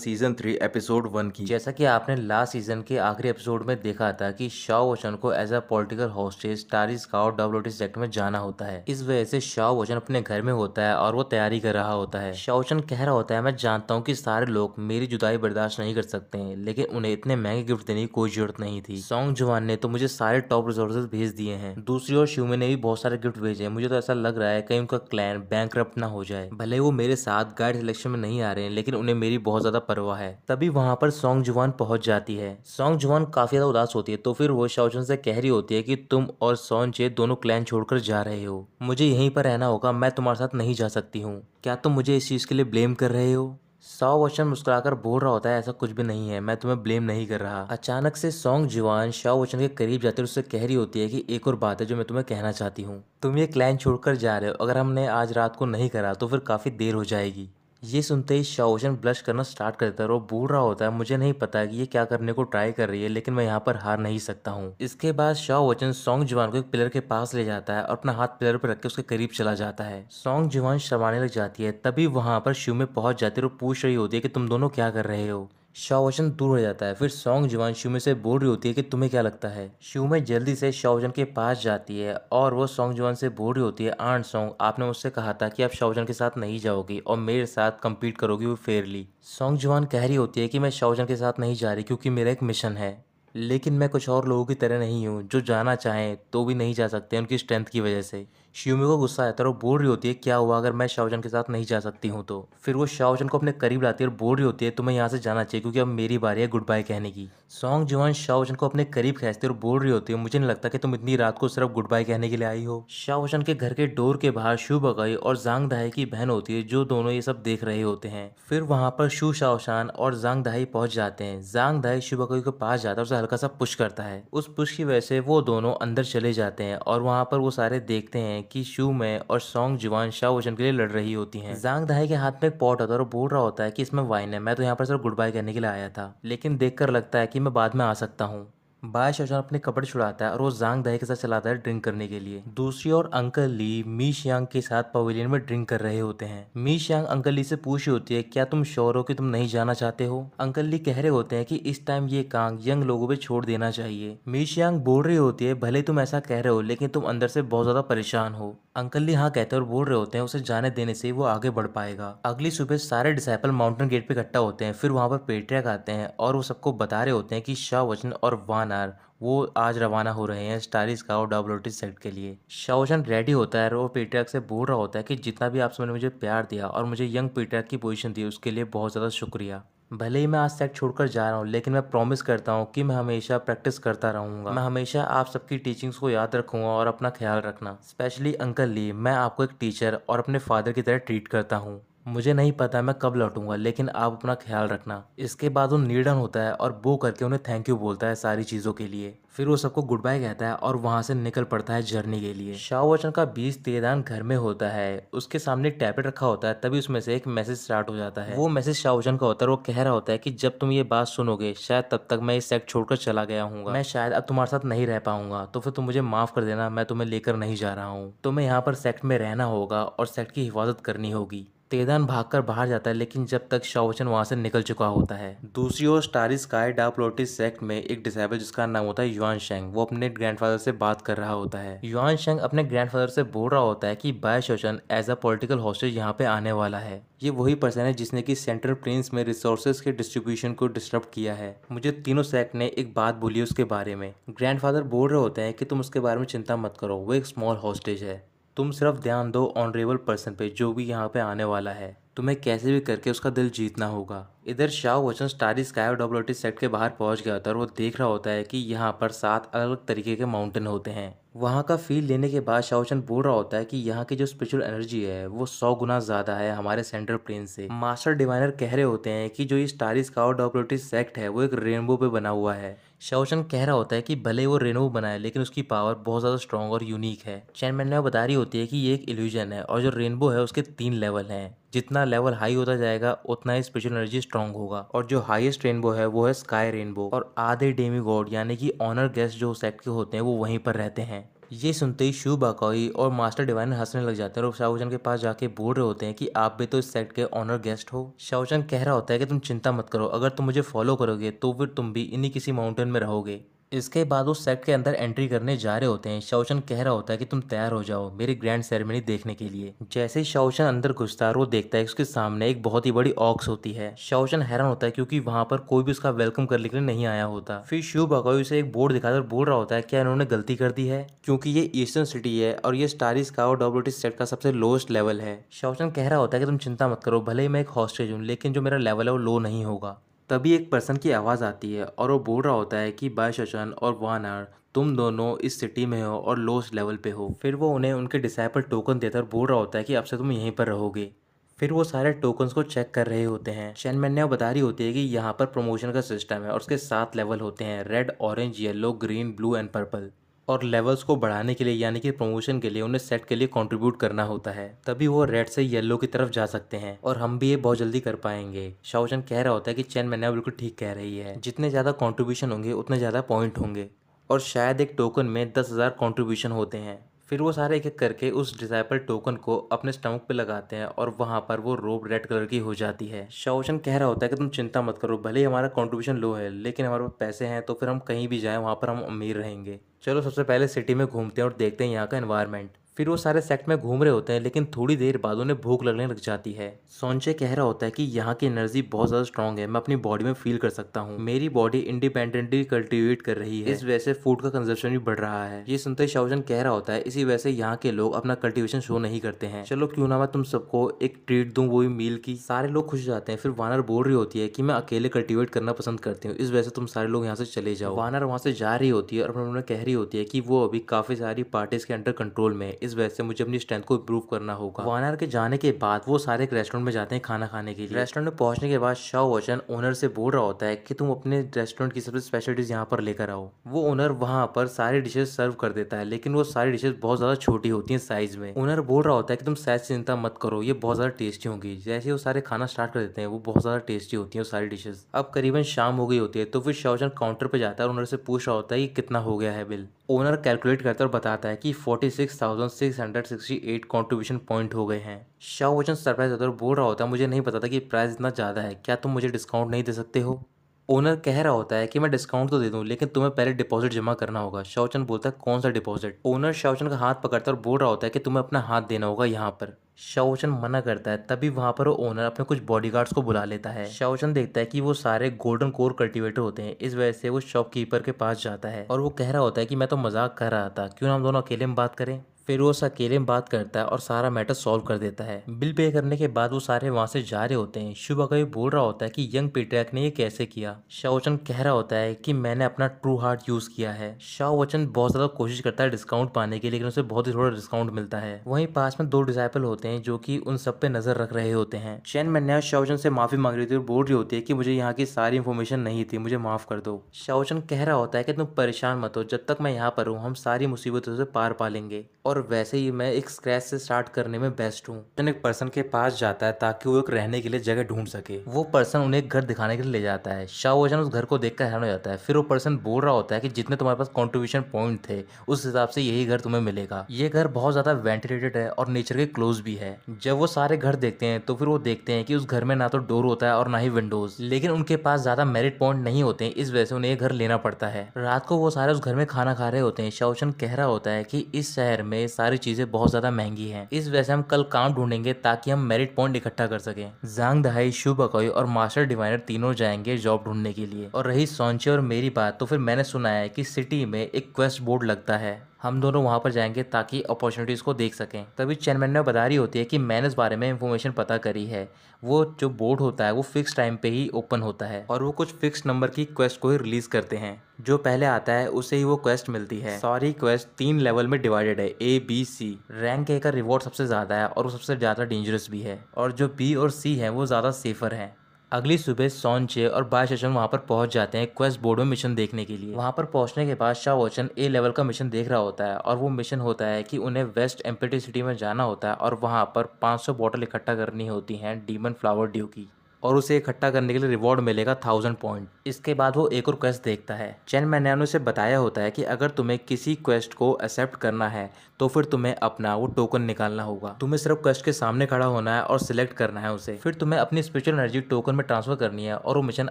Season 3 episode 1 की। जैसा कि आपने लास्ट सीजन के आखिरी एपिसोड में देखा था कि शाओ वचन को एज अ पॉलिटिकल हॉस्टेज स्टारी स्काउट डब्ल्यूटी सेक्ट में जाना होता है। इस वजह से शाओ वचन अपने घर में होता है और वो तैयारी कर रहा होता है। शाओ वचन कह रहा होता है, मैं जानता हूँ कि सारे लोग मेरी जुदाई बर्दाश्त नहीं कर सकते हैं, लेकिन उन्हें इतने महंगे गिफ्ट देने की कोई जरूरत नहीं थी। सॉन्ग जुवान ने तो मुझे सारे टॉप रिसोर्सेज भेज दिए हैं। दूसरी ओर शिवमे ने भी बहुत सारे गिफ्ट भेजे हैं। मुझे तो ऐसा लग रहा है कहीं उनका क्लैन बैंकरप्ट ना हो जाए। भले वो मेरे साथ गाइड सिलेक्शन में नहीं आ रहे हैं, लेकिन उन्हें मेरी बहुत ज्यादा परवाह है। तभी वहां पर सॉन्ग जुवान पहुंच जाती है। सॉन्ग जुवान काफी ज्यादा उदास होती है, तो फिर वो शाओचन से कह रही होती है कि तुम और सॉन्चे दोनों क्लैन छोड़कर जा रहे हो, मुझे यहीं पर रहना होगा, मैं तुम्हारे साथ नहीं जा सकती हूँ। क्या तुम मुझे इस चीज के लिए ब्लेम कर रहे हो? सौ वचन मुस्कुराकर बोल रहा होता है, ऐसा कुछ भी नहीं है, मैं तुम्हें ब्लेम नहीं कर रहा। अचानक से सॉन्ग जुवान शाओ वचन के करीब जाते हुए उससे कह रही होती है कि एक और बात है जो मैं तुम्हें कहना चाहती हूँ। तुम ये क्लैन छोड़कर जा रहे हो, अगर हमने आज रात को नहीं करा तो फिर काफी देर हो जाएगी। ये सुनते ही शाओ वचन ब्लश करना स्टार्ट कर देता है और वो बोल रहा होता है, मुझे नहीं पता कि ये क्या करने को ट्राई कर रही है, लेकिन मैं यहाँ पर हार नहीं सकता हूँ। इसके बाद शाओ वचन सॉन्ग जुवान को एक पिलर के पास ले जाता है और अपना हाथ पिलर पर रख के उसके करीब चला जाता है। सॉन्ग जुवान शर्माने लग जाती है। तभी वहां पर शिवमे पहुंच जाती है और पूछ रही होती है कि तुम दोनों क्या कर रहे हो। शाओ वचन दूर हो जाता है। फिर सॉन्ग जुवान शिवमे से बोल रही होती है कि तुम्हें क्या लगता है। शिवमे जल्दी से शाओ वचन के पास जाती है और वो सॉन्ग जुवान से बोल रही होती है, आंट सॉन्ग, आपने मुझसे कहा था कि आप शाओ वचन के साथ नहीं जाओगी और मेरे साथ compete करोगी वो फेयरली। सॉन्ग जुवान कह रही होती है कि मैं शाओ वचन के साथ नहीं जा रही क्योंकि मेरा एक मिशन है, लेकिन मैं कुछ और लोगों की तरह नहीं हूँ जो जाना चाहें तो भी नहीं जा सकते उनकी स्ट्रेंथ की वजह से। शिवमे को गुस्सा आता है और बोल रही होती है, क्या हुआ अगर मैं शाओ वचन के साथ नहीं जा सकती हूँ तो? फिर वो शाओ वचन को अपने करीब लाती है और बोल रही होती है, तुम्हें यहाँ से जाना चाहिए क्योंकि अब मेरी बारी है गुड बाय कहने की। सॉन्ग जुवान शाओ वचन को अपने करीब खींचती है और बोल रही होती है, मुझे नहीं लगता कि तुम इतनी रात को सिर्फ गुड बाय कहने के लिए आई हो। शाओ वचन के घर के डोर के बाहर शू बकई और जांग दाई की बहन होती है, जो दोनों ये सब देख रहे होते हैं। फिर वहां पर शू शाओशान और जांग दाई पहुंच जाते हैं। जांग दाई शू बकई के पास जाता है, उसे हल्का सा पुश करता है। उस पुश की वजह से वो दोनों अंदर चले जाते हैं और वहां पर वो सारे देखते हैं कि शू में और सॉन्ग जुवान शाओ वचन के लिए लड़ रही होती हैं। जांग दाई के हाथ में एक पॉट होता है और बोल रहा होता है कि इसमें वाइन है, मैं तो यहाँ पर सिर्फ गुड बाय कहने के लिए आया था, लेकिन देखकर लगता है कि मैं बाद में आ सकता हूँ। बाय शाओशान अपने कपड़े छुड़ाता है और वो जांग दाई के साथ चलाता है ड्रिंक करने के लिए। दूसरी ओर अंकल ली मी शियांग के साथ पवेलियन में ड्रिंक कर रहे होते हैं। मी शियांग अंकल ली से पूछ रही होती है, क्या तुम श्योर हो कि तुम नहीं जाना चाहते हो? अंकल ली कह रहे होते हैं कि इस टाइम ये काम यंग लोगों पे छोड़ देना चाहिए। मी शियांग बोल रही होती है, भले तुम ऐसा कह रहे हो लेकिन तुम अंदर से बहुत ज्यादा परेशान हो। अंकल ली हाँ कहते हैं और बोल रहे होते हैं उसे जाने देने से वो आगे बढ़ पाएगा। अगली सुबह सारे डिसाइपल माउंटेन गेट पे इकट्ठा होते हैं। फिर वहां पर पेट्रियार्क आते हैं और वो सबको बता रहे होते हैं कि शाओ वचन और वान आर वो आज रवाना हो रहे हैं स्टारी स्काउट डब्ल्यूटी सेक्ट के लिए। शाओ वचन रेडी होता है और वो पेट्रियार्क से बोल रहा होता है कि जितना भी आप सबने मुझे प्यार दिया और मुझे यंग पेट्रियार्क की पोजीशन दी उसके लिए बहुत ज़्यादा शुक्रिया। भले ही मैं आज सेक्ट छोड़कर जा रहा हूँ, लेकिन मैं प्रॉमिस करता हूँ कि मैं हमेशा प्रैक्टिस करता रहूँगा। मैं हमेशा आप सबकी टीचिंग्स को याद रखूँगा और अपना ख्याल रखना। स्पेशली अंकल ली, मैं आपको एक टीचर और अपने फादर की तरह ट्रीट करता हूँ। मुझे नहीं पता मैं कब लौटूंगा, लेकिन आप अपना ख्याल रखना। इसके बाद वो नील डाउन होता है और बो करके उन्हें थैंक यू बोलता है सारी चीज़ों के लिए। फिर वो सबको गुड बाय कहता है और वहां से निकल पड़ता है जर्नी के लिए। शाओ वचन का बीज तेदान घर में होता है, उसके सामने एक टैबलेट रखा होता है। तभी उसमें से एक मैसेज स्टार्ट हो जाता है। वो मैसेज शाओ वचन का होता है और वो कह रहा होता है कि जब तुम ये बात सुनोगे शायद तब तक मैं इस सेक्ट छोड़कर चला गया हूँ, मैं शायद अब तुम्हारे साथ नहीं रह पाऊंगा, तो फिर तुम मुझे माफ कर देना, मैं तुम्हें लेकर नहीं जा रहा हूँ। तुम्हें यहाँ पर सेक्ट में रहना होगा और सेक्ट की हिफाजत करनी होगी। तेदान भागकर बाहर जाता है, लेकिन जब तक शाओ वचन वहां से निकल चुका होता है। दूसरी ओर स्टारी स्काई डब्ल्यूटी सेक्ट में एक डिसेबल जिसका नाम होता है युआन शेंग, वो अपने ग्रैंडफादर से बात कर रहा होता है। युआन शेंग अपने ग्रैंडफादर से बोल रहा होता है कि बाय शोशन एज अ पॉलिटिकल हॉस्टेज यहाँ पे आने वाला है। ये वही पर्सन है जिसने कि सेंट्रल प्लेन्स में रिसोर्सेज के डिस्ट्रीब्यूशन को डिस्टर्ब किया है। मुझे तीनों सेक्ट ने एक बात बोली उसके बारे में। ग्रैंडफादर बोल रहे होते हैं कि तुम उसके बारे में चिंता मत करो, वो एक स्मॉल हॉस्टेज है, तुम सिर्फ ध्यान दो ऑनरेबल पर्सन पे जो भी यहाँ पे आने वाला है, तुम्हें कैसे भी करके उसका दिल जीतना होगा। इधर शाओ वचन स्टारी स्काई और डब्ल्यूटी सेक्ट के बाहर पहुंच गया होता है और वो देख रहा होता है कि यहाँ पर 7 अलग अलग तरीके के माउंटेन होते हैं। वहाँ का फील लेने के बाद शाओ वचन बोल रहा होता है कि यहाँ की जो स्पिरिचुअल एनर्जी है वो 100 गुना ज्यादा है हमारे सेंट्रल प्लेन से। मास्टर डिवाइनर कह रहे होते हैं कि जो ये स्टारी स्काई डब्ल्यूटी सेक्ट है वो एक रेनबो पे बना हुआ है। शाओ वचन कह रहा होता है कि भले वो रेनबो बनाए लेकिन उसकी पावर बहुत ज्यादा स्ट्रॉन्ग और यूनिक है। चैन मैन बता रही होती है कि ये एक इल्यूजन है और जो रेनबो है उसके 3 लेवल हैं, जितना लेवल हाई होता जाएगा उतना ही स्पिरिचुअल एनर्जी स्ट्रांग होगा, और जो हाईएस्ट रेनबो है वो है स्काई रेनबो। और आधे डेमी गॉड यानी कि ऑनर गेस्ट जो सेक्ट के होते हैं वो वहीं पर रहते हैं। ये सुनते ही शू बाकाई और मास्टर डिवाइनर हंसने लग जाते हैं और शाओचन के पास जाके बोल रहे होते हैं कि आप भी तो इस सेक्ट के ऑनर गेस्ट हो। शाओचन कह रहा होता है कि तुम चिंता मत करो, अगर तुम मुझे फॉलो करोगे तो फिर तुम भी इन्हीं किसी माउंटेन में रहोगे। इसके बाद वो सेक्ट के अंदर एंट्री करने जा रहे होते हैं। शाओचन कह रहा होता है कि तुम तैयार हो जाओ मेरी ग्रैंड सेरेमनी देखने के लिए। जैसे ही शाओचन अंदर घुसता है वो देखता है कि उसके सामने एक बहुत ही बड़ी ऑक्स होती है। शाओचन हैरान होता है क्योंकि वहां पर कोई भी उसका वेलकम करने के लिए नहीं आया होता। फिर शू बाकाई उसे एक बोर्ड दिखाकर बोल रहा होता है क्या इन्होंने गलती कर दी है, क्योंकि ये ईस्टर्न सिटी है और ये स्टारी स्काई डब्ल्यूटी सेट का सबसे लोएस्ट लेवल है। शाओचन कह रहा होता है कि तुम चिंता मत करो, भले ही मैं एक हॉस्टेज हूँ लेकिन जो मेरा लेवल है वो लो नहीं होगा। तभी एक पर्सन की आवाज़ आती है और वो बोल रहा होता है कि बाय शोचन और वानर तुम दोनों इस सिटी में हो और लोएस्ट लेवल पे हो। फिर वो उन्हें उनके डिसाइपल टोकन देकर बोल रहा होता है कि अब से तुम यहीं पर रहोगे। फिर वो सारे टोकन्स को चेक कर रहे होते हैं। चैन मैन्या बता रही होती है कि यहाँ पर प्रमोशन का सिस्टम है और उसके 7 लेवल होते हैं, red, orange, yellow, green, blue and purple. और लेवल्स को बढ़ाने के लिए यानी कि प्रमोशन के लिए उन्हें सेट के लिए कंट्रीब्यूट करना होता है, तभी वो रेड से येलो की तरफ जा सकते हैं और हम भी ये बहुत जल्दी कर पाएंगे। शाओचन कह रहा होता है कि चैन मैन्या बिल्कुल ठीक कह रही है, जितने ज़्यादा कंट्रीब्यूशन होंगे उतने ज़्यादा पॉइंट होंगे और शायद एक टोकन में 10,000 कंट्रीब्यूशन होते हैं। फिर वो सारे एक एक करके उस डिसाइपल टोकन को अपने स्टमक पे लगाते हैं और वहां पर वो रोब रेड कलर की हो जाती है। शाओचन कह रहा होता है कि तुम चिंता मत करो, भले ही हमारा कंट्रीब्यूशन लो है लेकिन हमारे पास पैसे हैं तो फिर हम कहीं भी जाएं वहां पर हम अमीर रहेंगे। चलो सबसे पहले सिटी में घूमते हैं और देखते हैं यहाँ का एनवायरनमेंट। फिर वो सारे सेक्ट में घूम रहे होते हैं लेकिन थोड़ी देर बाद उन्हें भूख लगने लग जाती है। सोनचे कह रहा होता है कि यहाँ की एनर्जी बहुत ज़्यादा स्ट्रांग है, मैं अपनी बॉडी में फील कर सकता हूँ, मेरी बॉडी इंडिपेंडेंटली कल्टीवेट कर रही है, इस वजह से फूड का कंजप्शन भी बढ़ रहा है। ये सुनते ही शाओचन कह रहा होता है इसी वजह से यहाँ के लोग अपना कल्टीवेशन शो नहीं करते हैं, चलो क्यों ना मैं तुम सबको एक ट्रीट दूं, वो भी मील की। सारे लोग खुश हो जाते हैं। फिर वानर बोल रही होती है कि मैं अकेले कल्टीवेट करना पसंद करती हूँ, इस वजह से तुम सारे लोग यहाँ से चले जाओ। वानर वहाँ से जा रही होती है और अपने कह रही होती है कि वो अभी काफी सारी पार्टीज के अंडर कंट्रोल में है, इस वजह से मुझे अपनी स्ट्रेंथ को इम्प्रूव करना होगा। वानर के जाने के बाद वो सारे एक रेस्टोरेंट में जाते हैं खाना खाने के लिए। रेस्टोरेंट में पहुंचने के बाद शाओचन ओनर से बोल रहा होता है कि तुम अपने रेस्टोरेंट की सबसे स्पेशल डिश यहाँ पर लेकर आओ। वो ओनर वहाँ पर सारी डिशेज सर्व कर देता है लेकिन वो सारी डिशेज बहुत ज्यादा छोटी होती हैं साइज में। ओनर बोल रहा होता है कि तुम साइज से चिंता मत करो, ये बहुत ज्यादा टेस्टी होंगी। जैसे वो सारे खाना स्टार्ट कर देते हैं वो बहुत ज्यादा टेस्टी होती है सारी डिशेज। अब करीबन शाम हो गई होती है तो फिर शाओचन काउंटर पे जाता है और ओनर से पूछ रहा होता है कि कितना हो गया है बिल। ओनर कैलकुलेट करता है और बताता है कि 46,668 कंट्रीब्यूशन पॉइंट हो गए हैं। शाओचन सरप्राइज होता है और बोल रहा होता है मुझे नहीं पता था कि प्राइस इतना ज़्यादा है, क्या तुम मुझे डिस्काउंट नहीं दे सकते हो। ओनर कह रहा होता है कि मैं डिस्काउंट तो दे दूं लेकिन तुम्हें पहले डिपॉजिट जमा करना होगा। शाओचन बोलता है कौन सा डिपॉजिट। ओनर शाओचन का हाथ पकड़ता है और बोल रहा होता है कि तुम्हें अपना हाथ देना होगा यहाँ पर। शाओचन मना करता है, तभी वहां पर वो ओनर अपने कुछ बॉडीगार्ड्स को बुला लेता है। शाओचन देखता है कि वो सारे गोल्डन कोर कल्टीवेटर होते हैं, इस वजह से वो शॉपकीपर के पास जाता है और वो कह रहा होता है कि मैं तो मजाक कर रहा था, क्यों ना हम दोनों अकेले में बात करें। फिर वो उस अकेले में बात करता है और सारा मैटर सॉल्व कर देता है। बिल पे करने के बाद वो सारे वहां से जा रहे होते हैं। शुभ कभी बोल रहा होता है कि यंग पेट्रियार्क ने ये कैसे किया। शाओचन कह रहा होता है कि मैंने अपना ट्रू हार्ट यूज किया है। शाओचन बहुत ज्यादा कोशिश करता है डिस्काउंट पाने की लेकिन उसे बहुत ही थोड़ा डिस्काउंट मिलता है। वहीं पास में 2 डिसाइपल होते हैं जो कि उन सब पे नजर रख रहे होते हैं। चैन मैन्या शाओचन से माफी मांग रही थी और बोल रही होती है कि मुझे यहाँ की सारी इन्फॉर्मेशन नहीं थी, मुझे माफ कर दो। शाओचन कह रहा होता है कि तुम परेशान मत हो, जब तक मैं यहाँ पर हूँ हम सारी मुसीबतों से पार पा लेंगे और वैसे ही मैं एक स्क्रैच से स्टार्ट करने में बेस्ट हूँ। एक पर्सन के पास जाता है ताकि वो एक रहने के लिए जगह ढूंढ सके। वो पर्सन उन्हें एक घर दिखाने के लिए ले जाता है। शाओचन उस घर को देखकर हैरान हो जाता है। फिर वो पर्सन बोल रहा होता है कि जितने तुम्हारे पास कंट्रीब्यूशन पॉइंट थे उस हिसाब से यही घर तुम्हें मिलेगा। ये घर बहुत ज्यादा वेंटिलेटेड है और नेचर के क्लोज भी है। जब वो सारे घर देखते हैं तो फिर वो देखते हैं कि उस घर में ना तो डोर होता है और ना ही विंडोज, लेकिन उनके पास ज्यादा मेरिट पॉइंट नहीं होते हैं, इस वजह से उन्हें ये घर लेना पड़ता है। रात को वो सारे उस घर में खाना खा रहे होते हैं। शाओचन कह रहा होता है कि इस शहर में सारी चीजें बहुत ज्यादा महंगी हैं, इस वजह से हम कल काम ढूंढेंगे ताकि हम मेरिट पॉइंट इकट्ठा कर सकें। जांग दहाई, शू बकोई और मास्टर डिवाइनर तीनों जाएंगे जॉब ढूंढने के लिए। और रही सोनचे और मेरी बात, तो फिर मैंने सुना है कि सिटी में एक क्वेस्ट बोर्ड लगता है, हम दोनों वहां पर जाएंगे ताकि अपॉर्चुनिटीज को देख सकें। तभी चैन मैन्या बता रही होती है कि मैंने इस बारे में इंफॉर्मेशन पता करी है, वो जो बोर्ड होता है वो फिक्स टाइम पे ही ओपन होता है और वो कुछ फिक्स नंबर की क्वेस्ट को ही रिलीज करते हैं। जो पहले आता है उसे ही वो क्वेस्ट मिलती है। सारी क्वेस्ट 3 लेवल में डिवाइडेड है, A, B, C। Rank A का रिवॉर्ड सबसे ज्यादा है और वो सबसे ज्यादा डेंजरस भी है और जो B और C है वो ज्यादा सेफर है। अगली सुबह सोनचे और बाय शशन वहां पर पहुंच जाते हैं क्वेस्ट बोर्ड में मिशन देखने के लिए। वहां पर पहुंचने के बाद शाओचन A लेवल का मिशन देख रहा होता है और वो मिशन होता है कि उन्हें वेस्ट एम्प्टी सिटी में जाना होता है और वहां पर 500 बॉटल इकट्ठा करनी होती हैं डीमन फ्लावर ड्यू की। और उसे इकट्ठा करने के लिए रिवॉर्ड मिलेगा 1000 पॉइंट। इसके बाद वो एक और क्वेस्ट देखता है। चैन मैनिया ने उसे बताया होता है कि अगर तुम्हें किसी क्वेस्ट को एक्सेप्ट करना है तो फिर तुम्हें अपना वो टोकन निकालना होगा। तुम्हें सिर्फ क्वेस्ट के सामने खड़ा होना है और सिलेक्ट करना है उसे, फिर तुम्हें अपनी स्पिरिचुअल एनर्जी टोकन में ट्रांसफर करनी है और वो मिशन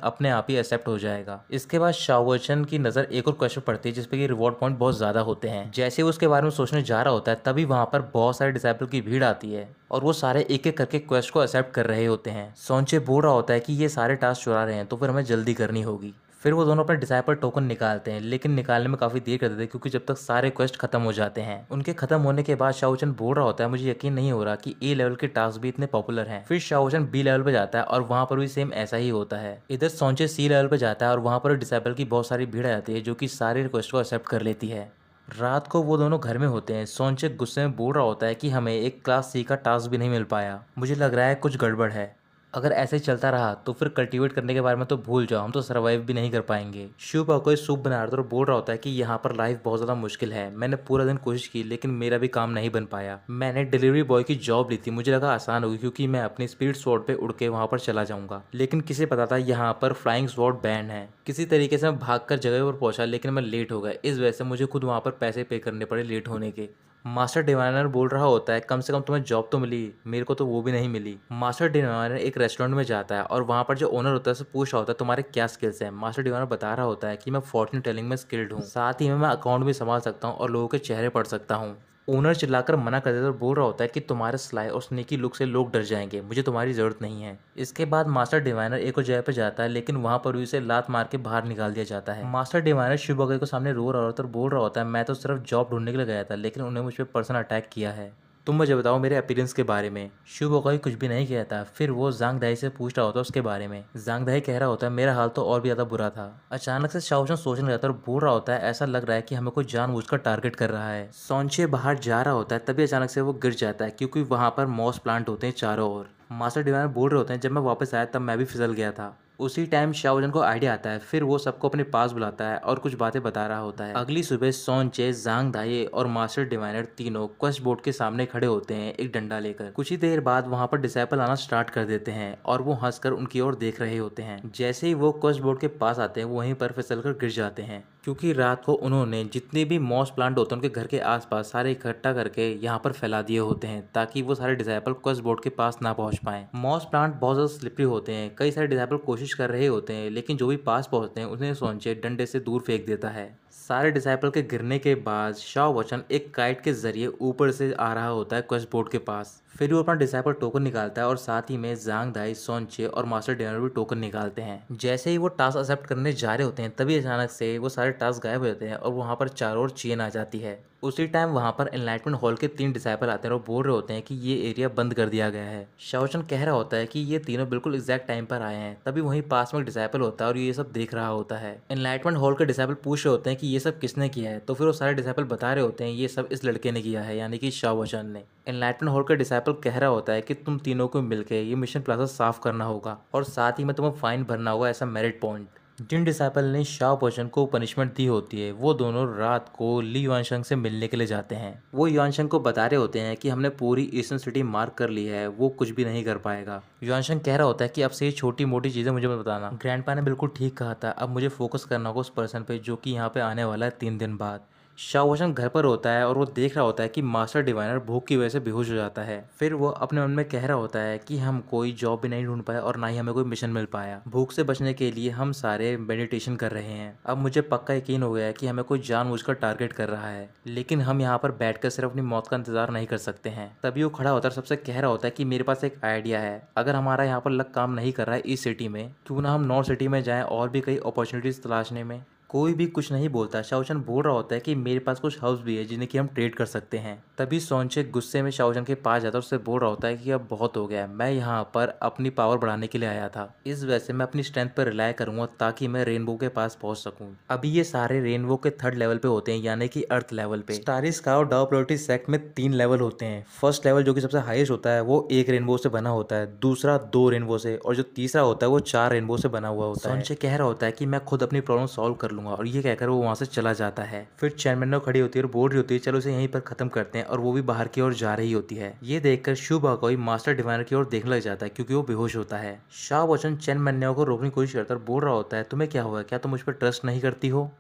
अपने आप ही एक्सेप्ट हो जाएगा। इसके बाद शाओ वचन की नजर एक और क्वेश्चन पड़ती है जिसपे कि रिवॉर्ड पॉइंट बहुत ज्यादा होते हैं। जैसे वो उसके बारे में सोचने जा रहा होता है तभी वहां पर बहुत सारे डिसाइपल की भीड़ आती है और वो सारे एक एक करके क्वेस्ट को एक्सेप्ट कर रहे होते हैं। सोंचे बोल रहा होता है कि ये सारे टास्क चुरा रहे हैं तो फिर हमें जल्दी करनी होगी। फिर वो दोनों अपने डिसाइपल टोकन निकालते हैं, लेकिन निकालने में काफी देर कर देते हैं क्योंकि जब तक सारे क्वेस्ट खत्म हो जाते हैं। उनके खत्म होने के बाद शाओचन बोल रहा होता है मुझे यकीन नहीं हो रहा कि ए लेवल के टास्क भी इतने पॉपुलर हैं। फिर शाओचन बी लेवल पे जाता है और वहां पर भी सेम ऐसा ही होता है। इधर सोंचे सी लेवल पे जाता है और वहां पर डिसाइपल की बहुत सारी भीड़ आ जाती है जो कि सारे रिक्वेस्ट को एक्सेप्ट कर लेती है। रात को वो दोनों घर में होते हैं। सोंचे गुस्से में बोल रहा होता है कि हमें एक क्लास सी का टास्क भी नहीं मिल पाया, मुझे लग रहा है कुछ गड़बड़ है। अगर ऐसे चलता रहा तो फिर कल्टीवेट करने के बारे में तो भूल जाओ, हम तो सर्वाइव भी नहीं कर पाएंगे। शिव कोई सूप बना रहा था और बोल रहा होता है कि यहाँ पर लाइफ बहुत ज़्यादा मुश्किल है। मैंने पूरा दिन कोशिश की लेकिन मेरा भी काम नहीं बन पाया। मैंने डिलीवरी बॉय की जॉब ली थी, मुझे लगा आसान होगी क्योंकि मैं अपनी स्पीड स्वॉर्ड पे उड़ के वहाँ पर चला जाऊँगा, लेकिन किसे पता था यहाँ पर फ्लाइंग स्वॉर्ड बैन है। किसी तरीके से मैं भागकर जगह पर पहुंचा लेकिन मैं लेट हो गया, इस वजह से मुझे खुद वहाँ पर पैसे पे करने पड़े लेट होने के। मास्टर डिवाइनर बोल रहा होता है कम से कम तुम्हें जॉब तो मिली, मेरे को तो वो भी नहीं मिली। मास्टर डिवाइनर एक रेस्टोरेंट में जाता है और वहाँ पर जो ओनर होता है उसे पूछ रहा होता है तुम्हारे क्या स्किल्स हैं। मास्टर डिवाइनर बता रहा होता है कि मैं फॉर्च्यून टेलिंग में स्किल्ड हूँ, साथ ही में मैं अकाउंट भी संभाल सकता हूँ और लोगों के चेहरे पढ़ सकता हूँ। ओनर चिल्लाकर मना कर देता और बोल रहा होता है कि तुम्हारे स्लाई और स्नेकी लुक से लोग डर जाएंगे, मुझे तुम्हारी जरूरत नहीं है। इसके बाद मास्टर डिवाइनर एक और जगह पर जाता है लेकिन वहां पर भी उसे लात मार के बाहर निकाल दिया जाता है। मास्टर डिवाइनर शिव बगल को सामने रो रहा होता है और बोल रहा होता है मैं तो सिर्फ जॉब ढूंढने के लिए गया था लेकिन उन्हें मुझ पर पर्सनल अटैक किया है, तुम मुझे बताओ मेरे अपीयरेंस के बारे में। शिव ओकाई कुछ भी नहीं कहता। फिर वो जांग दाई से पूछ रहा होता है उसके बारे में। जांग दाई कह रहा होता है मेरा हाल तो और भी ज्यादा बुरा था। अचानक से शाओचन सोचने लगता है और बोल रहा होता है ऐसा लग रहा है कि हमें कोई जानबूझकर टारगेट कर रहा है। सोंचे बाहर जा रहा होता है तभी अचानक से वो गिर जाता है क्योंकि वहां पर मॉस प्लांट होते हैं चारों ओर। मास्टर डिवाइनर बोल रहे होते हैं जब मैं वापस आया तब मैं भी फिसल गया था। उसी टाइम शाओजन को आइडिया आता है, फिर वो सबको अपने पास बुलाता है और कुछ बातें बता रहा होता है। अगली सुबह सोंचे, जांग दाई और मास्टर डिवाइनर तीनों क्वेस्ट बोर्ड के सामने खड़े होते हैं एक डंडा लेकर। कुछ ही देर बाद वहां पर डिसाइपल आना स्टार्ट कर देते हैं और वो हंसकर उनकी ओर देख रहे होते हैं। जैसे ही वो क्वेस्ट बोर्ड के पास आते हैं वो वहीं पर फिसलकर गिर जाते हैं क्योंकि रात को उन्होंने जितने भी मॉस प्लांट होते हैं उनके घर के आसपास सारे इकट्ठा करके यहाँ पर फैला दिए होते हैं ताकि वो सारे डिसाइपल क्वेस्ट बोर्ड के पास ना पहुंच पाएं। मॉस प्लांट बहुत ज्यादा स्लिपरी होते हैं, कई सारे डिसाइपल कोशिश कर रहे होते हैं लेकिन जो भी पास पहुंचते हैं उन्हें सोंचे डंडे से दूर फेंक देता है। सारे डिसाइपल के गिरने के बाद शाओ वचन एक काइट के जरिए ऊपर से आ रहा होता है क्वेस्ट बोर्ड के पास। फिर वो अपना डिसाइपल टोकन निकालता है और साथ ही में जांग दाई, सोंचे और मास्टर डिवाइनर भी टोकन निकालते हैं। जैसे ही वो टास्क एक्सेप्ट करने जा रहे होते हैं तभी अचानक से वो सारे टास्क गायब हो जाते हैं और वहां पर चारों ओर चेन आ जाती है। उसी टाइम वहां पर एनलाइटमेंट हॉल के 3 डिसाइपल आते हैं और बोल रहे होते हैं कि ये एरिया बंद कर दिया गया है। शाओचन कह रहा होता है कि ये तीनों बिल्कुल एग्जैक्ट टाइम पर आए हैं। तभी वहीं पास में एक डिसाइपल होता है और ये सब देख रहा होता है। एनलाइटमेंट हॉल के डिसाइपल पूछ रहे होते हैं कि ये सब किसने किया है, तो फिर वो सारे डिसाइपल बता रहे होते हैं ये सब इस लड़के ने किया है, यानी कि शाओ वचन ने। एनलाइटमेंट हॉल का डिसाइपल कह रहा होता है कि तुम तीनों को मिलकर ये मिशन प्लाजा साफ करना होगा और साथ ही में तुम्हें फाइन भरना होगा ऐसा मेरिट पॉइंट। जिन डिसाइपल ने शाओ वचन को पनिशमेंट दी होती है वो दोनों रात को ली युआनशंग से मिलने के लिए जाते हैं। वो युआनशंग को बता रहे होते हैं कि हमने पूरी ईस्टर्न सिटी मार्क कर ली है, वो कुछ भी नहीं कर पाएगा। युआनशंग कह रहा होता है कि अब से ये छोटी मोटी चीजें मुझे मत बताना। ग्रैंडपा ने बिल्कुल ठीक कहा था, अब मुझे फोकस करना होगा उस पर्सन पे जो कि यहाँ पे आने वाला है 3 दिन बाद। शाओ वचन घर पर होता है और वो देख रहा होता है कि मास्टर डिवाइनर भूख की वजह से बेहोश हो जाता है। फिर वो अपने मन में कह रहा होता है कि हम कोई जॉब भी नहीं ढूंढ पाए और ना ही हमें कोई मिशन मिल पाया। भूख से बचने के लिए हम सारे मेडिटेशन कर रहे हैं। अब मुझे पक्का यकीन हो गया है कि हमें कोई जानबूझकर टारगेट कर रहा है, लेकिन हम यहाँ पर बैठकर सिर्फ अपनी मौत का इंतजार नहीं कर सकते हैं। तभी वो खड़ा होता है, सबसे कह रहा होता है कि मेरे पास एक आइडिया है। अगर हमारा यहाँ पर लक काम नहीं कर रहा है इस सिटी में, क्यों ना हम नॉर्थ सिटी में जाएं और भी कई अपॉर्चुनिटीज तलाशने में। कोई भी कुछ नहीं बोलता। शाओचन बोल रहा होता है कि मेरे पास कुछ हाउस भी है जिन्हें कि हम ट्रेड कर सकते हैं। तभी सोंचे गुस्से में शाओचन के पास जाता है और उससे बोल रहा होता है कि अब बहुत हो गया है, मैं यहाँ पर अपनी पावर बढ़ाने के लिए आया था, इस वजह से मैं अपनी स्ट्रेंथ पर रिलाय करूंगा ताकि मैं रेनबो के पास पहुंच सकूं। अभी ये सारे रेनबो के 3rd लेवल पे होते हैं, यानी कि अर्थ लेवल पे। स्टारी स्काई डाउ प्रायोरिटी सेक्ट में 3 लेवल होते हैं। फर्स्ट लेवल जो कि सबसे हाईएस्ट होता है वो 1 रेनबो से बना होता है, दूसरा 2 रेनबो से और जो तीसरा होता है वो 4 रेनबो से बना हुआ होता है। सोंचे कह रहा होता है कि मैं खुद अपनी प्रॉब्लम सॉल्व कर लूंगा। लूंगा, और ये कहकर वो वहाँ से चला जाता है। फिर चैन मिन्नो खड़ी होती है और बोल रही होती है चलो इसे यहीं पर खत्म करते हैं, और वो भी बाहर की ओर जा रही होती है। ये देखकर शुबाकोई मास्टर डिवाइनर की ओर देखने लग जाता है क्योंकि वो बेहोश होता है। शाओ वचन चैन मिन्नो को रोकने की कोशिश करता है और बोल रहा होता है तुम्हें क्या हुआ, क्या तुम मुझ पर ट्रस्ट नहीं करती हो।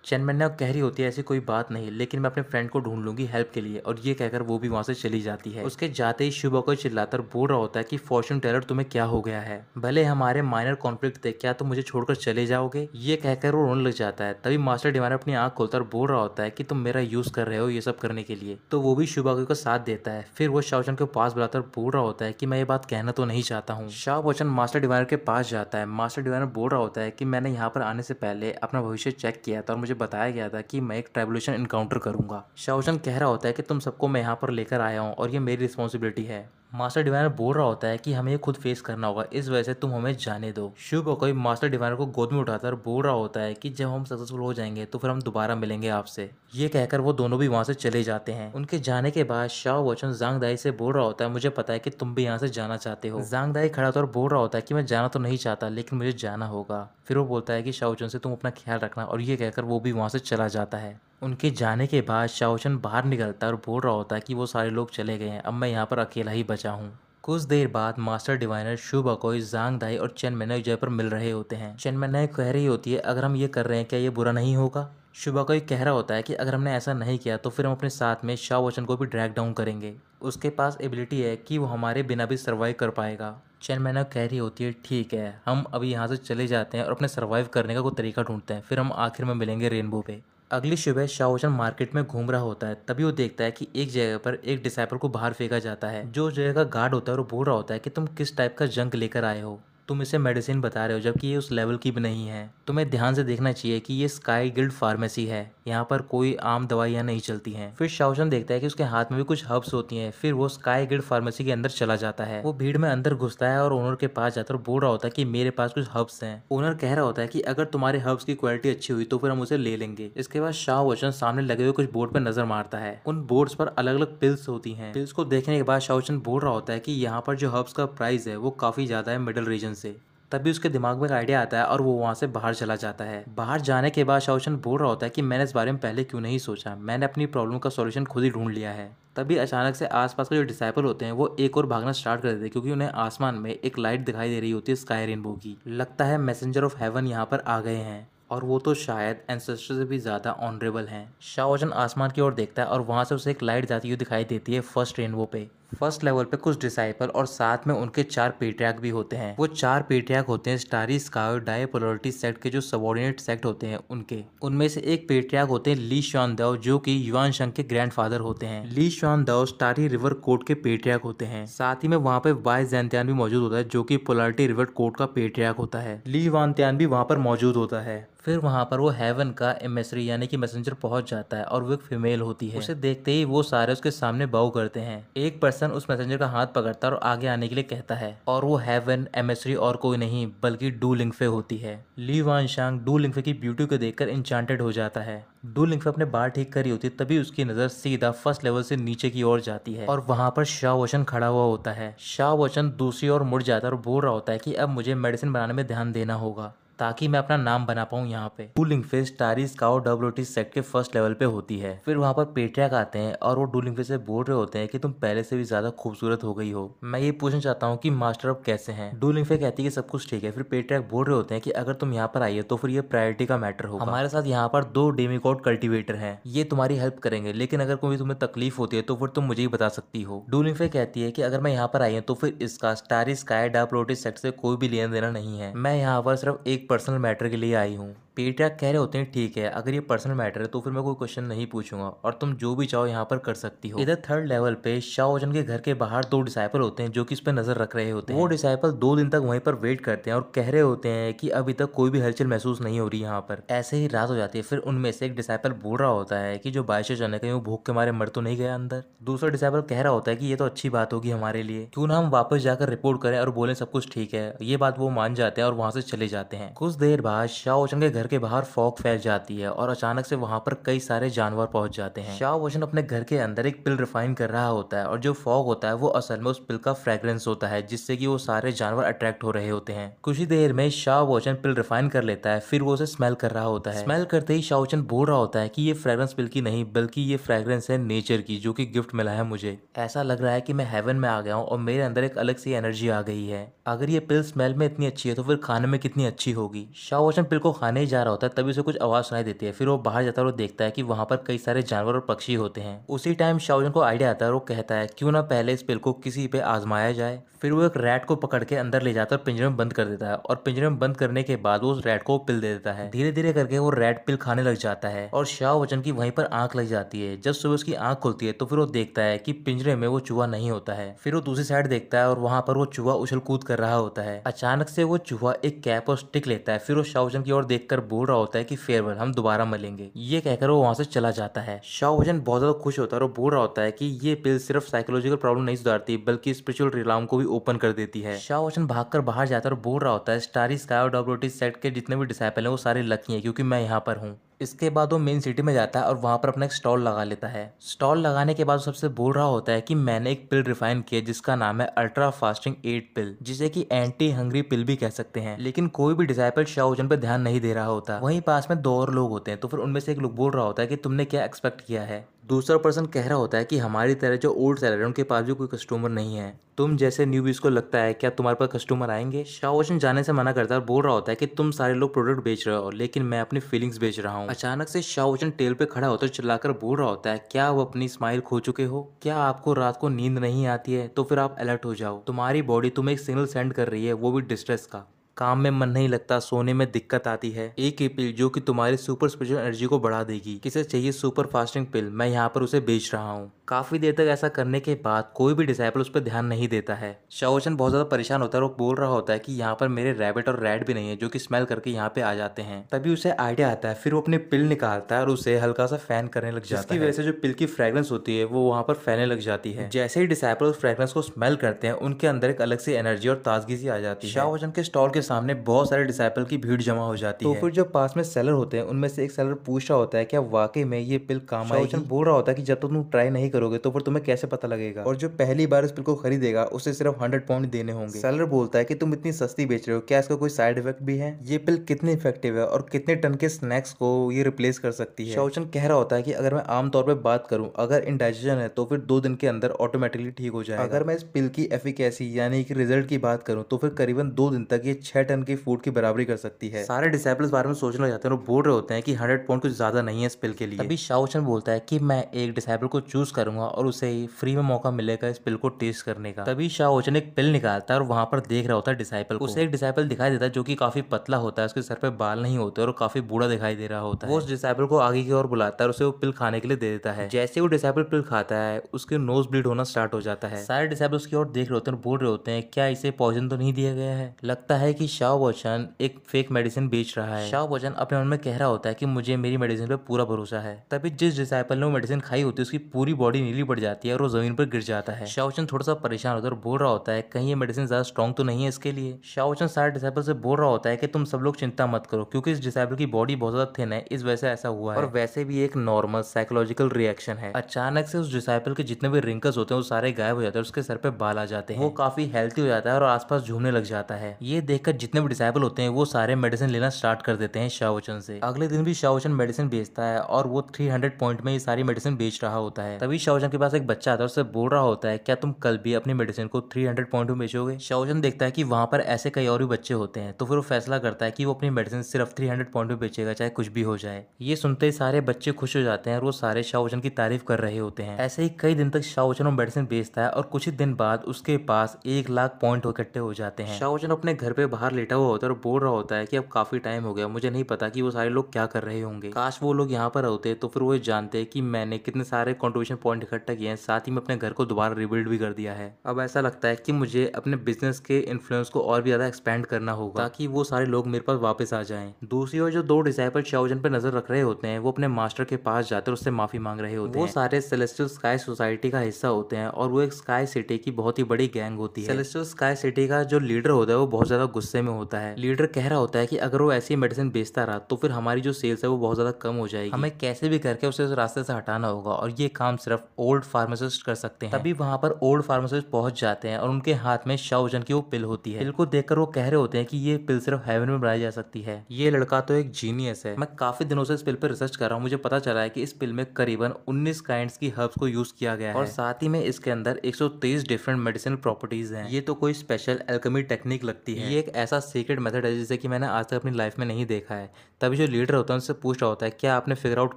चैन मिन्नो कह रही होती है ऐसी कोई बात नहीं, लेकिन मैं अपने फ्रेंड को ढूंढ लूंगी हेल्प के लिए, और ये कहकर वो भी वहाँ से चली जाती है। उसके जाते ही शुबाकोई चिल्लाकर बोल रहा होता है कि फॉर्च्यून टेलर तुम्हें क्या हो गया है, भले हमारे माइनर कॉन्फ्लिक्ट थे, क्या तुम मुझे छोड़कर चले जाओगे। ये कहकर वो रोने लग जाता है। तभी मास्टर डिवाइनर अपनी आंख खोलता और बोल रहा होता है कि तुम मेरा यूज कर रहे हो ये सब करने के लिए, तो वो भी शुबाकोई का साथ देता है। फिर वो शाओचन के पास बुलाकर बोल रहा होता है कि मैं ये बात कहना तो नहीं चाहता हूँ। शाओचन मास्टर डिवाइनर के पास जाता है। मास्टर डिवाइनर बोल रहा होता है कि मैंने यहाँ पर आने से पहले अपना भविष्य चेक किया था और मुझे बताया गया था कि मैं एक ट्राइबुलेशन इनकाउंटर करूंगा। शाओचन कह रहा होता है कि तुम सबको मैं यहाँ पर लेकर आया हूँ और ये मेरी रिस्पॉन्सिबिलिटी है। मास्टर डिवाइनर बोल रहा होता है कि हमें ये खुद फेस करना होगा, इस वजह से तुम हमें जाने दो। शुबाकोई मास्टर डिवाइनर को गोद में उठाता है और बोल रहा होता है कि जब हम सक्सेसफुल हो जाएंगे तो फिर हम दोबारा मिलेंगे आपसे। ये कहकर वो दोनों भी वहाँ से चले जाते हैं। उनके जाने के बाद शाओ वचन जांग दाई से बोल रहा होता है मुझे पता है कि तुम भी यहाँ से जाना चाहते हो। जांग दाई खड़ा होता है और बोल रहा होता है कि मैं जाना तो नहीं चाहता, लेकिन मुझे जाना होगा। फिर वो बोलता है कि शाओचन से तुम अपना ख्याल रखना, और ये कहकर वो भी वहाँ से चला जाता है। उनके जाने के बाद शाओचन बाहर निकलता है और बोल रहा होता है कि वो सारे लोग चले गए हैं, अब मैं यहाँ पर अकेला ही बचा हूँ। कुछ देर बाद मास्टर डिवाइनर शुबाकोई जांग दाई और चेन मेनोई जय पर मिल रहे होते हैं। चेन मेनोई कह रही होती है अगर हम ये कर रहे हैं क्या ये बुरा नहीं होगा। शुबाकोई कह रहा होता है कि अगर हमने ऐसा नहीं किया तो फिर हम अपने साथ में शाओ वचन को भी ड्रैग डाउन करेंगे, उसके पास एबिलिटी है कि वो हमारे बिना भी सर्वाइव कर पाएगा। चेन मेनोई कह रही होती है ठीक है, हम अभी यहाँ से चले जाते हैं और अपने सर्वाइव करने का कोई तरीका ढूंढते हैं, फिर हम आखिर में मिलेंगे रेनबो पे। अगली सुबह शाओचन मार्केट में घूम रहा होता है। तभी वो देखता है कि एक जगह पर एक डिसाइपल को बाहर फेंका जाता है। जो जगह का गार्ड होता है वो बोल रहा होता है कि तुम किस टाइप का जंक लेकर आए हो, तुम इसे मेडिसिन बता रहे हो जबकि ये उस लेवल की भी नहीं है। तुम्हें ध्यान से देखना चाहिए कि ये स्काई गिल्ड फार्मेसी है, यहाँ पर कोई आम दवाइयाँ नहीं चलती हैं। फिर शाओचन देखता है कि उसके हाथ में भी कुछ हर्ब्स होती हैं। फिर वो स्काई गिल्ड फार्मेसी के अंदर चला जाता है। वो भीड़ में अंदर घुसता है और ओनर के पास जाता है और बोल रहा होता है कि मेरे पास कुछ हर्ब्स हैं। ओनर कह रहा होता है कि अगर तुम्हारे हर्ब्स की क्वालिटी अच्छी हुई तो फिर हम उसे ले लेंगे। इसके बाद शाओचन सामने लगे हुए कुछ बोर्ड पर नजर मारता है। उन बोर्ड्स पर अलग अलग पिल्स होती हैं। पिल्स को देखने के बाद शाओचन बोल रहा होता है कि यहाँ पर जो हर्ब्स का प्राइस है वो काफी ज्यादा है मिडल रीजन से। तभी उसके दिमाग में एक आइडिया आता है और वो वहाँ से बाहर चला जाता है। बाहर जाने के बाद शाओचन बोल रहा होता है कि मैंने इस बारे में पहले क्यों नहीं सोचा, मैंने अपनी प्रॉब्लम का सॉल्यूशन खुद ही ढूंढ लिया है। तभी अचानक से आसपास के जो डिसाइपल होते हैं वो एक और भागना स्टार्ट कर देते हैं क्योंकि उन्हें आसमान में एक लाइट दिखाई दे रही होती है स्काई रेनबो की। लगता है मैसेंजर ऑफ हेवन यहाँ पर आ गए हैं, और वो तो शायद एंसेस्टर से भी ज़्यादा ऑनरेबल हैं। शाओचन आसमान की ओर देखता है और वहाँ से उसे एक लाइट जाती हुई दिखाई देती है फर्स्ट रेनबो पे। फर्स्ट लेवल पे कुछ डिसाइपल और साथ में उनके 4 पेट्रियार्क भी होते हैं। वो 4 पेट्रियार्क होते हैं स्टारी स्काई डायपोलरिटी सेक्ट के जो सबऑर्डिनेट सेक्ट होते हैं उनके। उनमें से एक पेट्रियार्क होते हैं ली शुआन दाओ जो कि युआन शंग के ग्रैंडफादर होते हैं। ली शुआन दाओ स्टारी रिवर कोड के पेट्रियार्क होते हैं। साथ ही में वहाँ पे वाई जैंतियान भी मौजूद होता है जो कि पोलरिटी रिवर कोड का पेट्रियार्क होता है। ली वानतियान भी वहाँ पर मौजूद होता है। फिर वहाँ पर वो हेवन का एमेसरी यानी कि मैसेंजर पहुंच जाता है और वो एक फीमेल होती है। उसे देखते ही वो सारे उसके सामने बाउ करते हैं। एक पर्सन उस मैसेंजर का हाथ पकड़ता है और आगे आने के लिए कहता है, और वो हेवन एमेसरी और कोई नहीं बल्कि डू लिंगफे होती है। ली वान शांग डू लिंगफे की ब्यूटी को देखकर इंचांटेड हो जाता है। डू लिंगफे अपने बाल ठीक कर रही होती है तभी उसकी नजर सीधा फर्स्ट लेवल से नीचे की ओर जाती है और वहाँ पर शाओ वचन खड़ा हुआ होता है। शाओ वचन दूसरी ओर मुड़ जाता है और बोल रहा होता है कि अब मुझे मेडिसिन बनाने में ध्यान देना होगा ताकि मैं अपना नाम बना पाऊँ यहाँ पे। डू लिंगफे स्टारी स्काउ डब्ल्यूटी सेक्ट के फर्स्ट लेवल पे होती है। फिर वहाँ पर पेट्रियार्क आते हैं और वो डू लिंगफे से बोल रहे होते हैं कि तुम पहले से भी ज्यादा खूबसूरत हो गई हो, मैं ये पूछना चाहता हूँ कि मास्टर अब कैसे हैं। डू लिंगफे कहती है कि सब कुछ ठीक है। फिर पेट्रियार्क बोल रहे होते हैं कि अगर तुम यहाँ पर आई हो तो फिर ये प्रायोरिटी का मैटर होगा। हमारे साथ यहाँ पर 2 डेमिगॉड कल्टिवेटर हैं, ये तुम्हारी हेल्प करेंगे, लेकिन अगर कोई तुम्हें तकलीफ होती है तो फिर तुम मुझे ही बता सकती हो। डू लिंगफे कहती है कि अगर मैं यहाँ पर आई हूँ तो फिर इसका स्टारी स्काई डब्ल्यूटी सेक्ट से कोई भी लेना देना नहीं है, मैं यहाँ पर सिर्फ एक पर्सनल मैटर के लिए आई हूँ। पेट्रियार्क कह रहे होते हैं ठीक है, अगर ये पर्सनल मैटर है तो फिर मैं कोई क्वेश्चन नहीं पूछूंगा और तुम जो भी चाहो यहाँ पर कर सकती हो। इधर थर्ड लेवल पे शाओ वचन के घर के बाहर 2 डिसाइपल होते हैं जो कि इस पे नजर रख रहे होते हैं। वो डिसाइपल 2 दिन तक वहीं पर वेट करते हैं और कह रहे होते हैं कि अभी तक कोई भी हलचल महसूस नहीं हो रही यहाँ पर। ऐसे ही रात हो जाती है। फिर उनमें से एक डिसाइपल बोल रहा होता है कि जो बारिश जाने कहीं वो भूख के मारे मर तो नहीं गया अंदर। दूसरा डिसाइपल कह रहा होता है कि ये तो अच्छी बात होगी हमारे लिए, क्यों ना हम वापस जाकर रिपोर्ट करें और बोले सब कुछ ठीक है। ये बात वो मान जाते हैं और वहां से चले जाते हैं। कुछ देर बाद शाओ वचन के घर घर के बाहर फॉग फैल जाती है और अचानक से वहां पर कई सारे जानवर पहुंच जाते हैं। शाओ वोशन अपने घर के अंदर एक पिल रिफाइन कर रहा होता है और जो फॉग होता है वो असल में उस पिल का फ्रेग्रेंस होता है, जिससे कि वो सारे जानवर अट्रैक्ट हो रहे होते हैं। कुछ ही देर में शाओ वोशन पिल रिफाइन कर लेता है, फिर वो उसे स्मेल कर रहा होता है। स्मेल करते ही शाओ वोशन बोल रहा होता है कि ये फ्रेग्रेंस पिल की नहीं बल्कि ये फ्रेग्रेंस है नेचर की, जो कि गिफ्ट मिला है मुझे। ऐसा लग रहा है कि मैं हेवन में आ गया हूँ और मेरे अंदर एक अलग सी एनर्जी आ गई है। अगर ये पिल स्मेल में इतनी अच्छी है तो फिर खाने में कितनी अच्छी होगी। शाओ वोशन पिल को खाने ही जा रहा होता है, तभी उसे कुछ आवाज सुनाई देती है। फिर वो बाहर जाता है और देखता है कि वहां पर कई सारे जानवर और पक्षी होते हैं। उसी टाइम शाओ वोशन को आइडिया आता है और वो कहता है क्यों ना पहले इस पिल को किसी पे आजमाया जाए। फिर वो एक रैट को पकड़ के अंदर ले जाता है और पिंजरे में बंद कर देता है और पिंजरे में बंद करने के बाद वो उस रैट को पिल दे देता है। धीरे धीरे करके वो रैट पिल खाने लग जाता है और शाओ वोशन की वहीं पर आंख लग जाती है। जब सुबह उसकी आंख खुलती है तो फिर वो देखता है कि पिंजरे में वो चूहा नहीं होता है। फिर वो दूसरी साइड देखता है और वहां पर वो चूहा उछल कूद कर रहा होता है। अचानक से वो चूहा एक कैप और स्टिक लेता है। फिर वो शाओ वोशन की ओर देखकर बोल रहा होता है कि फेयरवेल, हम दोबारा मिलेंगे। ये कहकर वो वहां से चला जाता है। शाओ वोशन बहुत ज्यादा खुश होता है और बोल रहा होता है कि ये पिल सिर्फ साइकोलॉजिकल प्रॉब्लम नहीं सुधारती बल्कि स्पिरिचुअल रियलम को भी ओपन कर देती है। शाओ वोशन भागकर बाहर जाता है और बोल रहा होता है स्टारी स्काई और डब्ल्यूटी सेट के जितने भी डिसाइपल हैं वो सारे लकी हैं क्योंकि मैं यहाँ पर हूँ। इसके बाद वो मेन सिटी में जाता है और वहां पर अपना एक स्टॉल लगा लेता है। स्टॉल लगाने के बाद वो सबसे बोल रहा होता है कि मैंने एक पिल रिफाइन किया जिसका नाम है अल्ट्रा फास्टिंग 8 पिल, जिसे कि एंटी हंग्री पिल भी कह सकते हैं। लेकिन कोई भी डिसाइपल शाओ वोशन पर ध्यान नहीं दे रहा होता। वहीं पास में 2 और लोग होते हैं, तो फिर उनमें से एक लोग बोल रहा होता है कि तुमने क्या एक्सपेक्ट किया है। दूसरा पर्सन कह रहा होता है कि हमारी तरह जो ओल्ड सेलर है उनके पास भी कोई कस्टमर नहीं है, तुम जैसे न्यूबीज को लगता है क्या तुम्हारे पास कस्टमर आएंगे। शाओ वोशन जाने से मना करता है और बोल रहा होता है कि तुम सारे लोग प्रोडक्ट बेच रहे हो लेकिन मैं अपनी फीलिंग्स बेच रहा हूँ। अचानक से शाओ वोशन टेबल पे खड़ा होता है, चिल्लाकर बोल रहा होता है क्या वो अपनी स्माइल खो चुके हो? क्या आपको रात को नींद नहीं आती है? तो फिर आप अलर्ट हो जाओ। तुम्हारी बॉडी तुम्हें एक सिग्नल सेंड कर रही है, वो भी डिस्ट्रेस का। काम में मन नहीं लगता, सोने में दिक्कत आती है। एक ही पिल जो कि तुम्हारी सुपर स्पिरिचुअल एनर्जी को बढ़ा देगी। किसे चाहिए सुपर फास्टिंग पिल? मैं यहाँ पर उसे बेच रहा हूँ। काफी देर तक ऐसा करने के बाद कोई भी डिसाइपल उस पर ध्यान नहीं देता है। शाओ वोशन बहुत ज्यादा परेशान होता है और बोल रहा होता है कि यहाँ पर मेरे रैबिट और रैट भी नहीं है जो कि स्मेल करके यहाँ पे आ जाते हैं। तभी उसे आइडिया आता है, फिर वो अपनी पिल निकालता है और उसे हल्का सा फैन करने लग जाता है, जिसकी वजह से जो पिल की फ्रेग्रेंस होती है वो वहाँ पर फैलने लग जाती है। जैसे ही डिसाइपल उस फ्रेग्रेंस को स्मेल करते हैं उनके अंदर एक अलग सी एनर्जी और ताजगी सी आ जाती है। शाओ वोशन के स्टॉल के सामने बहुत सारे डिसाइपल की भीड़ जमा हो जाती है। तो फिर जो पास में सेलर होते हैं उनमें से एक सेलर पूछ रहा होता है क्या वाकई में ये पिल काम आएगी? शाओ वोशन बोल रहा होता है कि जब तक तुम ट्राई नहीं करोगे तो फिर तुम्हें कैसे पता लगेगा, और जो पहली बार इस पिल को खरीदेगा उसे सिर्फ 100 पाउंड देने होंगे। सेलर बोलता है कि तुम इतनी सस्ती बेच रहे हो, क्या इसका कोई साइड इफेक्ट भी है? ये पिल कितनी इफेक्टिव है और कितने टन के स्नैक्स को ये रिप्लेस कर सकती है? शाओ वोशन कह रहा होता है कि अगर मैं आमतौर पर बात करूं, अगर इंडाइजेशन है तो फिर 2 दिन के अंदर ऑटोमेटिकली ठीक हो जाएगा। अगर मैं इस पिल की एफिकेसी यानी कि रिजल्ट की बात करूं तो फिर करीबन 2 दिन तक ये 6 टन की फूड की बराबरी कर सकती है। सारे डिसाइपल्स बारे में सोचने लग जाते हैं और बोल रहे होते हैं कि 100 पाउंड कुछ ज्यादा नहीं है इस पिल के लिए। तभी शाओ वोशन बोलता है कि मैं एक डिसाइपल को चूज करूंगा और उसे फ्री में मौका मिलेगा इस पिल को टेस्ट करने का। तभी शाओ वोशन एक पिल निकालता है और वहां पर देख रहा होता है डिसाइपल को। उसे एक डिसाइपल दिखाई देता है जो कि काफी पतला होता है, उसके सर पे बाल नहीं होते और काफी बूढ़ा दिखाई दे रहा होता है। वो उस डिसाइपल को आगे की ओर बुलाता है और उसे वो पिल खाने के लिए दे देता है। जैसे वो डिसाइपल पिल खाता है उसके नोज ब्लीड होना स्टार्ट हो जाता है। सारे डिसाइपल उसकी ओर देख रहे होते हैं और बोल रहे होते हैं क्या इसे पॉइजन तो नहीं दिया गया है? लगता है कि शाओ वोशन एक फेक मेडिसिन बेच रहा है। शाओ वोशन अपने मन में कह रहा होता है कि मुझे मेरी मेडिसिन पे पूरा भरोसा है। तभी जिस डिसाइपल ने वो मेडिसिन खाई होती है उसकी पूरी बॉडी नीली पड़ जाती है और वो जमीन पर गिर जाता है। शाओ वोशन थोड़ा सा परेशान होता है और बोल रहा होता है कहीं ये मेडिसिन ज्यादा स्ट्रॉन्ग तो नहीं है इसके लिए। शाओ वोशन सारे डिसाइपल से बोल रहा होता है कि तुम सब लोग चिंता मत करो क्योंकि इस डिसाइपल की बॉडी बहुत ज्यादा थिन है, इस वजह से ऐसा हुआ है और वैसे भी एक नॉर्मल साइकोलॉजिकल रिएक्शन है। अचानक से उस डिसाइपल के जितने भी रिंकल्स होते हैं वो सारे गायब हो जाते हैं, उसके सर पे बाल आ जाते हैं, वो काफी हेल्थी हो जाता है और आसपास झूमने लग जाता है। ये देखकर जितने भी डिसाइपल होते हैं वो सारे मेडिसिन लेना स्टार्ट कर देते हैं शाओ वोशन से। अगले दिन भी शाओ वोशन मेडिसिन बेचता है और वो 300 पॉइंट में ये सारी मेडिसिन बेच रहा होता है। तभी शाओ वोशन के पास एक बच्चा आता है, उससे बोल रहा होता है क्या तुम कल भी अपनी मेडिसिन को 300 पॉइंट में बेचोगे? शाओ वोशन देखता है कि वहां पर ऐसे कई और भी बच्चे होते हैं, तो फिर वो फैसला करता है कि वो अपनी मेडिसिन सिर्फ 300 पॉइंट में बेचेगा चाहे कुछ भी हो जाए। ये सुनते ही सारे बच्चे खुश हो जाते हैं और वो सारे शाओ वोशन की तारीफ कर रहे होते हैं। ऐसे ही कई दिन तक शाओ वोशन वो मेडिसिन बेचता है और कुछ ही दिन बाद उसके पास 1 लाख पॉइंट इकट्ठे हो जाते हैं। शाओ वोशन अपने घर पे बाहर लेटा हुआ होता है और बोल रहा होता है कि अब काफी टाइम हो गया, मुझे नहीं पता कि वो सारे लोग क्या कर रहे होंगे। काश वो लोग यहाँ पर होते तो फिर वो जानते कि मैंने कितने सारे कंट्रीब्यूशन पॉइंट इकट्ठा किए हैं, साथ ही मैं अपने घर को दोबारा रिबिल्ड भी कर दिया है। अब ऐसा लगता है कि मुझे अपने बिजनेस के इन्फ्लुएंस को और भी ज्यादा एक्सपेंड करना होगा ताकि वो सारे लोग मेरे पास वापस आ जाएं। दूसरी ओर जो 2 डिसाइपल शाओ वोशन पे नजर रख रहे होते हैं वो अपने मास्टर के पास जाते हैं, उससे माफी मांग रहे होते हैं। वो सारे सेलेस्टियल स्काई सोसाइटी का हिस्सा होते हैं और वो एक स्काई सिटी की बहुत ही बड़ी गैंग होती है। सेलेस्टियल स्काई सिटी का जो लीडर होता है वो बहुत ज्यादा गुस्से गुस्से में होता है। लीडर कह रहा होता है कि अगर वो ऐसी मेडिसिन बेचता रहा तो फिर हमारी जो सेल्स है वो बहुत ज्यादा कम हो जाएगी, हमें कैसे भी करके उसे उस रास्ते से हटाना होगा और ये काम सिर्फ ओल्ड फार्मासिस्ट कर सकते हैं। तभी वहां पर ओल्ड फार्मासिस्ट पहुंच जाते हैं और उनके हाथ में शाओजन की वो पिल होती है। पिल को देखकर वो कह रहे होते हैं कि ये पिल सिर्फ हेवन में बनाई जा सकती है, ये लड़का तो एक जीनियस है। मैं काफी दिनों से इस पिल पर रिसर्च कर रहा हूँ, मुझे पता चला है कि इस पिल में करीबन 19 काइंड्स की हर्ब्स को यूज किया गया है और साथ ही में इसके अंदर 123 डिफरेंट मेडिसिनल प्रॉपर्टीज हैं। ये तो कोई स्पेशल एल्केमी टेक्निक लगती है, ये एक ऐसा सीक्रेट मेथड है जिसे कि मैंने आज तक अपनी लाइफ में नहीं देखा है। तभी जो लीडर होता है उनसे पूछ रहा होता है क्या आपने फिगर आउट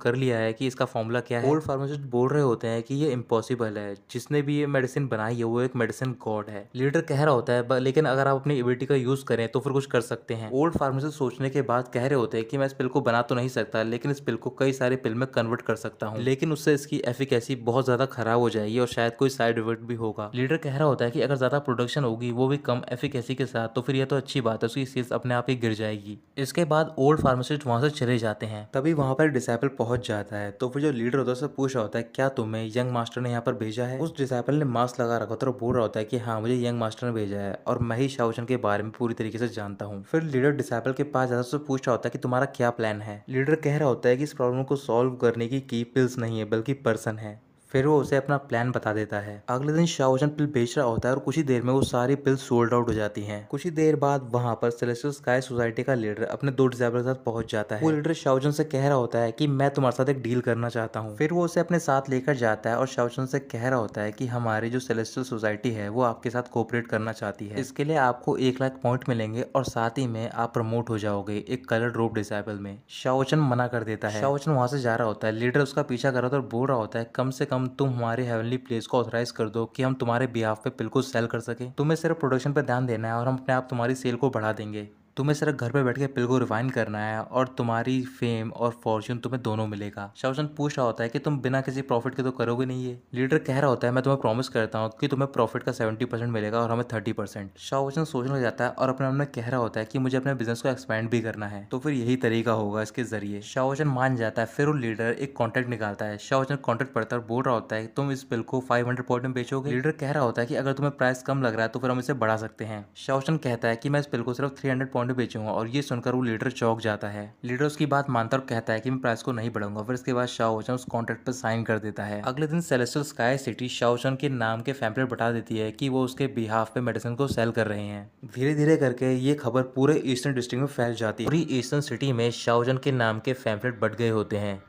कर लिया है कि इसका फॉर्मूला क्या है। ओल्ड फार्मासिस्ट बोल रहे होते हैं कि ये इम्पॉसिबल है, जिसने भी ये मेडिसिन बनाई है वो एक मेडिसिन गॉड है। लीडर कह रहा होता है लेकिन अगर आप अपनी एबिलिटी का यूज करें तो फिर कुछ कर सकते हैं। ओल्ड फार्मासिस्ट सोचने के बाद कह रहे होते हैं कि मैं इस पिल को बना तो नहीं सकता, लेकिन इस पिल को कई सारे पिल में कन्वर्ट कर सकता हूँ, लेकिन उससे इसकी एफिकेसी बहुत ज्यादा खराब हो जाएगी और शायद कोई साइड इफेक्ट भी होगा। लीडर कह रहा होता है कि अगर ज्यादा प्रोडक्शन होगी वो भी कम एफिकेसी के साथ तो फिर ये तो अच्छी बात है, उसकी सेल्स अपने आप ही गिर जाएगी। इसके बाद ओल्ड फार्मासिस्ट वहां से चले जाते हैं। तभी वहां पर डिसाइपल पहुंच जाता है तो फिर जो लीडर होता है उससे पूछ रहा होता है क्या तुम्हें यंग मास्टर ने यहाँ पर भेजा है। उस डिसाइपल ने मास्क लगा रखा था और बोल रहा होता है कि हाँ मुझे यंग मास्टर ने भेजा है और मैं ही शाओजन के बारे में पूरी तरीके से जानता हूँ। फिर लीडर डिसाइपल के पास जाता है, उससे पूछ रहा होता है कि तुम्हारा क्या प्लान है। लीडर कह रहा होता है कि इस प्रॉब्लम को सॉल्व करने की पिल्स नहीं है बल्कि पर्सन है। फिर वो उसे अपना प्लान बता देता है। अगले दिन शाओजन पिल बेच रहा होता है और कुछ ही देर में वो सारी पिल सोल्ड आउट हो जाती हैं। कुछ ही देर बाद वहां पर सेलेस्टियल स्काई सोसाइटी का लीडर अपने 2 डिसाइपल के साथ पहुंच जाता है। वो लीडर शाओजन से कह रहा होता है कि मैं तुम्हारे साथ एक डील करना चाहता हूँ। फिर वो उसे अपने साथ लेकर जाता है और शाओजन से कह रहा होता है कि हमारी जो सेलेस्टियल सोसाइटी है वो आपके साथ कोऑपरेट करना चाहती है। इसके लिए आपको 1 लाख पॉइंट मिलेंगे और साथ ही में आप प्रमोट हो जाओगे एक कलर ड्रॉप डिसाइपल में। शाओजन मना कर देता है। शाओजन वहां से जा रहा होता है, लीडर उसका पीछा कर रहा होता है और बोल रहा होता है कम से कम तुम हमारे हेवनली प्लेस को ऑथराइज कर दो कि हम तुम्हारे बिहाफ पे बिल्कुल सेल कर सके। तुम्हें सिर्फ प्रोडक्शन पे ध्यान देना है और हम अपने आप तुम्हारी सेल को बढ़ा देंगे। तुम्हें सिर्फ घर पे बैठ के पिल को रिफाइन करना है और तुम्हारी फेम और फॉर्च्यून तुम्हें दोनों मिलेगा। शाओजन पूछ रहा होता है कि तुम बिना किसी प्रॉफिट के तो करोगे नहीं ये। लीडर कह रहा होता है मैं तुम्हें प्रॉमिस करता हूँ कि तुम्हें प्रॉफिट का 70% मिलेगा और हमें 30%। शाओजन सोचने लग जाता है और अपने मन में कह रहा होता है कि मुझे अपने बिजनेस को एक्सपेंड भी करना है, तो फिर यही तरीका होगा इसके जरिए। शाओजन मान जाता है। फिर वो लीडर एक कॉन्ट्रैक्ट निकालता है। शाओजन कॉन्ट्रैक्ट पढ़ता है और बोल रहा होता है तुम इस पिल को 500 पॉइंट में बेचोगे। लीडर कह रहा होता है कि अगर तुम्हें प्राइस कम लग रहा है तो फिर हम इसे बढ़ा सकते हैं। शाओजन कहता है कि मैं इस पिल को सिर्फ 300 पॉइंट में बेचूंगा और ये सुनकर वो लीडर चौंक जाता है। लीडर उसकी बात मानता और कहता है कि मैं प्राइस को नहीं बढ़ाऊंगा। फिर इसके बाद शाओजन उस कॉन्ट्रैक्ट पर साइन कर देता है। अगले दिन सेलेस्टियल स्काई सिटी शाओजन के नाम के पैम्फलेट बता देती है कि वो उसके बिहाफ पे मेडिसिन को सेल कर रहे हैं। धीरे धीरे करके ये खबर पूरे ईस्टर्न डिस्ट्रिक्ट में फैल जाती है। पूरी ईस्टर्न सिटी में शाओजन के नाम के पैम्फलेट बट गए होते हैं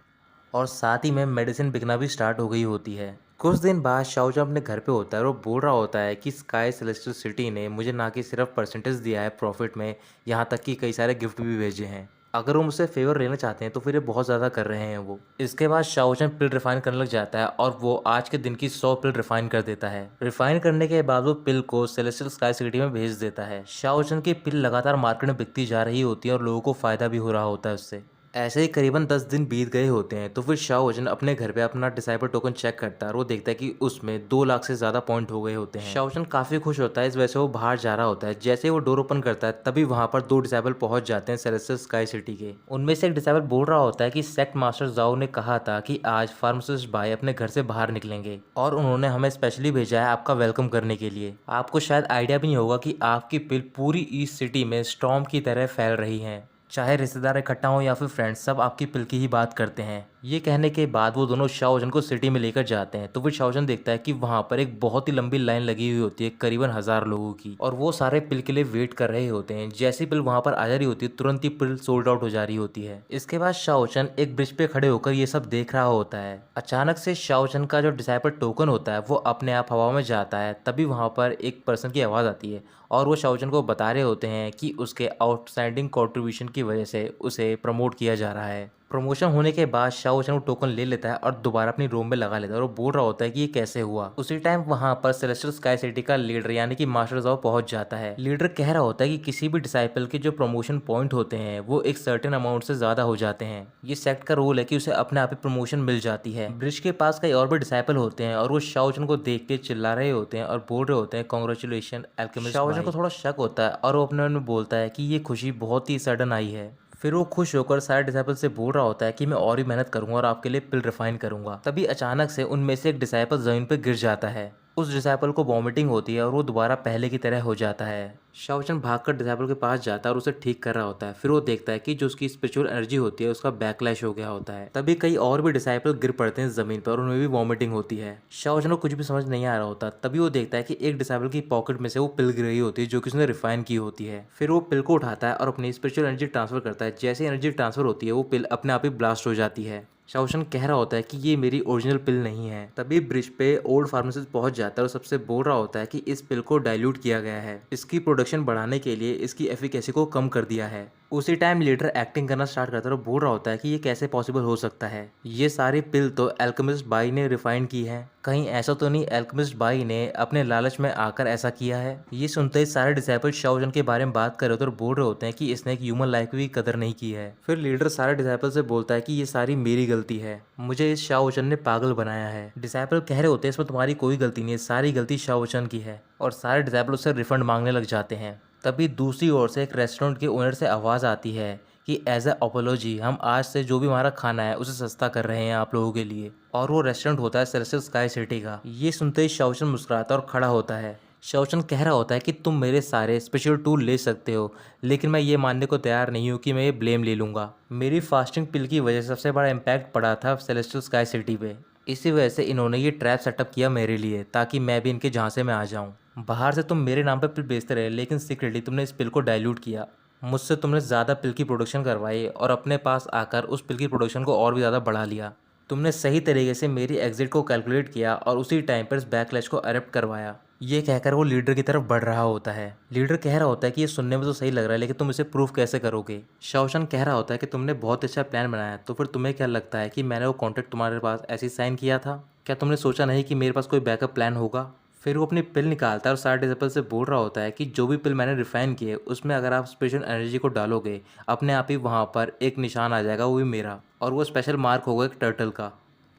और साथ ही में मेडिसिन बिकना भी स्टार्ट हो गई होती है। कुछ दिन बाद शाओजन अपने घर पे होता है और वो बोल रहा होता है कि स्काई सेलेस्टियल सिटी ने मुझे ना कि सिर्फ परसेंटेज दिया है प्रॉफिट में, यहाँ तक कि कई सारे गिफ्ट भी भेजे हैं। अगर वो मुझसे फेवर लेना चाहते हैं तो फिर ये बहुत ज़्यादा कर रहे हैं वो। इसके बाद शाओजन पिल रिफाइन करने लग जाता है और वो आज के दिन की 100 पिल रिफाइन कर देता है। रिफाइन करने के बाद वो पिल को सेलेस्टियल स्काई सिटी में भेज देता है। शाओजन की पिल लगातार मार्केट में बिकती जा रही होती है और लोगों को फायदा भी हो रहा होता है उससे। ऐसे ही करीबन 10 दिन बीत गए होते हैं तो फिर शाओजन अपने घर पे अपना डिसाइपल टोकन चेक करता है और वो देखता है कि उसमें 2 लाख से ज्यादा पॉइंट हो गए होते हैं। शाओजन काफी खुश होता है, इस वजह से वो बाहर जा रहा होता है। जैसे ही वो डोर ओपन करता है तभी वहां पर 2 डिसाइपल पहुंच जाते हैं सेलेस्टियल स्काई सिटी के। उनमें से एक डिसाइपल बोल रहा होता है कि सेक्ट मास्टर जाओ ने कहा था कि आज फार्मासिस्ट भाई अपने घर से बाहर निकलेंगे और उन्होंने हमें स्पेशली भेजा है आपका वेलकम करने के लिए। आपको शायद आइडिया भी नहीं होगा कि आपकी पिल पूरी ईस्ट सिटी में स्टॉर्म की तरह फैल रही है। चाहे रिश्तेदार इकट्ठा हो या फिर फ्रेंड्स, सब आपकी पिल की ही बात करते हैं। ये कहने के बाद वो दोनों शाओजन को सिटी में लेकर जाते हैं तो फिर शाओजन देखता है कि वहां पर एक बहुत ही लंबी लाइन लगी हुई होती है करीबन 1000 लोगों की और वो सारे पिल के लिए वेट कर रहे होते हैं। जैसी पिल वहां पर आ जा रही होती है तुरंत ही पिल सोल्ड आउट हो जा रही होती है। इसके बाद शाओजन एक ब्रिज पे खड़े होकर ये सब देख रहा होता है। अचानक से शाओजन का जो डिसाइपल टोकन होता है वो अपने आप हवा में जाता है। तभी वहां पर एक पर्सन की आवाज आती है और वो शाओजन को बता रहे होते हैं कि उसके आउटस्टैंडिंग कंट्रीब्यूशन की वजह से उसे प्रमोट किया जा रहा है। प्रमोशन होने के बाद शाओजन वो टोकन ले लेता है और दोबारा अपनी रूम में लगा लेता है और वो बोल रहा होता है कि ये कैसे हुआ। उसी टाइम वहां पर सेलेस्टियल स्काई सिटी का लीडर यानी कि मास्टर जाओ पहुंच जाता है। लीडर कह रहा होता है कि किसी भी डिसाइपल के जो प्रमोशन पॉइंट होते हैं वो एक सर्टेन अमाउंट से ज्यादा हो जाते हैं। ये सेक्ट का रूल है कि उसे अपने आप ही प्रमोशन मिल जाती है। ब्रिज के पास कई और भी डिसाइपल होते हैं और वो शाओजन को देख के चिल्ला रहे होते हैं और बोल रहे होते हैं कांग्रेचुलेशन अल्केमिस्ट। शाओजन को थोड़ा शक होता है और वो अपने मन में बोलता है कि ये खुशी बहुत ही सडन आई है। फिर वो खुश होकर सारे डिसाइपल से बोल रहा होता है कि मैं और भी मेहनत करूंगा और आपके लिए पिल रिफाइन करूंगा। तभी अचानक से उनमें से एक डिसाइपल जमीन पर गिर जाता है। उस डिसाइपल को वॉमिटिंग होती है और वो दोबारा पहले की तरह हो जाता है। शाओचन भागकर डिसेबल के पास जाता है और उसे ठीक कर रहा होता है। फिर वो देखता है कि जो उसकी स्पिरिचुअल एनर्जी होती है उसका बैकलैश हो गया होता है। तभी कई और भी डिसाइपल गिर पड़ते हैं जमीन पर और उनमें भी वॉमिटिंग होती है। शाओचन को कुछ भी समझ नहीं आ रहा होता। तभी वो देखता है कि एक डिसाइपल की पॉकेट में से वो पिल गिर रही होती है जो कि उसने रिफाइन की होती है। फिर वो पिल को उठाता है और अपनी स्पिरिचुअल एनर्जी ट्रांसफर करता है। जैसे एनर्जी ट्रांसफर होती है वो पिल अपने आप ही ब्लास्ट हो जाती है। शाओशन कह रहा होता है कि ये मेरी ओरिजिनल पिल नहीं है। तभी ब्रिज पे ओल्ड फार्मासिस्ट पहुंच जाता है और सबसे बोल रहा होता है कि इस पिल को डाइल्यूट किया गया है, इसकी प्रोडक्शन बढ़ाने के लिए इसकी एफिकेसी को कम कर दिया है। उसी टाइम लीडर एक्टिंग करना स्टार्ट करता है और बोल रहा होता है कि ये कैसे पॉसिबल हो सकता है, ये सारी पिल तो एल्केमिस्ट बाई ने रिफाइन की है, कहीं ऐसा तो नहीं एल्केमिस्ट बाई ने अपने लालच में आकर ऐसा किया है। ये सुनते ही सारे डिसाइपल शाओजन के बारे में बात कर रहे होते और बोल रहे होते हैं कि इसने एक ह्यूमन लाइफ की भी कदर नहीं की है। फिर लीडर सारे डिसाइपल से बोलता है कि ये सारी मेरी गलती है, मुझे इस शाओचन ने पागल बनाया है। डिसाइपल कह रहे होते हैं इसमें तुम्हारी कोई गलती नहीं है, सारी गलती शाओचन की है, और सारे डिसाइपल उससे रिफंड मांगने लग जाते हैं। तभी दूसरी ओर से एक रेस्टोरेंट के ओनर से आवाज़ आती है कि एज अ अपोलॉजी हम आज से जो भी हमारा खाना है उसे सस्ता कर रहे हैं आप लोगों के लिए, और वो रेस्टोरेंट होता है सेलेस्टियल स्काई सिटी का। ये सुनते ही शाओचन मुस्कुराता और खड़ा होता है। शाओचन कह रहा होता है कि तुम मेरे सारे स्पेशल टूल ले सकते हो, लेकिन मैं ये मानने को तैयार नहीं हूँ कि मैं ये ब्लेम ले लूँगा। मेरी फास्टिंग पिल की वजह से सबसे बड़ा इम्पैक्ट पड़ा था सेलेस्टियल स्काई सिटी पे। इसी वजह से इन्होंने ये ट्रैप सेटअप किया मेरे लिए, ताकि मैं भी इनके झांसे में आ जाऊँ। बाहर से तुम मेरे नाम पे पिल बेचते रहे, लेकिन सीक्रेटली तुमने इस पिल को डाइल्यूट किया। मुझसे तुमने ज़्यादा पिल की प्रोडक्शन करवाई और अपने पास आकर उस पिल की प्रोडक्शन को और भी ज़्यादा बढ़ा लिया। तुमने सही तरीके से मेरी एग्जिट को कैलकुलेट किया और उसी टाइम पर इस बैकलैश को अरेप्ट करवाया। ये कहकर वो लीडर की तरफ बढ़ रहा होता है। लीडर कह रहा होता है कि ये सुनने में तो सही लग रहा है, लेकिन तुम इसे प्रूफ कैसे करोगे। शाओशन कह रहा होता है कि तुमने बहुत अच्छा प्लान बनाया, तो फिर तुम्हें क्या लगता है कि मैंने वो कॉन्ट्रैक्ट तुम्हारे पास ऐसे ही साइन किया था? क्या तुमने सोचा नहीं कि मेरे पास कोई बैकअप प्लान होगा? फिर वो अपनी पिल निकालता है और सारे डिसेबल से बोल रहा होता है कि जो भी पिल मैंने रिफाइन की है उसमें अगर आप स्पेशल एनर्जी को डालोगे, अपने आप ही वहाँ पर एक निशान आ जाएगा, वो भी मेरा, और वो स्पेशल मार्क होगा एक टर्टल का।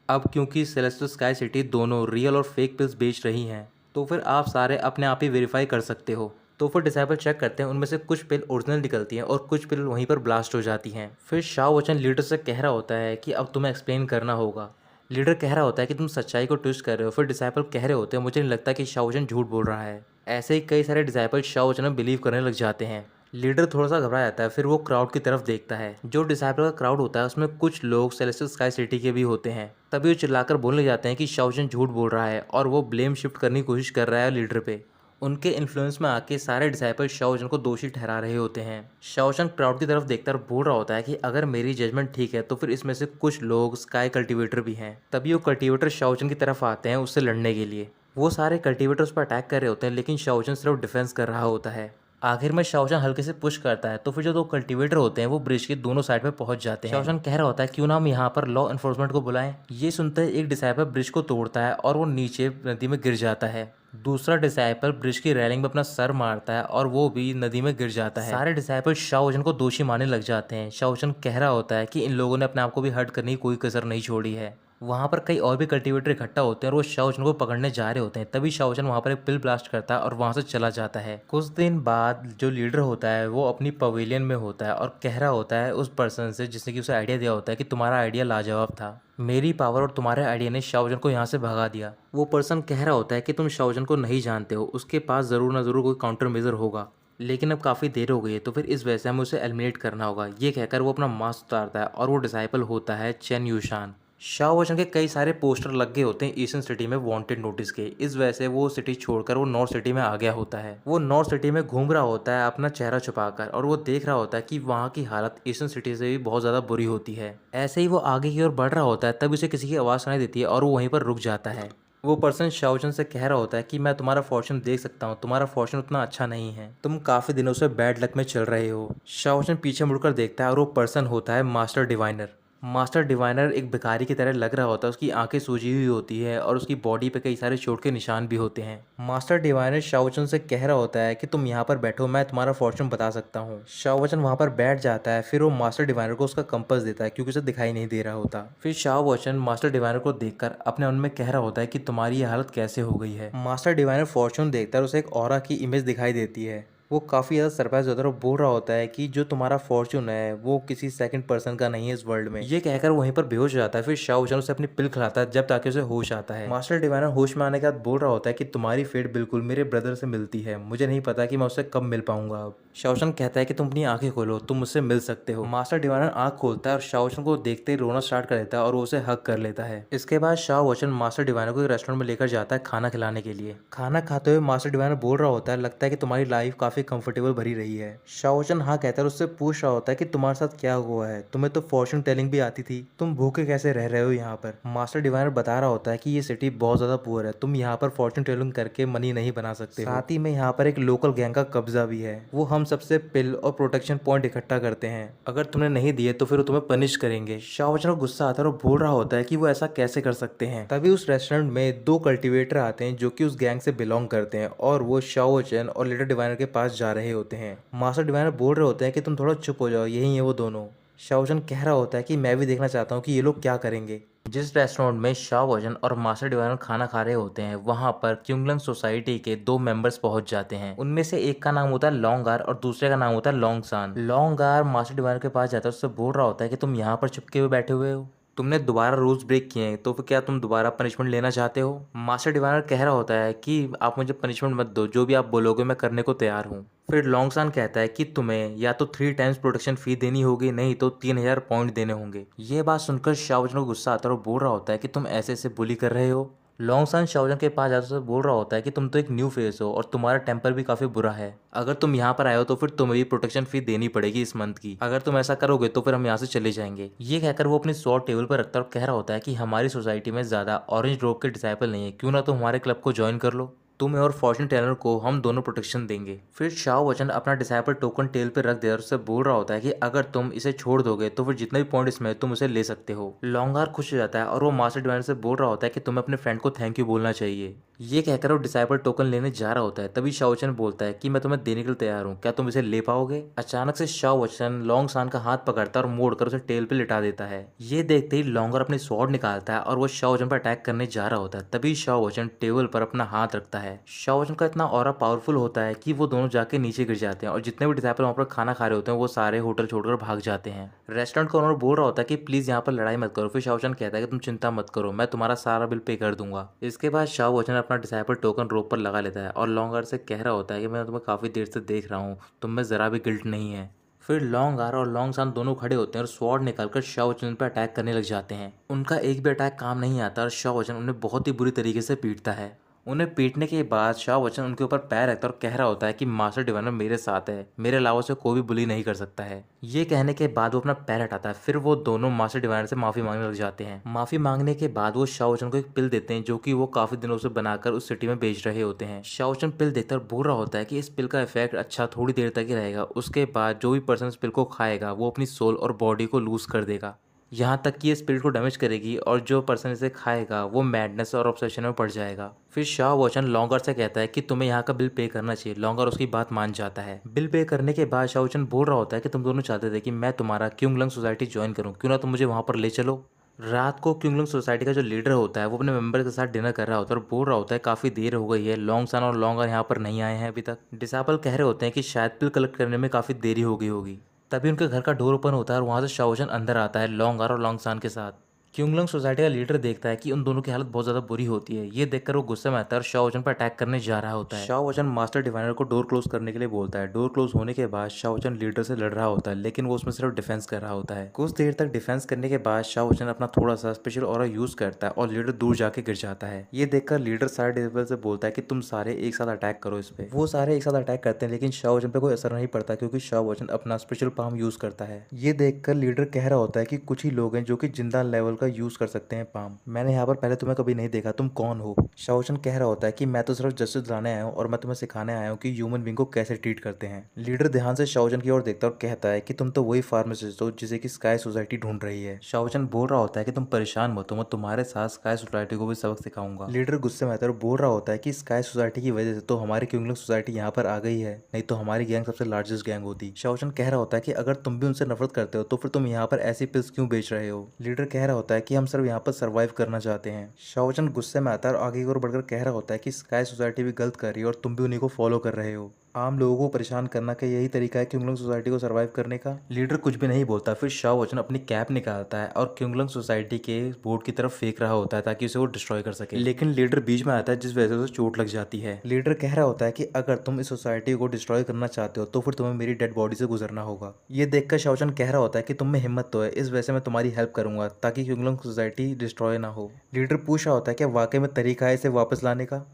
अब क्योंकि सेलेस्टियल स्काई सिटी दोनों रियल और फेक पिल्स बेच रही हैं, तो फिर आप सारे अपने आप ही वेरीफाई कर सकते हो। तो फिर डिसाइपल चेक करते हैं, उनमें से कुछ पिल ओरिजिनल निकलती हैं और कुछ पिल वहीं पर ब्लास्ट हो जाती हैं। फिर शाओ वचन लीडर से कह रहा होता है कि अब तुम्हें एक्सप्लेन करना होगा। लीडर कह रहा होता है कि तुम सच्चाई को ट्विस्ट कर रहे हो। फिर डिसाइपल कह रहे होते हैं मुझे नहीं लगता कि शाओ वचन झूठ बोल रहा है। ऐसे ही कई सारे डिसाइपल शाओ वचन में बिलीव करने लग जाते हैं। लीडर थोड़ा सा घबरा जाता है। फिर वो क्राउड की तरफ देखता है। जो डिसाइपल का क्राउड होता है उसमें कुछ लोग सेलेस्टियल स्काई सिटी के भी होते हैं। तभी वो चिल्लाकर बोलने जाते हैं कि शाओचन झूठ बोल रहा है और वो ब्लेम शिफ्ट करने की कोशिश कर रहा है लीडर पे। उनके इन्फ्लुएंस में आके सारे डिसाइपल शाओचन को दोषी ठहरा रहे होते हैं। शाओचन क्राउड की तरफ देखकर बोल रहा होता है कि अगर मेरी जजमेंट ठीक है तो फिर इसमें से कुछ लोग स्काई कल्टीवेटर भी हैं। तभी वो कल्टीवेटर शाओचन की तरफ आते हैं उससे लड़ने के लिए। वो सारे कल्टीवेटर उस पर अटैक कर रहे होते हैं, लेकिन शाओचन सिर्फ डिफेंस कर रहा होता है। आखिर में शाओचन हल्के से पुश करता है, तो फिर जो दो कल्टीवेटर होते हैं वो ब्रिज के दोनों साइड पे पहुंच जाते हैं। शाओचन कह रहा होता है क्यों ना हम यहाँ पर लॉ एनफोर्समेंट को बुलाएं। ये सुनते ही एक डिसाइपल ब्रिज को तोड़ता है और वो नीचे नदी में गिर जाता है। दूसरा डिसाइपल ब्रिज की रेलिंग में अपना सर मारता है और वो भी नदी में गिर जाता है। सारे डिसाइपल शाओचन को दोषी मानने लग जाते हैं। शाओचन कह रहा होता है कि इन लोगों ने अपने आप को भी हर्ट करने की कोई कसर नहीं छोड़ी है। वहाँ पर कई और भी कल्टीवेटर इकट्ठा होते हैं और वो शाओचन को पकड़ने जा रहे होते हैं। तभी शाओचन वहाँ पर एक पिल ब्लास्ट करता है और वहाँ से चला जाता है। कुछ दिन बाद जो लीडर होता है वो अपनी पवेलियन में होता है और कह रहा होता है उस पर्सन से जिसने कि उसे आइडिया दिया होता है कि तुम्हारा आइडिया लाजवाब था, मेरी पावर और तुम्हारे आइडिया ने शाओचन को यहाँ से भगा दिया। वो पर्सन कह रहा होता है कि तुम शाओचन को नहीं जानते हो, उसके पास ज़रूर ना ज़रूर कोई काउंटर मेजर होगा, लेकिन अब काफ़ी देर हो गई है, तो फिर इस वजह से हमें उसे एलिमिनेट करना होगा। ये कहकर वो अपना मास्क उतारता है और वो डिसाइपल होता है चेन यूशान। शाओचन के कई सारे पोस्टर लग गए होते हैं ईस्टर्न सिटी में वांटेड नोटिस के। इस वजह से वो सिटी छोड़कर वो नॉर्थ सिटी में आ गया होता है। वो नॉर्थ सिटी में घूम रहा होता है अपना चेहरा छुपाकर, और वो देख रहा होता है कि वहाँ की हालत ईस्टर्न सिटी से भी बहुत ज़्यादा बुरी होती है। ऐसे ही वो आगे की ओर बढ़ रहा होता है, तब उसे किसी की आवाज़ सुनाई देती है और वो वहीं पर रुक जाता है। वो पर्सन शाओचन से कह रहा होता है कि मैं तुम्हारा फॉर्चून देख सकता हूँ, तुम्हारा फॉर्चून उतना अच्छा नहीं है, तुम काफ़ी दिनों से बैड लक में चल रहे हो। शाओचन पीछे मुड़कर देखता है और वो पर्सन होता है मास्टर डिवाइनर। मास्टर डिवाइनर एक भिखारी की तरह लग रहा होता है। उसकी आंखें सूजी हुई होती है और उसकी बॉडी पे कई सारे चोट के निशान भी होते हैं। मास्टर डिवाइनर शाओचन से कह रहा होता है कि तुम यहाँ पर बैठो, मैं तुम्हारा फॉर्चून बता सकता हूँ। शाओचन वहाँ पर बैठ जाता है। फिर वो मास्टर डिवाइनर को उसका कंपास देता है क्योंकि उसे दिखाई नहीं दे रहा होता। फिर शाओचन मास्टर डिवाइनर को देखकर अपने मन में कह रहा होता है कि तुम्हारी ये हालत कैसे हो गई है। मास्टर डिवाइनर फॉर्चून देखकर उसे एक ऑरा की इमेज दिखाई देती है। वो काफ़ी ज़्यादा सरप्राइज होता है और बोल रहा होता है कि जो तुम्हारा फॉर्च्यून है वो किसी सेकंड पर्सन का नहीं है इस वर्ल्ड में। ये कहकर वहीं पर बेहोश हो जाता है। फिर शाओ वुचन उसे अपनी पिल खिलाता है जब ताकि उसे होश आता है। मास्टर डिवाइनर होश में आने के बाद बोल रहा होता है कि तुम्हारी फेट बिल्कुल मेरे ब्रदर से मिलती है, मुझे नहीं पता कि मैं उससे कब मिल पाऊंगा। अब शाओ वुचन कहता है कि तुम अपनी आंखें खोलो, तुम मुझसे मिल सकते हो। मास्टर डिवाइनर आंख खोलता है और शाओ वुचन को देखते ही रोना स्टार्ट कर देता है और वो उसे हक कर लेता है। इसके बाद शाओ वुचन मास्टर डिवाइनर को एक रेस्टोरेंट में लेकर जाता है खाना खिलाने के लिए। खाना खाते हुए मास्टर डिवाइनर बोल रहा होता है, लगता है कि तुम्हारी लाइफ काफी कंफर्टेबल भरी रही है। शाओ वुचन हाँ कहता है और उससे पूछ रहा होता है कि तुम्हारे साथ क्या हुआ है, तुम्हें तो फॉर्च्यून टेलिंग भी आती थी, तुम भूखे कैसे रह रहे हो यहाँ पर। मास्टर डिवाइनर बता रहा होता है कि ये सिटी बहुत ज्यादा पुअर है, तुम यहाँ पर फॉर्च्यून टेलिंग करके मनी नहीं बना सकते हो। साथ ही में यहाँ पर एक लोकल गैंग का कब्जा भी है, वो हम सबसे पिल और प्रोटेक्शन पॉइंट इकट्ठा करते हैं, अगर तुमने नहीं दिए तो फिर वो तुम्हें पनिश करेंगे। शाओ वुचन को गुस्सा आता है और बोल रहा होता है कि वो ऐसा कैसे कर सकते हैं। तभी उस रेस्टोरेंट में दो कल्टीवेटर आते हैं जो कि उस गैंग से बिलोंग करते हैं और वो शाओ वुचन और लीडर डिवाइनर के पास जा रहे होते हैं। मास्टर डिवाइनर बोल रहे होते हैं कि तुम थोड़ा चुप हो जाओ, यही है वो दोनों। शाओ वुचन कह रहा होता है कि मैं भी देखना चाहता हूँ कि ये लोग क्या करेंगे। जिस रेस्टोरेंट में शाओ वुचन और मास्टर डिवाइनर खाना खा रहे होते हैं वहां पर क्यूंगलंग सोसाइटी के दो मेंबर्स पहुंच जाते हैं। उनमें से एक का नाम होता है लॉन्गार और दूसरे का नाम होता है लॉन्गसान। लॉन्गार मास्टर डिवाइनर के पास जाता है, उससे बोल रहा होता है कि तुम यहाँ पर चुपके हुए बैठे हुए हो, तुमने दोबारा रूल्स ब्रेक किए हैं तो फिर क्या तुम दोबारा पनिशमेंट लेना चाहते हो। मास्टर डिवाइनर कह रहा होता है कि आप मुझे पनिशमेंट मत दो, जो भी आप बोलोगे मैं करने को तैयार हूँ। फिर लॉन्गसान कहता है कि तुम्हें या तो 3 टाइम्स प्रोटेक्शन फी देनी होगी, नहीं तो 3000 पॉइंट देने होंगे। ये बात सुनकर शाओ वुचन को गुस्सा आता है और बोल रहा होता है कि तुम ऐसे ऐसे बुली कर रहे हो। लॉन्गसान शाओ वुचन के पास जाकर उसे बोल रहा होता है कि तुम तो एक न्यू फेस हो और तुम्हारा टेम्पर भी काफी बुरा है, अगर तुम यहाँ पर आए हो तो फिर तुम्हें भी प्रोटेक्शन फी देनी पड़ेगी इस मंथ की, अगर तुम ऐसा करोगे तो फिर हम यहाँ से चले जाएंगे। ये कहकर वो अपनी स्वॉर्ड टेबल पर रखता है और कह रहा होता है कि हमारी सोसाइटी में ज्यादा ऑरेंज रोब के डिसाइपल नहीं है, क्यों ना तुम हमारे क्लब को ज्वाइन कर लो, तुम्हें और फॉर्च्यून टेलर को हम दोनों प्रोटेक्शन देंगे। फिर शाओ वुचन अपना डिसाइपल टोकन टेल पे रख दे और उससे बोल रहा होता है कि अगर तुम इसे छोड़ दोगे तो फिर जितने भी पॉइंट इसमें तुम उसे ले सकते हो। लॉन्गार खुश हो जाता है और वो मास्टर डिवाइनर से बोल रहा होता है कि तुम्हें अपने फ्रेंड को थैंक यू बोलना चाहिए। ये कहकर वो डिसाइपल टोकन लेने जा रहा होता है, तभी शाओ वुचन बोलता है कि मैं तुम्हें देने के लिए तैयार हूँ, क्या तुम इसे ले पाओगे। अचानक से शाओ वुचन लॉन्गसान का हाथ पकड़ता है और मोड़कर उसे टेल पे लिटा देता है। ये देखते ही लॉन्गर अपनी स्वॉर्ड निकालता है और वो शाओ वुचन पर अटैक करने जा रहा होता है, तभी शाओ वुचन टेबल पर अपना हाथ रखता है। शाओ वुचन का इतना ऑरा पावरफुल होता है कि वो दोनों जाके नीचे गिर जाते हैं और जितने भी डिसाइपल वहाँ पर खाना खा रहे होते हैं वो सारे होटल छोड़कर भाग जाते हैं। रेस्टोरेंट का ओनर बोल रहा होता है कि प्लीज यहाँ पर लड़ाई मत करो। फिर शाओ वुचन कहता है कि तुम चिंता मत करो, मैं तुम्हारा सारा बिल पे कर दूंगा। इसके बाद शाओ वुचन अपना डिसाइपल टोकन रोप पर लगा लेता है और लॉन्गर से कह रहा होता है कि मैं तुम्हें काफी देर से देख रहा हूँ, तुम में जरा भी गिल्ट नहीं है। फिर लॉन्गार और लॉन्गसान दोनों खड़े होते हैं और स्वॉर्ड निकालकर शाओ वुचन पर अटैक करने लग जाते हैं। उनका एक भी अटैक काम नहीं आता और शाओ वुचन उन्हें बहुत ही बुरी तरीके से पीटता है। उन्हें पीटने के बाद शाओ वुचन उनके ऊपर पैर रखता है और कह रहा होता है कि मास्टर डिवाइनर मेरे साथ है, मेरे अलावा से कोई भी बुली नहीं कर सकता है। ये कहने के बाद वो अपना पैर हटाता है। फिर वो दोनों मास्टर डिवाइनर से माफी मांगने लग जाते हैं। माफी मांगने के बाद वो शाओ वुचन को एक पिल देते हैं जो कि वो काफी दिनों से बनाकर उस सिटी में बेच रहे होते हैं। शाओ वुचन पिल देखकर बोल रहा होता है कि इस पिल का इफेक्ट अच्छा थोड़ी देर तक ही रहेगा, उसके बाद जो भी पर्सन इस पिल को खाएगा वो अपनी सोल और बॉडी को लूज कर देगा, यहाँ तक कि ये स्पिरिट को डैमेज करेगी और जो पर्सन इसे खाएगा वो मैडनेस और ऑब्सेशन में पड़ जाएगा। फिर शाओ वुचन लॉन्गर से कहता है कि तुम्हें यहाँ का बिल पे करना चाहिए। लॉन्गर उसकी बात मान जाता है। बिल पे करने के बाद शाओ वुचन बोल रहा होता है कि तुम दोनों चाहते थे कि मैं तुम्हारा क्यूंगलंग सोसाइटी ज्वाइन करूँ, क्यों ना तुम मुझे वहाँ पर ले चलो। रात को क्यूंगलंग सोसाइटी का जो लीडर होता है वो अपने मेंबर के साथ डिनर कर रहा होता है और बोल रहा होता है काफी देर हो गई है, लॉन्गसान और लॉन्गर यहाँ पर नहीं आए हैं अभी तक। डिसाइपल कह रहे होते हैं कि शायद बिल कलेक्ट करने में काफी देरी हो गई होगी। तभी उनके घर का डोर ओपन होता है और वहां से शाओ वुचन अंदर आता है लॉन्गार और लॉन्गसान के साथ। क्यूंगलंग सोसाइटी का लीडर देखता है कि उन दोनों की हालत बहुत ज्यादा बुरी होती है। ये देखकर वो गुस्से में आता है और शाओ वुचन पर अटैक करने जा रहा होता है। शाओ वुचन मास्टर डिवाइनर को डोर क्लोज करने के लिए बोलता है। डोर क्लोज होने के बाद शाओ वुचन लीडर से लड़ रहा होता है, लेकिन वो उसमें सिर्फ डिफेंस कर रहा होता है। कुछ देर तक डिफेंस करने के बाद शाओ वुचन अपना थोड़ा सा स्पेशल ऑरा यूज करता है और लीडर दूर जाके गिर जाता है। ये देखकर लीडर सारे डिसाइपल से बोलता है कि तुम सारे एक साथ अटैक करो इस पे। वो सारे एक साथ अटैक करते हैं लेकिन शाओ वुचन पे कोई असर नहीं पड़ता क्योंकि शाओ वुचन अपना स्पेशल पाम यूज करता है। ये देखकर लीडर कह रहा होता है कि कुछ ही लोग हैं जो कि जिंदा लेवल का यूज कर सकते हैं पाम, मैंने यहाँ पर पहले तुम्हें कभी नहीं देखा, तुम कौन हो। शाओ वुचन कह रहा होता है कि मैं तो सिर्फ जस्टिस दिलाने आया हूँ और मैं तुम्हें सिखाने आया हूँ कि ह्यूमन बींग को कैसे ट्रीट करते हैं। लीडर ध्यान से शाओ वुचन की ओर देखता है और कहता है कि तुम तो वही फार्मासिस्ट हो जिसे कि स्काई सोसाइटी ढूंढ रही है। शाओ वुचन बोल रहा होता है कि तुम परेशान मत हो, मैं तुम्हारे साथ स्काई सोसाइटी को भी सबक सिखाऊंगा। लीडर गुस्से में आता है और बोल रहा होता है कि स्काई सोसाइटी की वजह से तो हमारी क्यूंगलंग सोसाइटी यहाँ पर आ गई है, नहीं तो हमारी गैंग सबसे लार्जेस्ट गैंग होती। शाओ वुचन कह रहा होता है कि अगर तुम भी उनसे नफरत करते हो तो फिर तुम यहाँ पर ऐसी पिल्स क्यों बेच रहे हो। लीडर कह रहा होता है कि हम सिर्फ यहाँ पर सर्वाइव करना चाहते हैं। शाओ वुचन गुस्से में आता है और आगे की ओर बढ़कर कह रहा होता है कि स्काई सोसाइटी भी गलत कर रही है और तुम भी उन्हीं को फॉलो कर रहे हो। आम लोगों को परेशान करना क्या यही तरीका है क्युंगलंग सोसाइटी को सरवाइव करने का? लीडर कुछ भी नहीं बोलता, फिर शाओ वचन अपनी कैप निकालता है और क्युंगलंग सोसाइटी के बोर्ड की तरफ फेंक रहा होता है ताकि उसे वो डिस्ट्रॉय कर सके। लेकिन लीडर बीच में आता है जिस वजह से उसे चोट लग जाती है। लीडर कह रहा होता है कि अगर तुम इस सोसाइटी को डिस्ट्रॉय करना चाहते हो तो फिर तुम्हें मेरी डेड बॉडी से गुजरना होगा। ये देखकर शाओचन कह रहा होता है कि तुम में हिम्मत तो है, इस वजह से मैं तुम्हारी हेल्प करूंगा ताकि क्युंगलंग सोसाइटी डिस्ट्रॉय ना हो। लीडर पूछ रहा होता है कि वाकई में तरीका है इसे वापस लाने का?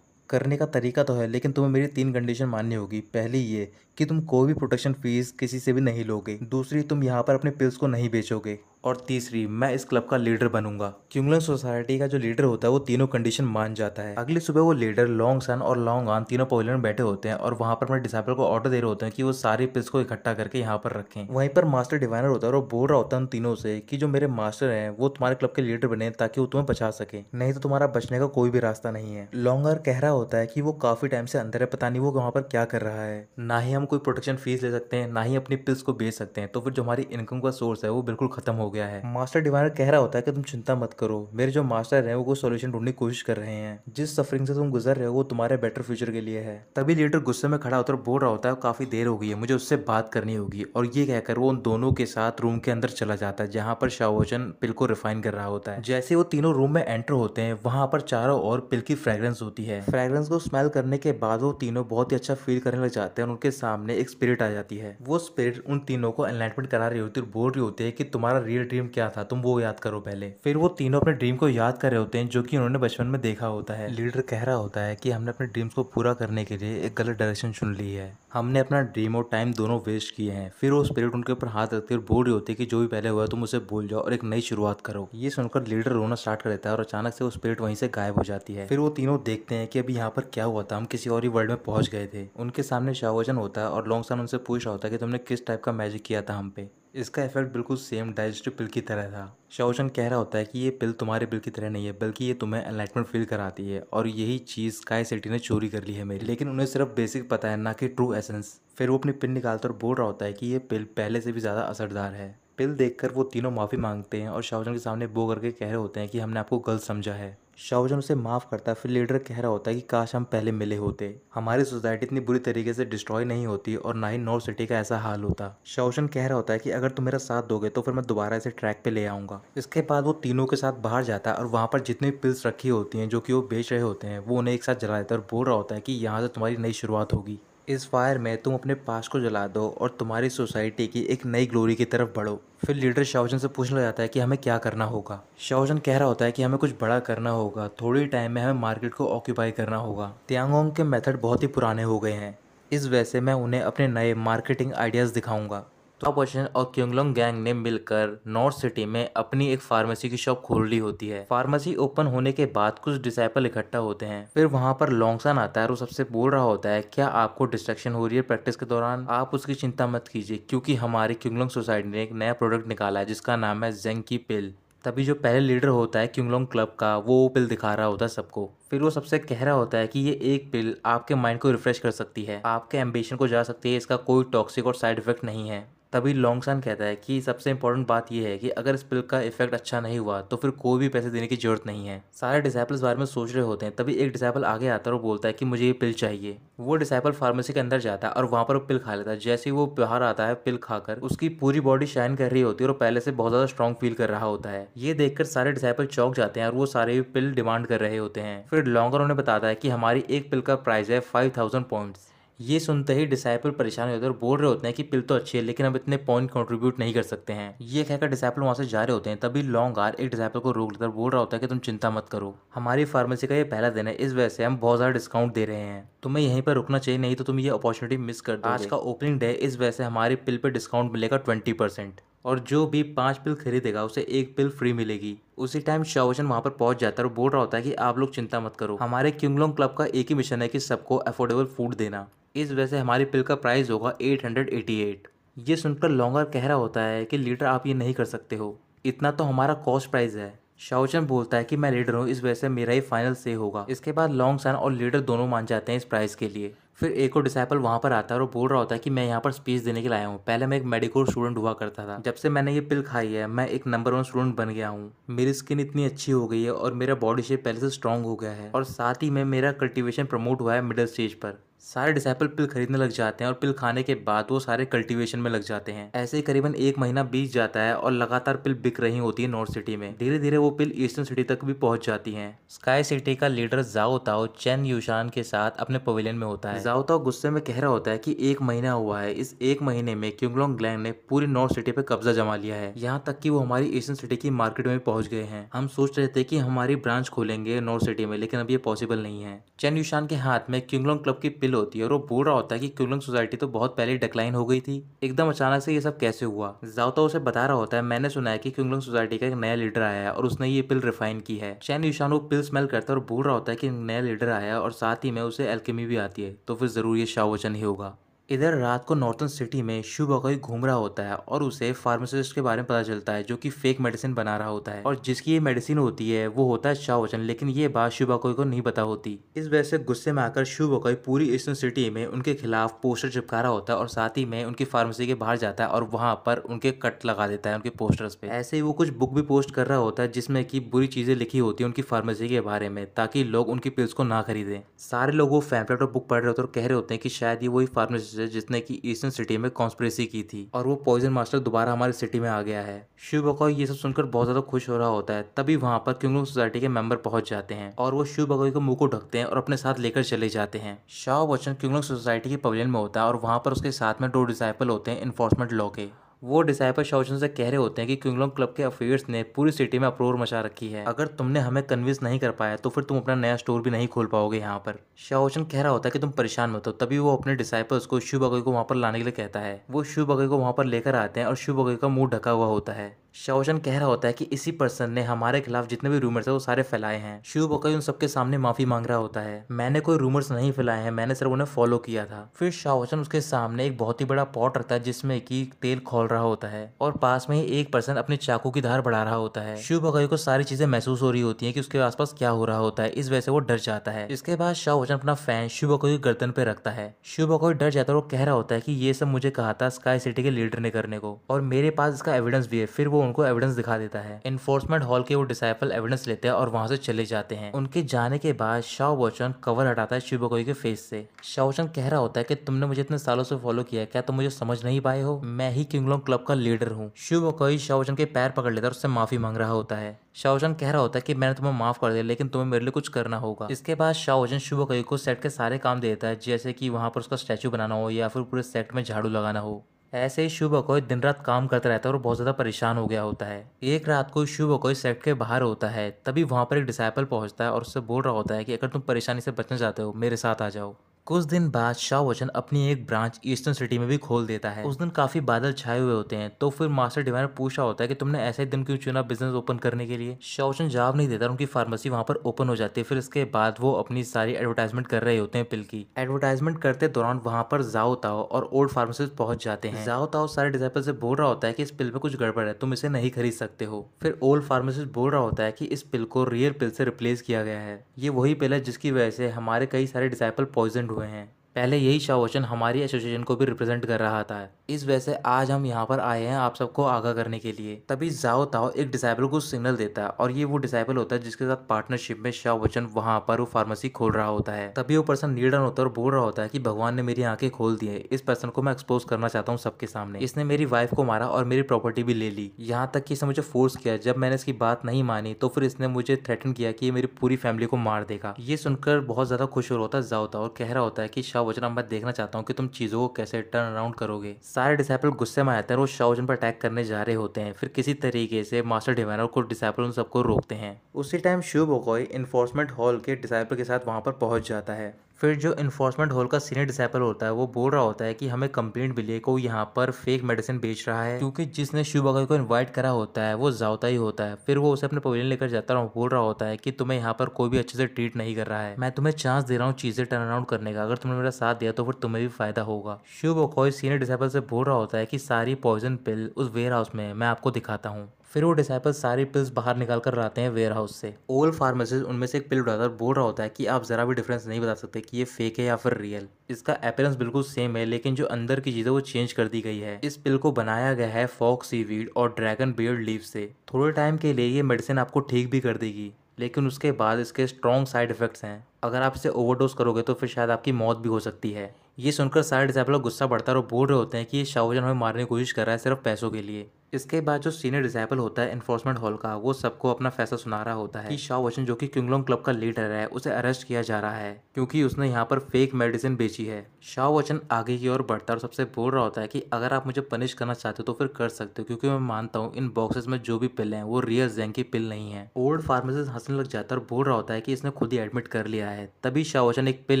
करने का तरीका तो है, लेकिन तुम्हें मेरी 3 कंडीशन माननी होगी। पहली ये कि तुम कोई भी प्रोटेक्शन फीस किसी से भी नहीं लोगे। दूसरी, तुम यहाँ पर अपने पिल्स को नहीं बेचोगे। और तीसरी, मैं इस क्लब का लीडर बनूंगा। क्युंगलंग सोसाइटी का जो लीडर होता है वो तीनों कंडीशन मान जाता है। अगली सुबह वो लीडर, लॉन्ग सन और लॉन्ग आन तीनों पवेलियन में बैठे होते हैं और वहां पर अपने डिसाइपल को ऑर्डर दे रहे होते हैं कि वो सारी पिल्स को इकट्ठा करके यहाँ पर रखें। वहीं पर मास्टर डिवाइनर होता है और वो बोल रहा होता है उन तीनों से कि जो मेरे मास्टर हैं वो तुम्हारे क्लब के लीडर बने ताकि वो तुम्हें बचा सके, नहीं तो तुम्हारा बचने का कोई भी रास्ता नहीं है। लॉन्गर कह रहा होता है कि वो काफी टाइम से अंदर है, पता नहीं वो वहां पर क्या कर रहा है। ना ही हम कोई प्रोटेक्शन फीस ले सकते हैं, ना ही अपनी पिल्स को बेच सकते हैं, तो फिर जो हमारी इनकम का सोर्स है वो बिल्कुल खत्म हो गया है। मास्टर डिवाइनर कह रहा होता है कि तुम चिंता मत करो, मेरे जो मास्टर हैं वो कोई सोल्यूशन ढूंढने की कोशिश कर रहे हैं। जिस सफरिंग से तुम गुजर रहे हो वो तुम्हारे बेटर फ्यूचर के लिए है। तभी लीडर गुस्से में खड़ा होता है और बोल रहा होता है काफी देर हो गई है, मुझे उससे बात करनी होगी। और ये कहकर वो उन दोनों के साथ रूम के अंदर चला जाता है जहाँ पर शाओचन पिल को रिफाइन कर रहा होता है। जैसे वो तीनों रूम में एंटर होते हैं वहां पर चारों ओर पिल की फ्रेग्रेंस होती है। फ्रेग्रेंस को स्मेल करने के बाद वो तीनों बहुत ही अच्छा फील करने लग जाते हैं और उनके सामने एक स्पिरिट आ जाती है। वो स्पिरिट उन तीनों को एनलाइटमेंट करा रही होती है और बोल रही होती है कि तुम्हारा रियल ड्रीम क्या था, तुम वो याद करो पहले। फिर वो तीनों अपने ड्रीम को याद कर रहे होते हैं जो कि उन्होंने बचपन में देखा होता है। लीडर कह रहा होता है कि हमने अपने ड्रीम्स को पूरा करने के लिए एक गलत डायरेक्शन चुन ली है, हमने अपना ड्रीम और टाइम दोनों वेस्ट किए हैं। फिर वो स्पिरिट उनके ऊपर हाथ रखती है और बोल रही होती है कि जो भी पहले हुआ तुम उसे भूल जाओ और एक नई शुरुआत करो। ये सुनकर लीडर रोना स्टार्ट कर देता है और अचानक से वो स्पिरिट वहीं से गायब हो जाती है। फिर वो तीनों देखते हैं कि अभी यहाँ पर क्या हुआ था, हम किसी और ही वर्ल्ड में पहुंच गए थे। उनके सामने शाओजन होता है और लॉन्गसन उनसे पूछ रहा होता है कि तुमने किस टाइप का मैजिक किया था हम पे। इसका इफेक्ट बिल्कुल सेम डाइजेस्टिव पिल की तरह था। शाओचन कह रहा होता है कि ये पिल तुम्हारे पिल की तरह नहीं है, बल्कि ये तुम्हें एनलाइटमेंट फील कराती है और यही चीज़ स्काई सिटी ने चोरी कर ली है मेरी। लेकिन उन्हें सिर्फ बेसिक पता है, ना कि ट्रू एसेंस। फिर वो अपनी पिन निकालकर बोल रहा होता है कि ये पिल पहले से भी ज़्यादा असरदार है। पिल देखकर वो तीनों माफ़ी मांगते हैं और शाओचन के सामने बो करके कह रहे होते हैं कि हमने आपको गलत समझा है। शाओचन उसे माफ़ करता है। फिर लीडर कह रहा होता है कि काश हम पहले मिले होते, हमारी सोसाइटी इतनी बुरी तरीके से डिस्ट्रॉय नहीं होती और ना ही नॉर्थ सिटी का ऐसा हाल होता। शाओचन कह रहा होता है कि अगर तुम मेरा साथ दोगे तो फिर मैं दोबारा इसे ट्रैक पे ले आऊँगा। इसके बाद वो तीनों के साथ बाहर जाता है और वहाँ पर जितनी पिल्स रखी होती हैं जो कि वो बेच रहे होते हैं वो उन्हें एक साथ जला देता है और बोल रहा होता है कि यहाँ से तुम्हारी नई शुरुआत होगी। इस फायर में तुम अपने पास्ट को जला दो और तुम्हारी सोसाइटी की एक नई ग्लोरी की तरफ बढ़ो। फिर लीडर शाओजन से पूछने लग जाता है कि हमें क्या करना होगा। शाओजन कह रहा होता है कि हमें कुछ बड़ा करना होगा, थोड़ी टाइम में हमें मार्केट को ऑक्यूपाई करना होगा। त्यांगोंग के मेथड बहुत ही पुराने हो गए हैं, इस वजह से मैं उन्हें अपने नए मार्केटिंग आइडियाज़ दिखाऊंगा। तो ऑपोजिशन और क्युंगलोंग गैंग ने मिलकर नॉर्थ सिटी में अपनी एक फार्मेसी की शॉप खोल ली होती है। फार्मेसी ओपन होने के बाद कुछ डिसाइपल इकट्ठा होते हैं। फिर वहां पर लॉन्गसन आता है और वो सबसे बोल रहा होता है क्या आपको डिस्ट्रैक्शन हो रही है प्रैक्टिस के दौरान? आप उसकी चिंता मत कीजिए क्योंकि हमारी क्युंगलोंग सोसाइटी ने एक नया प्रोडक्ट निकाला है जिसका नाम है जेंग की पिल। तभी जो पहले लीडर होता है क्युंगलोंग क्लब का वो पिल दिखा रहा होता है सबको। फिर वो सबसे कह रहा होता है कि ये एक पिल आपके माइंड को रिफ्रेश कर सकती है, आपके एम्बिशन को जा सकती है, इसका कोई टॉक्सिक और साइड इफेक्ट नहीं है। तभी लॉन्गसन कहता है कि सबसे इंपॉर्टेंट बात यह है कि अगर इस पिल का इफेक्ट अच्छा नहीं हुआ तो फिर कोई भी पैसे देने की जरूरत नहीं है। सारे डिसाइपल इस बारे में सोच रहे होते हैं। तभी एक डिसाइपल आगे आता है और बोलता है कि मुझे ये पिल चाहिए। वो डिसाइपल फार्मेसी के अंदर जाता है और वहां पर वो पिल खा लेता है। जैसे ही वो बाहर आता है पिल खाकर उसकी पूरी बॉडी शाइन कर रही होती है और पहले से बहुत ज्यादा स्ट्रॉन्ग फील कर रहा होता है। ये देखकर सारे डिसाइपल चौंक जाते हैं और वो सारे पिल डिमांड कर रहे होते हैं। फिर लॉन्गर उन्हें बताता है कि हमारी एक पिल का प्राइस है 5000 पॉइंट्स। ये सुनते ही डिसाइपल परेशान होते हैं और बोल रहे होते हैं कि पिल तो अच्छी है लेकिन हम इतने पॉइंट कंट्रीब्यूट नहीं कर सकते हैं। ये कहकर डिसाइपल वहां से जा रहे होते हैं। तभी लॉन्ग आर एक डिसाइपल को रोक लेता है और बोल रहा होता है कि तुम चिंता मत करो, हमारी फार्मेसी का ये पहला दिन है, इस वजह से हम बहुत ज़्यादा डिस्काउंट दे रहे हैं, तुम्हें यहीं पर रुकना चाहिए, नहीं तो तुम ये अपॉर्चुनिटी मिस कर दोगे। आज का ओपनिंग डे, इस वजह से हमारी पिल पे डिस्काउंट मिलेगा 20% और जो भी 5 पिल खरीदेगा उसे एक पिल फ्री मिलेगी। उसी टाइम शाओचन वहां पर पहुंच जाता है और बोल रहा होता है कि आप लोग चिंता मत करो, हमारे क्युंगलोंग क्लब का एक ही मिशन है कि सबको अफोर्डेबल फूड देना, इस वजह से हमारी पिल का प्राइस होगा 888। ये सुनकर लॉन्गर कह रहा होता है कि लीडर आप ये नहीं कर सकते हो, इतना तो हमारा कॉस्ट प्राइस है। शाओचन बोलता है कि मैं लीडर हूँ, इस वजह से मेरा ही फाइनल से होगा। इसके बाद लॉन्ग सन और लीडर दोनों मान जाते हैं इस प्राइस के लिए। फिर एक और डिसाइपल वहाँ पर आता है और बोल रहा होता है कि मैं यहाँ पर स्पीच देने के लिए आया हूँ। पहले मैं एक मेडिकल स्टूडेंट हुआ करता था, जब से मैंने ये पिल खाई है मैं एक नंबर 1 स्टूडेंट बन गया हूँ। मेरी स्किन इतनी अच्छी हो गई है और मेरा बॉडी शेप पहले से स्ट्रांग हो गया है और साथ ही में मेरा कल्टीवेशन प्रमोट हुआ है मिडिल स्टेज पर। सारे डिसाइपल पिल खरीदने लग जाते हैं और पिल खाने के बाद वो सारे कल्टीवेशन में लग जाते हैं। ऐसे ही करीबन 1 महीना बीत जाता है और लगातार पिल बिक रही होती है नॉर्थ सिटी में। धीरे धीरे वो पिल ईस्टर्न सिटी तक भी पहुंच जाती हैं। स्काई सिटी का लीडर जाओ ताओ चेन यूशान के साथ अपने पवेलियन में होता है। जाओ ताओ गुस्से में कह रहा होता है कि 1 महीना हुआ है, इस 1 महीने में क्यूंगलोंग ग्लैंग ने पूरी नॉर्थ सिटी पे कब्जा जमा लिया है, यहाँ तक कि वो हमारी ईस्टर्न सिटी की मार्केट में भी पहुंच गए हैं। हम सोच रहे थे कि हमारी ब्रांच खोलेंगे नॉर्थ सिटी में, लेकिन अब ये पॉसिबल नहीं है। चेन यूशान के हाथ में क्यूंगलोंग क्लब की पिल होती है और वो बोल रहा होता है कि क्यूंगलोंग सोसाइटी तो बहुत पहले डिक्लाइन हो गई थी, एकदम अचानक से ये सब कैसे हुआ। जाओ तो उसे बता रहा होता है, मैंने सुना है कि क्यूंगलोंग सोसाइटी का एक नया लीडर आया है और उसने ये पिल रिफाइन की है। चैन यूशान वो पिल स्मेल करता है और बोल रहा होता है कि नया लीडर आया है और साथ ही में उसे एल्केमी भी आती है, तो फिर जरूर ये शाओ वचन ही होगा। इधर रात को नॉर्थन सिटी में शु बकोई घूम रहा होता है और उसे फार्मासिस्ट के बारे में पता चलता है जो कि फेक मेडिसिन बना रहा होता है, और जिसकी ये मेडिसिन होती है वो होता है शाओ वचन, लेकिन ये बात शु बकोई को नहीं पता होती। इस वजह से गुस्से में आकर शु बकोई पूरी ईस्टर्न सिटी में उनके खिलाफ पोस्टर चिपका रहा होता है और साथ ही में उनकी फार्मेसी के बाहर जाता है और वहां पर उनके कट लगा देता है उनके पोस्टर्स पे। ऐसे ही वो कुछ बुक भी पोस्ट कर रहा होता है जिसमें की बुरी चीजें लिखी होती है उनकी फार्मेसी के बारे में, ताकि लोग उनकी पिल्स को ना खरीदें। सारे लोग वो पैम्फलेट और बुक पढ़ रहे होते हैं और कह रहे होते हैं कि शायद ये वही फार्मासिस्ट है जिसने की ईस्टर्न सिटी में कॉन्स्पिरेसी की थी और वो पॉइजन मास्टर दोबारा हमारी सिटी में आ गया है। शिव बकोई ये सब सुनकर बहुत ज्यादा खुश हो रहा होता है। तभी वहां पर क्यूंगलोंग सोसाइटी के मेंबर पहुंच जाते हैं और वो शिव बकोई को मुंह को ढकते हैं और अपने साथ लेकर चले जाते हैं। शाओ वचन क्यूंगलोंग सोसाइटी के पवेलियन में होता है और वहां पर उसके साथ में 2 डिसाइपल होते हैं इन्फोर्समेंट लॉ के। वो डिसाइपल शाओचन से कह रहे होते हैं कि क्यूंगलोंग क्लब के अफेयर्स ने पूरी सिटी में अप्रोर मचा रखी है, अगर तुमने हमें कन्विंस नहीं कर पाया तो फिर तुम अपना नया स्टोर भी नहीं खोल पाओगे यहाँ पर। शाओचन कह रहा होता है कि तुम परेशान मत हो। तभी वो अपने डिसाइपल्स को शु बकोई को वहां पर लाने के लिए कहता है। वो शु बकोई को वहां पर लेकर आते हैं और शु बकोई का मुंह ढका हुआ होता है। शाओचन कह रहा होता है कि इसी पर्सन ने हमारे खिलाफ जितने भी रूमर्स है वो सारे फैलाए हैं। शु बकोई उन सबके सामने माफी मांग रहा होता है, मैंने कोई रूमर्स नहीं फैलाए हैं, मैंने सिर्फ उन्हें फॉलो किया था। फिर शाओचन उसके सामने एक बहुत ही बड़ा पॉट रखता है जिसमें कि तेल खोल रहा होता है और पास में ही एक पर्सन अपने चाकू की धार बढ़ा रहा होता है। शु बकोई को सारी चीजें महसूस हो रही होती हैं कि उसके आसपास क्या हो रहा होता है, इस वजह से वो डर जाता है। इसके बाद शाओचन अपना फैन शु बकोई की गर्दन पे रखता है। शु बकोई डर जाता है और वो कह रहा होता है कि ये सब मुझे कहा था स्काई सिटी के लीडर ने करने को और मेरे पास इसका एविडेंस भी है। फिर वो उनको एविडेंस दिखा देता है। इन्फोर्समेंट हॉल के वो डिसाइपल एविडेंस लेते हैं और वहां से चले जाते हैं। उनके जाने के बाद शाओ वचन कवर हटाता है शु बकोई के फेस से। शाओ वचन कह रहा होता है कि तुमने मुझे इतने सालों से फॉलो किया है, क्या तुम मुझे समझ नहीं पाए हो? मैं ही क्यूंगलोंग क्लब का लीडर हूँ। शु बकोई शाओ वचन के पैर पकड़ लेता है और उससे माफी मांग रहा होता है। शाओ वचन कह रहा होता है कि मैंने तुम्हें माफ कर दिया, लेकिन तुम्हें मेरे लिए कुछ करना होगा। इसके बाद शाओ वचन शु बकोई को सेट के सारे काम देता है, जैसे कि वहां पर उसका स्टैचू बनाना हो या फिर पूरे सेट में झाड़ू लगाना हो। ऐसे ही शु बकोई दिन रात काम करता रहता है और बहुत ज्यादा परेशान हो गया होता है। एक रात को शु बकोई सेट के बाहर होता है, तभी वहां पर एक डिसाइपल पहुंचता है और उससे बोल रहा होता है कि अगर तुम परेशानी से बचना चाहते हो मेरे साथ आ जाओ। कुछ दिन बाद शाओ वचन अपनी एक ब्रांच ईस्टर्न सिटी में भी खोल देता है। उस दिन काफी बादल छाए हुए होते हैं, तो फिर मास्टर डिवाइनर पूछ रहा होता है कि तुमने ऐसे दिन क्यों चुना बिजनेस ओपन करने के लिए। शाओ वचन जवाब नहीं देता, उनकी फार्मेसी वहां पर ओपन हो जाती है। फिर इसके बाद वो अपनी सारी एडवर्टाइजमेंट कर रहे होते हैं पिल की। एडवर्टाइजमेंट करते दौरान वहां पर जाओ ताओ और ओल्ड फार्मेसिस्ट पहुंच जाते हैं। जाओ ताओ सारे डिसाइपल से बोल रहा होता है कि इस पिल में कुछ गड़बड़ है, तुम इसे नहीं खरीद सकते हो। फिर ओल्ड फार्मेसिस्ट बोल रहा होता है कि इस पिल को रियल पिल से रिप्लेस किया गया है, ये वही पिल है जिसकी वजह से हमारे कई सारे डिसाइपल पॉइजन हुए हैं। पहले यही शाओ वचन हमारी एसोसिएशन को भी रिप्रेजेंट कर रहा था। इस वजह से आज हम यहाँ पर आए हैं आप सबको आगाह करने के लिए। तभी जाओ ताओ एक डिसाइपल को सिग्नल देता है और ये वो डिसाइपल होता है जिसके साथ पार्टनरशिप में शाओ वचन वहां पर वो फार्मेसी खोल रहा होता है। तभी वो पर्सन नीड डाउन होता है और बोल रहा होता है कि भगवान ने मेरी आंखें खोल दी है, इस पर्सन को मैं एक्सपोज करना चाहता हूँ सबके सामने। इसने मेरी वाइफ को मारा और मेरी प्रॉपर्टी भी ले ली, यहाँ तक कि इसने मुझे फोर्स किया। जब मैंने इसकी बात नहीं मानी तो फिर इसने मुझे थ्रेटन किया कि ये मेरी पूरी फैमिली को मार देगा। ये सुनकर बहुत ज्यादा खुश हो रहा होता है जाओ ताओ और कह रहा होता है कि शाओ वचन मैं देखना चाहता हूँ कि तुम चीजों को कैसे टर्न अराउंड करोगे। सारे डिसाइपल गुस्से में आते हैं और वो शाओ वचन पर अटैक करने जा रहे होते हैं। फिर किसी तरीके से मास्टर डिवाइनर को डिसाइपल उन सबको रोकते हैं। उसी टाइम शु बकोई इन्फोर्समेंट हॉल के डिसाइपल के साथ वहां पर पहुंच जाता है। फिर जो इन्फोर्समेंट हॉल का सीनियर डिसाइपल होता है वो बोल रहा होता है कि हमें कंप्लेंट मिली है को यहाँ पर फेक मेडिसिन बेच रहा है, क्योंकि जिसने शु बकोई को इनवाइट करा होता है वो जाओता ही होता है। फिर वो उसे अपने पवेलियन लेकर जाता है और बोल रहा होता है कि तुम्हें यहाँ पर कोई भी अच्छे से ट्रीट नहीं कर रहा है, मैं तुम्हें चांस दे रहा हूँ चीजें टर्न अराउंड करने का, अगर तुमने मेरा साथ दिया तो फिर तुम्हें भी फायदा होगा। शु बकोई सीनियर डिसाइपल से बोल रहा होता है कि सारी पॉइजन पिल उस वेयर हाउस में मैं आपको दिखाता हूँ। फिर वो डिसाइपल सारी पिल्स बाहर निकाल कर लाते हैं वेयर हाउस से। ओल्ड फार्मेसिस्ट उनमें से एक पिल उठाकर बोल रहा होता है कि आप जरा भी डिफरेंस नहीं बता सकते कि ये फेक है या फिर रियल। इसका अपीयरेंस बिल्कुल सेम है, लेकिन जो अंदर की चीज़ है वो चेंज कर दी गई है। इस पिल को बनाया गया है फॉग सीवीड और ड्रैगन बियर्ड लीफ से। थोड़े टाइम के लिए ये मेडिसिन आपको ठीक भी कर देगी, लेकिन उसके बाद इसके स्ट्रॉन्ग साइड इफेक्ट्स हैं। अगर आप इसे ओवरडोज करोगे तो फिर शायद आपकी मौत भी हो सकती है। ये सुनकर सारे डिसाइपल को गुस्सा बढ़ता है और बोल रहे होते हैं कि ये शाओ वुचन हमें मारने की कोशिश कर रहा है सिर्फ पैसों के लिए। इसके बाद जो सीनियर डिसाइपल होता है एनफोर्समेंट हॉल का, वो सबको अपना फैसला सुना रहा होता है कि शाओ वुचन जो कि क्विंगलोंग क्लब का लीडर है उसे अरेस्ट किया जा रहा है क्योंकि उसने यहाँ पर फेक मेडिसिन बेची है। शाओ वुचन आगे की ओर बढ़ता है और सबसे बोल रहा होता है कि अगर आप मुझे पनिश करना चाहते हो तो फिर कर सकते हो, क्योंकि मैं मानता हूँ इन बॉक्सेस में जो भी पिल हैं वो रियल ज़ेंग की पिल नहीं है। ओल्ड फार्मासिस्ट हंसने लग जाता है और बोल रहा होता है कि इसने खुद ही एडमिट कर लिया है। तभी शाओ वुचन एक पिल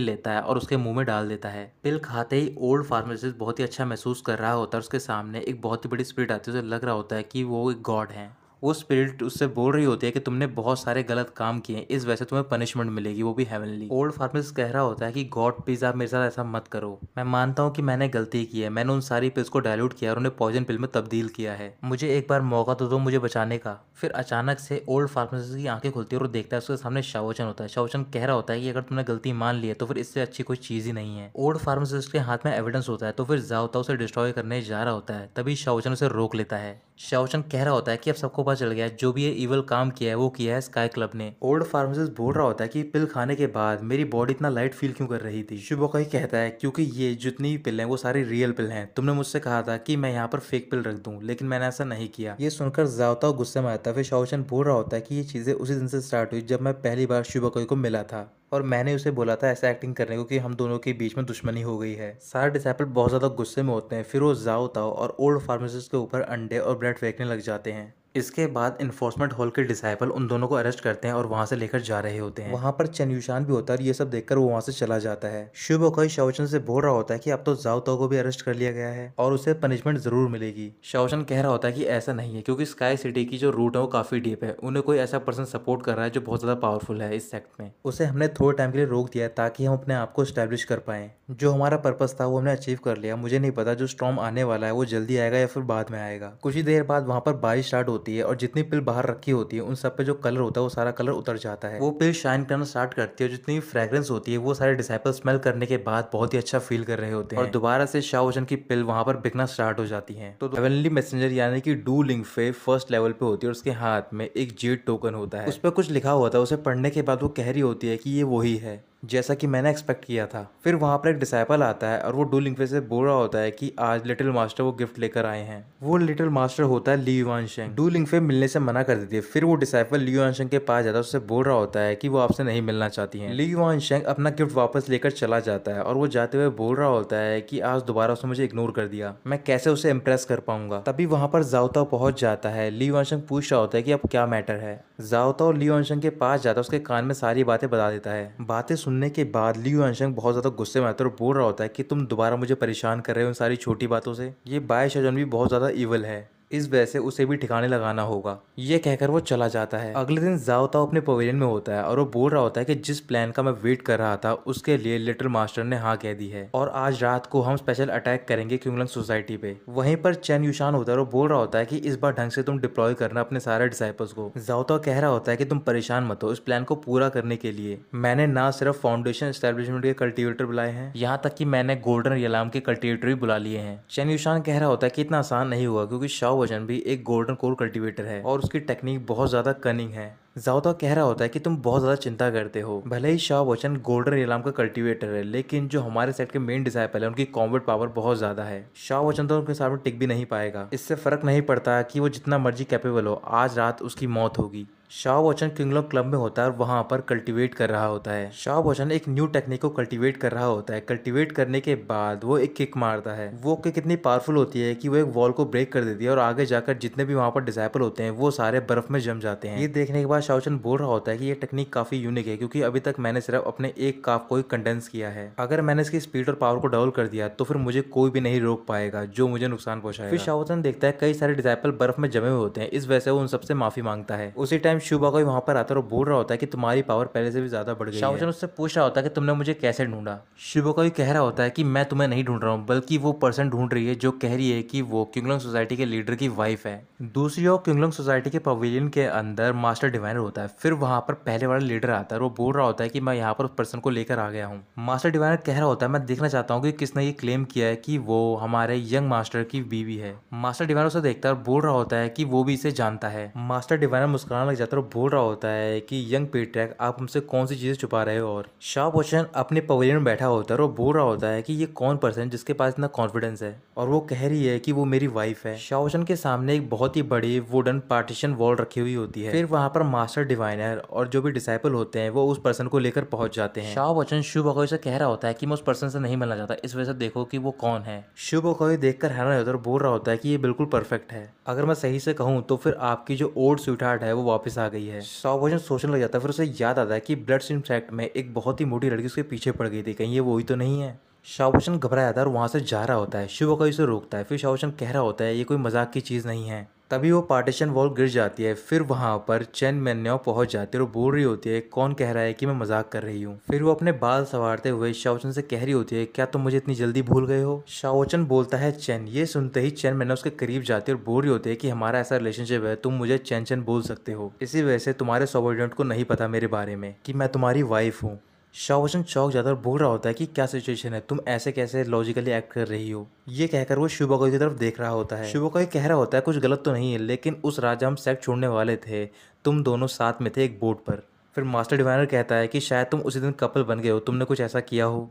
लेता है और उसके मुंह में डाल देता है। पिल खाते ही ओल्ड फार्मासिस्ट बहुत ही अच्छा महसूस कर रहा होता है। उसके सामने एक बहुत ही बड़ी स्पिरिट आती है, उसे लग रहा होता है कि वो एक गॉड है। वो स्पिरिट उससे बोल रही होती है कि तुमने बहुत सारे गलत काम किए, इस वजह से तुम्हें पनिशमेंट मिलेगी, वो भी हेवनली। ओल्ड फार्मासिस्ट कह रहा होता है कि गॉड प्लीज आप मेरे साथ ऐसा मत करो, मैं मानता हूँ कि मैंने गलती की है, मैंने उन सारी पिल्स को डायल्यूट किया और उन्हें पॉइजन पिल में तब्दील किया है, मुझे एक बार मौका तो दो मुझे बचाने का। फिर अचानक से ओल्ड फार्मासिस्ट की आंखें खुलती है और वो देखता है उसके सामने शाओ वुचन होता है। शाओ वुचन कह रहा होता है कि अगर तुमने गलती मान ली है तो फिर इससे अच्छी कोई चीज़ ही नहीं है। ओल्ड फार्मासिस्ट के हाथ में एविडेंस होता है तो फिर जाओ ताओ उसे डिस्ट्रॉय करने जा रहा होता है, तभी शाओ वुचन उसे रोक लेता है। शाओ वुचन कह रहा होता है कि अब सबको पता चल गया है जो भी ये इवल काम किया है वो किया है स्काई क्लब ने। ओल्ड फार्मासिस्ट बोल रहा होता है कि पिल खाने के बाद मेरी बॉडी इतना लाइट फील क्यों कर रही थी। शुभोकाई कहता है क्योंकि ये जितनी भी पिल हैं वो सारी रियल पिल हैं, तुमने मुझसे कहा था कि मैं यहाँ पर फेक पिल रख दूं लेकिन मैंने ऐसा नहीं किया। ये सुनकर जाओ ताओ गुस्से में आता है। फिर शाओ वुचन बोल रहा होता है कि ये चीज़ें उसी दिन से स्टार्ट हुई जब मैं पहली बार शुभोकाई को मिला था और मैंने उसे बोला था ऐसा एक्टिंग करने को कि हम दोनों के बीच में दुश्मनी हो गई है। सारे डिसाइपल बहुत ज़्यादा गुस्से में होते हैं। फिर वो जाओ ताओ और ओल्ड फार्मासिस्ट के ऊपर अंडे और ब्रेड फेंकने लग जाते हैं। इसके बाद इन्फोर्समेंट हॉल के डिसाइपल उन दोनों को अरेस्ट करते हैं और वहां से लेकर जा रहे होते हैं। वहां पर चेन युशान भी होता है और ये सब देखकर वो वहां से चला जाता है। शुभोकाई शाओ वुचन से बोल रहा होता है कि अब तो जाओ ताओ को भी अरेस्ट कर लिया गया है और उसे पनिशमेंट जरूर मिलेगी। शाओ वुचन कह रहा होता है कि ऐसा नहीं है क्योंकि स्काई सिटी की जो रूट है वो काफी डीप है, उन्हें कोई ऐसा पर्सन सपोर्ट कर रहा है जो बहुत ज्यादा पावरफुल है इस सेक्ट में। उसे हमने थोड़े टाइम के लिए रोक दिया है ताकि हम अपने आप को स्टैब्लिश कर पाए। जो हमारा पर्पस था वो हमने अचीव कर लिया। मुझे नहीं पता जो स्टॉर्म आने वाला है वो जल्दी आएगा या फिर बाद में आएगा। कुछ ही देर बाद वहां पर बारिश स्टार्ट होती है और जितनी पिल बाहर रखी होती है उन सब पे जो कलर होता है वो सारा कलर उतर जाता है। वो पिल शाइन करना स्टार्ट करती है, जितनी फ्रेग्रेंस होती है वो सारे डिसाइपल स्मेल करने के बाद बहुत ही अच्छा फील कर रहे होते हैं और दोबारा से शाओ वुचन की पिल वहां पर बिकना स्टार्ट हो जाती है। तो हेवनली मैसेंजर यानी कि डू लिंगफे फर्स्ट लेवल पे होती है और उसके हाथ में एक जेड टोकन होता है, उस पर कुछ लिखा हुआ था। उसे पढ़ने के बाद वो कह रही होती है कि ये वही है जैसा कि मैंने एक्सपेक्ट किया था। फिर वहां पर एक डिसाइपल आता है और वो डू लिंगफे से बोल रहा होता है कि आज लिटिल मास्टर वो गिफ्ट लेकर आए हैं। वो लिटिल मास्टर होता है ली युआन शेंग। डू लिंगफे मिलने से मना कर देती है। फिर वो डिसाइपल ली युआन शेंग के पास जाता है, उससे बोल रहा होता है कि वो आपसे नहीं मिलना चाहती हैं। ली युआन शेंग अपना गिफ्ट वापस लेकर चला जाता है और वो जाते हुए बोल रहा होता है कि आज दोबारा उसने मुझे इग्नोर कर दिया, मैं कैसे उसे इम्प्रेस कर पाऊंगा। तभी वहां पर जाओ ताओ पहुंच जाता है। ली युआन शेंग पूछ रहा होता है कि अब क्या मैटर है। जाओ ताओ ली युआन शेंग के पास जाता है, उसके कान में सारी बातें बता देता है। बातें सुनने के बाद ली युआन शेंग बहुत ज्यादा गुस्से में आता है और बोल रहा होता है कि तुम दोबारा मुझे परेशान कर रहे हो उन सारी छोटी बातों से। ये बाय शाओजन भी बहुत ज्यादा इवल है, इस वजह से उसे भी ठिकाने लगाना होगा। ये कहकर वो चला जाता है। अगले दिन जाओ ताओ अपने पवेलियन में होता है और वो बोल रहा होता है कि जिस प्लान का मैं वेट कर रहा था उसके लिए लिटिल मास्टर ने हाँ कह दी है और आज रात को हम स्पेशल अटैक करेंगे क्विंगलैंग सोसाइटी पे। वहीं पर चेन युशान होता है और वो बोल रहा होता है कि इस बार ढंग से तुम डिप्लॉय करना अपने सारे डिसाइपल्स को। जाओ ताओ कह रहा होता है कि तुम परेशान मत हो, इस प्लान को पूरा करने के लिए मैंने ना सिर्फ फाउंडेशन एस्टेब्लिशमेंट के कल्टिवेटर बुलाए हैं, यहाँ तक कि मैंने गोल्डन रियलाम के कल्टिवेटर भी बुला लिए हैं। चेन युशान कह रहा होता है कि इतना आसान नहीं हुआ क्योंकि शाओ वुचन भी एक गोल्डन कोर कल्टीवेटर है और उसकी टेक्निक बहुत ज्यादा कनिंग है। जाओ ताओ कह रहा होता है कि तुम बहुत ज्यादा चिंता करते हो, भले ही शाओ वुचन गोल्डन रियलाम का कल्टीवेटर है लेकिन जो हमारे सेट के मेन डिसाइपल है उनकी कॉम्बैट पावर बहुत ज्यादा है। शाओ वुचन तो उनके सामने टिक भी नहीं पाएगा। इससे फर्क नहीं पड़ता कि वो जितना मर्जी कैपेबल हो, आज रात उसकी मौत होगी। शाओ वुचन क्विंगलॉन्ग क्लब में होता है और वहां पर कल्टीवेट कर रहा होता है। शाओ वुचन एक न्यू टेक्निक को कल्टीवेट कर रहा होता है। कल्टीवेट करने के बाद वो एक किक मारता है। वो किक इतनी पावरफुल होती है कि वो एक वॉल को ब्रेक कर देती है और आगे जाकर जितने भी वहां पर डिसाइपल होते हैं वो सारे बर्फ में जम जाते हैं। ये देखने के बाद शाओ वुचन बोल रहा होता है कि ये टेक्निक काफी यूनिक है क्योंकि अभी तक मैंने सिर्फ अपने एक काफ को ही कंडेंस किया है। अगर मैंने इसकी स्पीड और पावर को डबल कर दिया तो फिर मुझे कोई भी नहीं रोक पाएगा जो मुझे नुकसान पहुंचाएगा। फिर शाओ वुचन देखता है कई सारे डिसाइपल बर्फ में जमे हुए होते हैं, इस वजह से वो उन सबसे माफी मांगता है। उसी टाइम शुभोकाई वहां पर आता है और बोल रहा होता है कि तुम्हारी पावर पहले से भी ज्यादा बढ़ गई है। शाओ वुचन उससे पूछ रहा होता है कि तुमने मुझे कैसे ढूंढा। शुभोकाई कह रहा होता है कि मैं तुम्हें नहीं ढूंढ रहा हूँ बल्कि वो पर्सन ढूंढ रही है जो कह रही है कि वो क्विंगलॉन्ग सोसाइटी के लीडर की वाइफ है। दूसरी ओर क्विंगलॉन्ग सोसाइटी के पवेलियन के अंदर मास्टर डिवाइन डिवाइनर होता है। फिर वहाँ पर पहले वाला लीडर आता है और वो बोल रहा होता है कि मैं यहाँ पर उस पर्सन को लेकर आ गया हूँ। मास्टर डिवाइनर कह रहा होता है मैं देखना चाहता हूँ कि किसने ये क्लेम किया है कि वो हमारे यंग मास्टर की बीवी है। मास्टर डिवाइनर उसे देखता है और बोल रहा होता है कि वो भी इसे जानता है। मास्टर डिवाइनर मुस्कुराने लग जाता है और बोल रहा होता है कि यंग पेट्रियार्क आप हमसे कौन सी चीजें छुपा रहे हो। और शाओ वचन अपने पवेलियन में बैठा होता है और वो बोल रहा होता है कि ये कौन पर्सन जिसके पास इतना कॉन्फिडेंस है और वो कह रही है कि वो मेरी वाइफ है। शाओ वचन के सामने एक बहुत ही बड़ी वुडन पार्टीशन वॉल रखी हुई होती है। फिर वहां पर मास्टर डिवाइनर और जो भी डिसाइपल होते हैं वो उस पर्सन को लेकर पहुंच जाते हैं। शाओ वचन शुभ ओकोई से कह रहा होता है कि मैं उस पर्सन से नहीं मिलना चाहता, इस वजह से देखो कि वो कौन है। शुभ ओकोई देखकर हैरान हो जाता है और बोल रहा होता है कि ये बिल्कुल परफेक्ट है। अगर मैं सही से कहूँ तो फिर आपकी जो ओल्ड स्वीटहार्ट है वो वापस आ गई है। शाओ वचन सोचने लग जाता है। फिर उसे याद आता है कि ब्लड स्ट्रीम सेक्ट में एक बहुत ही मोटी लड़की उसके पीछे पड़ गई थी, कहीं ये वही तो नहीं है। शाओ वचन घबराया था और वहां से जा रहा होता है। शुभ ओकोई उसे रोकता है। फिर शाओ वचन कह रहा होता है ये कोई मजाक की चीज नहीं है। तभी वो पार्टीशन वॉल गिर जाती है। फिर वहां पर चेन मेन्यो पहुंच जाती है और बोल रही होती है कौन कह रहा है कि मैं मजाक कर रही हूँ। फिर वो अपने बाल संवारते हुए शाओ वचन से कह रही होती है क्या तुम मुझे इतनी जल्दी भूल गए हो। शाओ वचन बोलता है चेन। ये सुनते ही चेन मेन्यो उसके करीब जाती है और बोल रही होती है कि हमारा ऐसा रिलेशनशिप है, तुम मुझे चेन चेन बोल सकते हो, इसी वजह से तुम्हारे सबॉर्डिनेट को नहीं पता मेरे बारे में कि मैं तुम्हारी वाइफ हूँ। शाओ वचन चौंक जाता है और बोल रहा होता है कि क्या सिचुएशन है, तुम ऐसे कैसे लॉजिकली एक्ट कर रही हो। ये कहकर वो शुभ ओकोई की तरफ देख रहा होता है। शुभ ओकोई कह रहा होता है कुछ गलत तो नहीं है, लेकिन उस रात जब हम सेक्ट छोड़ने वाले थे तुम दोनों साथ में थे एक बोट पर। फिर मास्टर डिवाइनर कहता है कि शायद तुम उसी दिन कपल बन गए हो, तुमने कुछ ऐसा किया हो।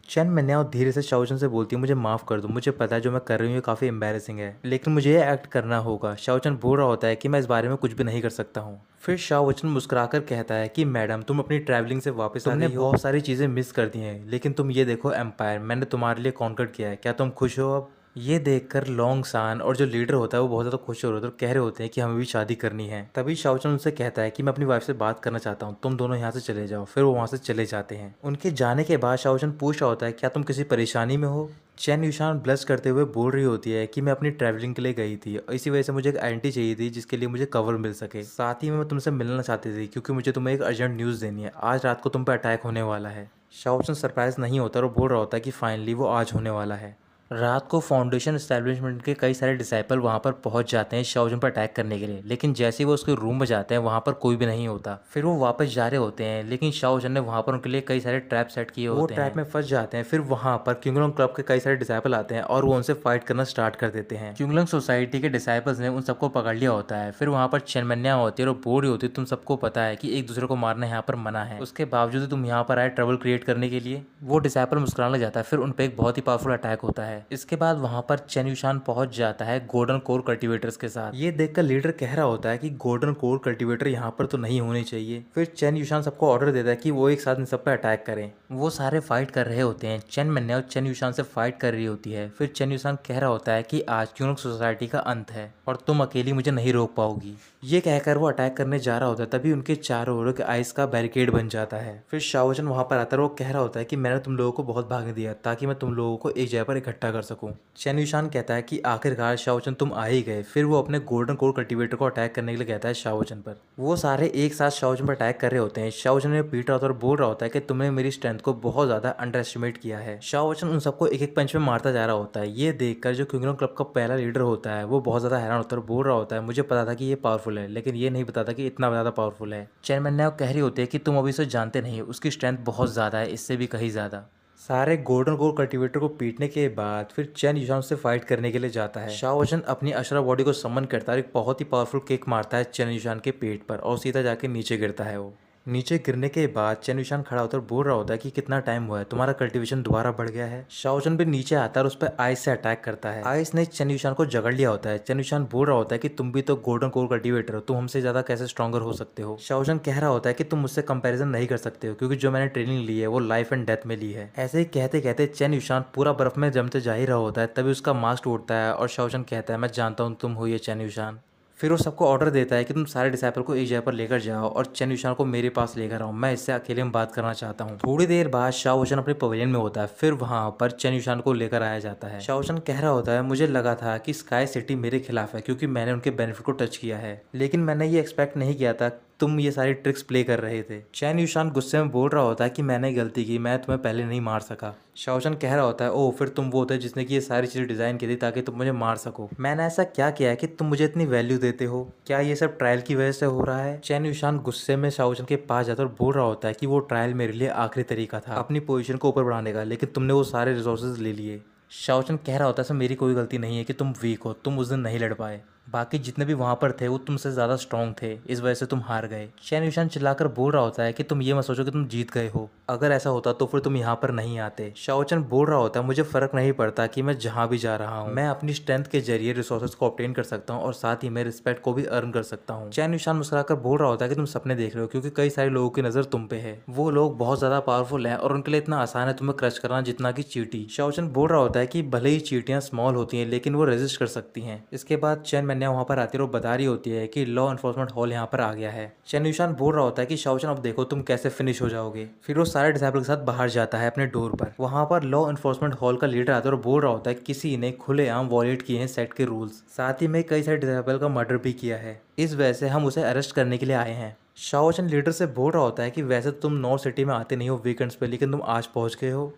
चैन मिन्याओ धीरे से शाओ वचन से बोलती है मुझे माफ़ कर दो, मुझे पता है जो मैं कर रही हूँ ये काफ़ी एम्बैरेसिंग है, लेकिन मुझे ये एक्ट करना होगा। शाओ वचन बोल रहा होता है कि मैं इस बारे में कुछ भी नहीं कर सकता हूँ। फिर शाओ वचन मुस्कुराकर कहता है कि मैडम तुम अपनी ट्रैवलिंग से वापस आ गई हो, बहुत सारी चीज़ें मिस कर दी हैं, लेकिन तुम ये देखो एम्पायर मैंने तुम्हारे लिए कॉन्कर्ड किया है, क्या तुम खुश हो अब। ये देखकर लोंग सान और जो लीडर होता है वो बहुत ज़्यादा खुश हो रहे होते हैं और कह रहे होते हैं कि हमें भी शादी करनी है। तभी शाओ वचन उनसे कहता है कि मैं अपनी वाइफ से बात करना चाहता हूँ, तुम दोनों यहाँ से चले जाओ। फिर वो वहाँ से चले जाते हैं। उनके जाने के बाद शाओ वचन पूछ रहा होता है क्या तुम किसी परेशानी में हो। चैन यूशान ब्लश करते हुए बोल रही होती है कि मैं अपनी ट्रैवलिंग के लिए गई थी और इसी वजह से मुझे एक आइडेंटिटी चाहिए थी जिसके लिए मुझे कवर मिल सके, साथ ही मैं तुमसे मिलना चाहती थी क्योंकि मुझे तुम्हें एक अर्जेंट न्यूज़ देनी है, आज रात को तुम पे अटैक होने वाला है। शाओ वचन सरप्राइज नहीं होता और बोल रहा होता है कि फाइनली वो आज होने वाला है। रात को फाउंडेशन एस्टेब्लिशमेंट के कई सारे डिसाइपल वहां पर पहुंच जाते हैं शाओ वचन पर अटैक करने के लिए, लेकिन जैसे ही वो उसके रूम में जाते हैं वहां पर कोई भी नहीं होता। फिर वो वापस जा रहे होते हैं, लेकिन शाओ वचन ने वहां पर उनके लिए कई सारे ट्रैप सेट किए होते हैं, वो ट्रैप में फंस जाते हैं। फिर वहां पर क्यूंगलोंग क्लब के कई सारे डिसाइपल आते हैं और वो उनसे फाइट करना स्टार्ट कर देते हैं। क्यूंगलोंग सोसाइटी के डिसाइपल्स ने उन सबको पकड़ लिया होता है। फिर वहां पर चेनमन्या होती है और बोल रही होती है तुम सबको पता है कि एक दूसरे को मारना यहाँ पर मना है, उसके बावजूद तुम यहाँ पर आए ट्रबल क्रिएट करने के लिए। वो डिसाइपल मुस्कुराने लग जाता है। फिर उन पर एक बहुत ही पावरफुल अटैक होता है। इसके बाद वहां पर चेन यूशान पहुंच जाता है गोल्डन कोर कल्टीवेटर्स के साथ। ये देखकर लीडर कह रहा होता है कि गोल्डन कोर कल्टीवेटर यहाँ पर तो नहीं होने चाहिए। फिर चेन यूशान सबको ऑर्डर देता है कि वो एक साथ इन सब पर अटैक करें। वो सारे फाइट कर रहे होते हैं। चेन मिन्याओ चेन यूशान से फाइट कर रही होती है। फिर चेन यूशान कह रहा होता है कि आज क्यूंगलोंग सोसाइटी का अंत है और तुम अकेली मुझे नहीं रोक पाओगी। ये कहकर वो अटैक करने जा रहा होता है, तभी उनके चारों ओर आइस का बैरिकेड बन जाता है। फिर शाओ वचन वहां पर आता है और वो कह रहा होता है कि मैंने तुम लोगों को बहुत भागने दिया ताकि मैं तुम लोगों को एक जगह पर इकट्ठा कर सकूं। चेन यूशान कहता है कि आखिरकार शाओ वचन तुम आ ही गए। फिर वो अपने गोल्डन कोर कल्टीवेटर को अटैक करने के लिए कहता है शाओ वचन पर। वो सारे एक साथ शाओ वचन पर अटैक कर रहे होते हैं। शाओ वचन ने पीट रहा होता है और बोल रहा होता है कि तुमने मेरी स्ट्रेंथ को बहुत ज्यादा अंडर एस्टिमेट किया है। शाओ वचन उन सबको एक एक पंच में मारता जा रहा होता है। ये देखकर जो क्यूंगलोंग क्लब का पहला लीडर होता है वो बहुत ज्यादा हैरान होता है और बोल रहा होता है मुझे पता था कि ये पावरफुल है, लेकिन ये नहीं पता था कि इतना ज्यादा पावरफुल है। चेन मिन्याओ कह रही होती है कि तुम अभी उसे जानते नहीं, उसकी स्ट्रेंथ बहुत ज्यादा है, इससे भी कहीं ज्यादा। सारे गोल्डन कोर कल्टीवेटर को पीटने के बाद फिर चेन यूशान से फाइट करने के लिए जाता है। शाओ वचन अपनी अशरा बॉडी को समन करता है और एक बहुत ही पावरफुल किक मारता है चेन यूशान के पेट पर और सीधा जाके नीचे गिरता है। वो नीचे गिरने के बाद चेन यूशान खड़ा होता है और बोल रहा होता है कि कितना टाइम हुआ है, तुम्हारा कल्टीवेशन दोबारा बढ़ गया है। शाओ वचन भी नीचे आता है और उस पर आइस से अटैक करता है। आइस ने चेन यूशान को जकड़ लिया होता है। चेन यूशान बोल रहा होता है कि तुम भी तो गोल्डन कोर कल्टीवेटर हो, तुम हमसे ज्यादा कैसे स्ट्रॉन्गर हो सकते हो। शाओ वचन कह रहा होता है कि तुम मुझसे कंपैरिजन नहीं कर सकते हो क्योंकि जो मैंने ट्रेनिंग ली है वो लाइफ एंड डेथ में ली है। ऐसे ही कहते कहते चेन यूशान पूरा बर्फ में जमते जा ही रहा होता है, तभी उसका मास्क टूटता है और शाओ वचन कहता है मैं जानता हूँ तुम हो ये चेन यूशान। फिर वो सबको ऑर्डर देता है कि तुम सारे डिसाइपल को एक जगह पर लेकर जाओ और चेन यूशान को मेरे पास लेकर आओ, मैं इससे अकेले में बात करना चाहता हूँ। थोड़ी देर बाद शाओ वचन अपने पवेलियन में होता है। फिर वहां पर चेन यूशान को लेकर आया जाता है। शाओ वचन कह रहा होता है मुझे लगा था कि स्काई सिटी मेरे खिलाफ है क्योंकि मैंने उनके बेनिफिट को टच किया है, लेकिन मैंने ये एक्सपेक्ट नहीं किया था तुम ये सारी ट्रिक्स प्ले कर रहे थे। चैन युशान गुस्से में बोल रहा होता है कि मैंने गलती की, मैं तुम्हें पहले नहीं मार सका। शाओचन कह रहा होता है, ओह फिर तुम वो थे जिसने कि ये सारी चीज़ें डिज़ाइन की थी ताकि तुम मुझे मार सको। मैंने ऐसा क्या किया है कि तुम मुझे इतनी वैल्यू देते हो? क्या ये सब ट्रायल की वजह से हो रहा है? चैन युशान गुस्से में शाओचन के पास जाता और बोल रहा होता है कि वो ट्रायल मेरे लिए आखिरी तरीका था अपनी पोजीशन को ऊपर बढ़ाने का, लेकिन तुमने वो सारे रिसोर्सेज ले लिए। शाओचन कह रहा होता है, सर मेरी कोई गलती नहीं है कि तुम वीक हो, तुम उस दिन नहीं लड़ पाए। बाकी जितने भी वहाँ पर थे वो तुमसे ज़्यादा स्ट्रांग थे, इस वजह से तुम हार गए। चैन युशान चिल्लाकर बोल रहा होता है कि तुम ये मत सोचो कि तुम जीत गए हो, अगर ऐसा होता तो फिर तुम यहाँ पर नहीं आते। शाओचन बोल रहा होता है, मुझे फ़र्क नहीं पड़ता कि मैं जहाँ भी जा रहा हूँ, मैं अपनी स्ट्रेंथ के जरिए रिसोर्सेज को ऑब्टेन कर सकता हूँ और साथ ही मैं रिस्पेक्ट को भी अर्न कर सकता हूँ। चैन युशान मुस्कुराकर बोल रहा होता है कि तुम सपने देख रहे हो, क्योंकि कई सारे लोगों की नज़र तुम पे है। वो लोग बहुत ज़्यादा पावरफुल हैं और उनके लिए इतना आसान है तुम्हें क्रश करना जितना कि चींटी। शाओचन बोल रहा होता है कि भले ही चींटियाँ स्मॉल होती हैं लेकिन वो रेजिस्ट कर सकती हैं। इसके बाद चैन मैन्या वहाँ पर आती है और बता रही होती है कि लॉ एनफोर्समेंट हॉल यहाँ पर आ गया है। चैन युशान बोल रहा होता है कि शाओचन अब देखो तुम कैसे फिनिश हो जाओगे। फिर वो सारे डिसाइपल के साथ बाहर जाता है अपने डोर पर। वहाँ पर लॉ एनफोर्समेंट हॉल का लीडर आता है और बोल रहा होता है किसी ने खुलेआम वॉयलेट किए हैं सेट के रूल्स, साथ ही में कई सारे डिसाइपल का मर्डर भी किया है, इस वजह से हम उसे अरेस्ट करने के लिए आए हैं। शाओचन लीडर से बोल रहा होता है कि वैसे तुम नॉर्थ सिटी में आते नहीं हो वीकेंड्स पे, लेकिन तुम आज पहुंच गए हो।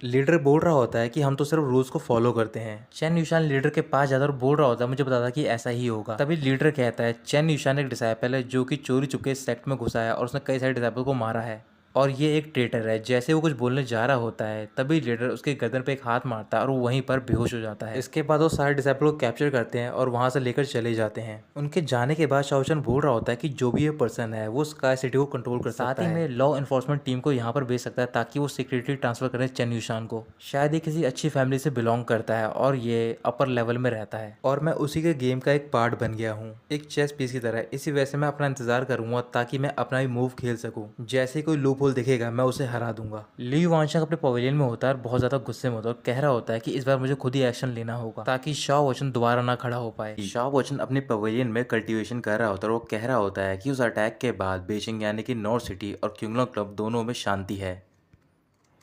लीडर बोल रहा होता है कि हम तो सिर्फ रूल्स को फॉलो करते हैं। चैन युशान लीडर के पास जाता और बोल रहा होता है, मुझे पता था कि ऐसा ही होगा। तभी लीडर कहता है, चैन युशान एक डिसाइपल है जो कि चोरी चुपके इस सेक्ट में घुसा है और उसने कई सारे डिसाइपल को मारा है और ये एक ट्रेटर है। जैसे वो कुछ बोलने जा रहा होता है तभी लीडर उसके गर्दन पे एक हाथ मारता है और वो वहीं पर बेहोश हो जाता है। इसके बाद वो सारे डिसाइपल को कैप्चर करते हैं और वहां से लेकर चले जाते हैं। उनके जाने के बाद शाओचन बोल रहा होता है कि जो भी ये पर्सन है वो स्काई सिटी को कंट्रोल कर सकता है, साथ ही में लॉ एनफोर्समेंट टीम को यहाँ पर भेज सकता है ताकि वो सीक्रेटली ट्रांसफर करें चैन युशान को। शायद ये किसी अच्छी फैमिली से बिलोंग करता है और ये अपर लेवल में रहता है और मैं उसी के गेम का एक पार्ट बन गया हूँ, एक चेस पीस की तरह। इसी वजह से मैं अपना इंतजार करूंगा ताकि मैं अपना ही मूव खेल सकूं। जैसे कोई लूप होल दिखेगा मैं उसे हरा दूंगा। ली वांशक अपने पवेलियन में होता है और बहुत ज्यादा गुस्से में होता है और कह रहा होता है कि इस बार मुझे खुद ही एक्शन लेना होगा ताकि शाओ वचन दोबारा ना खड़ा हो पाए। शाओ वचन अपने पवेलियन में कल्टीवेशन कर रहा होता है और वो कह रहा होता है कि उस अटैक के बाद बेजिंग यानी कि नॉर्थ सिटी और क्यूंगलॉन्ग क्लब दोनों में शांति है,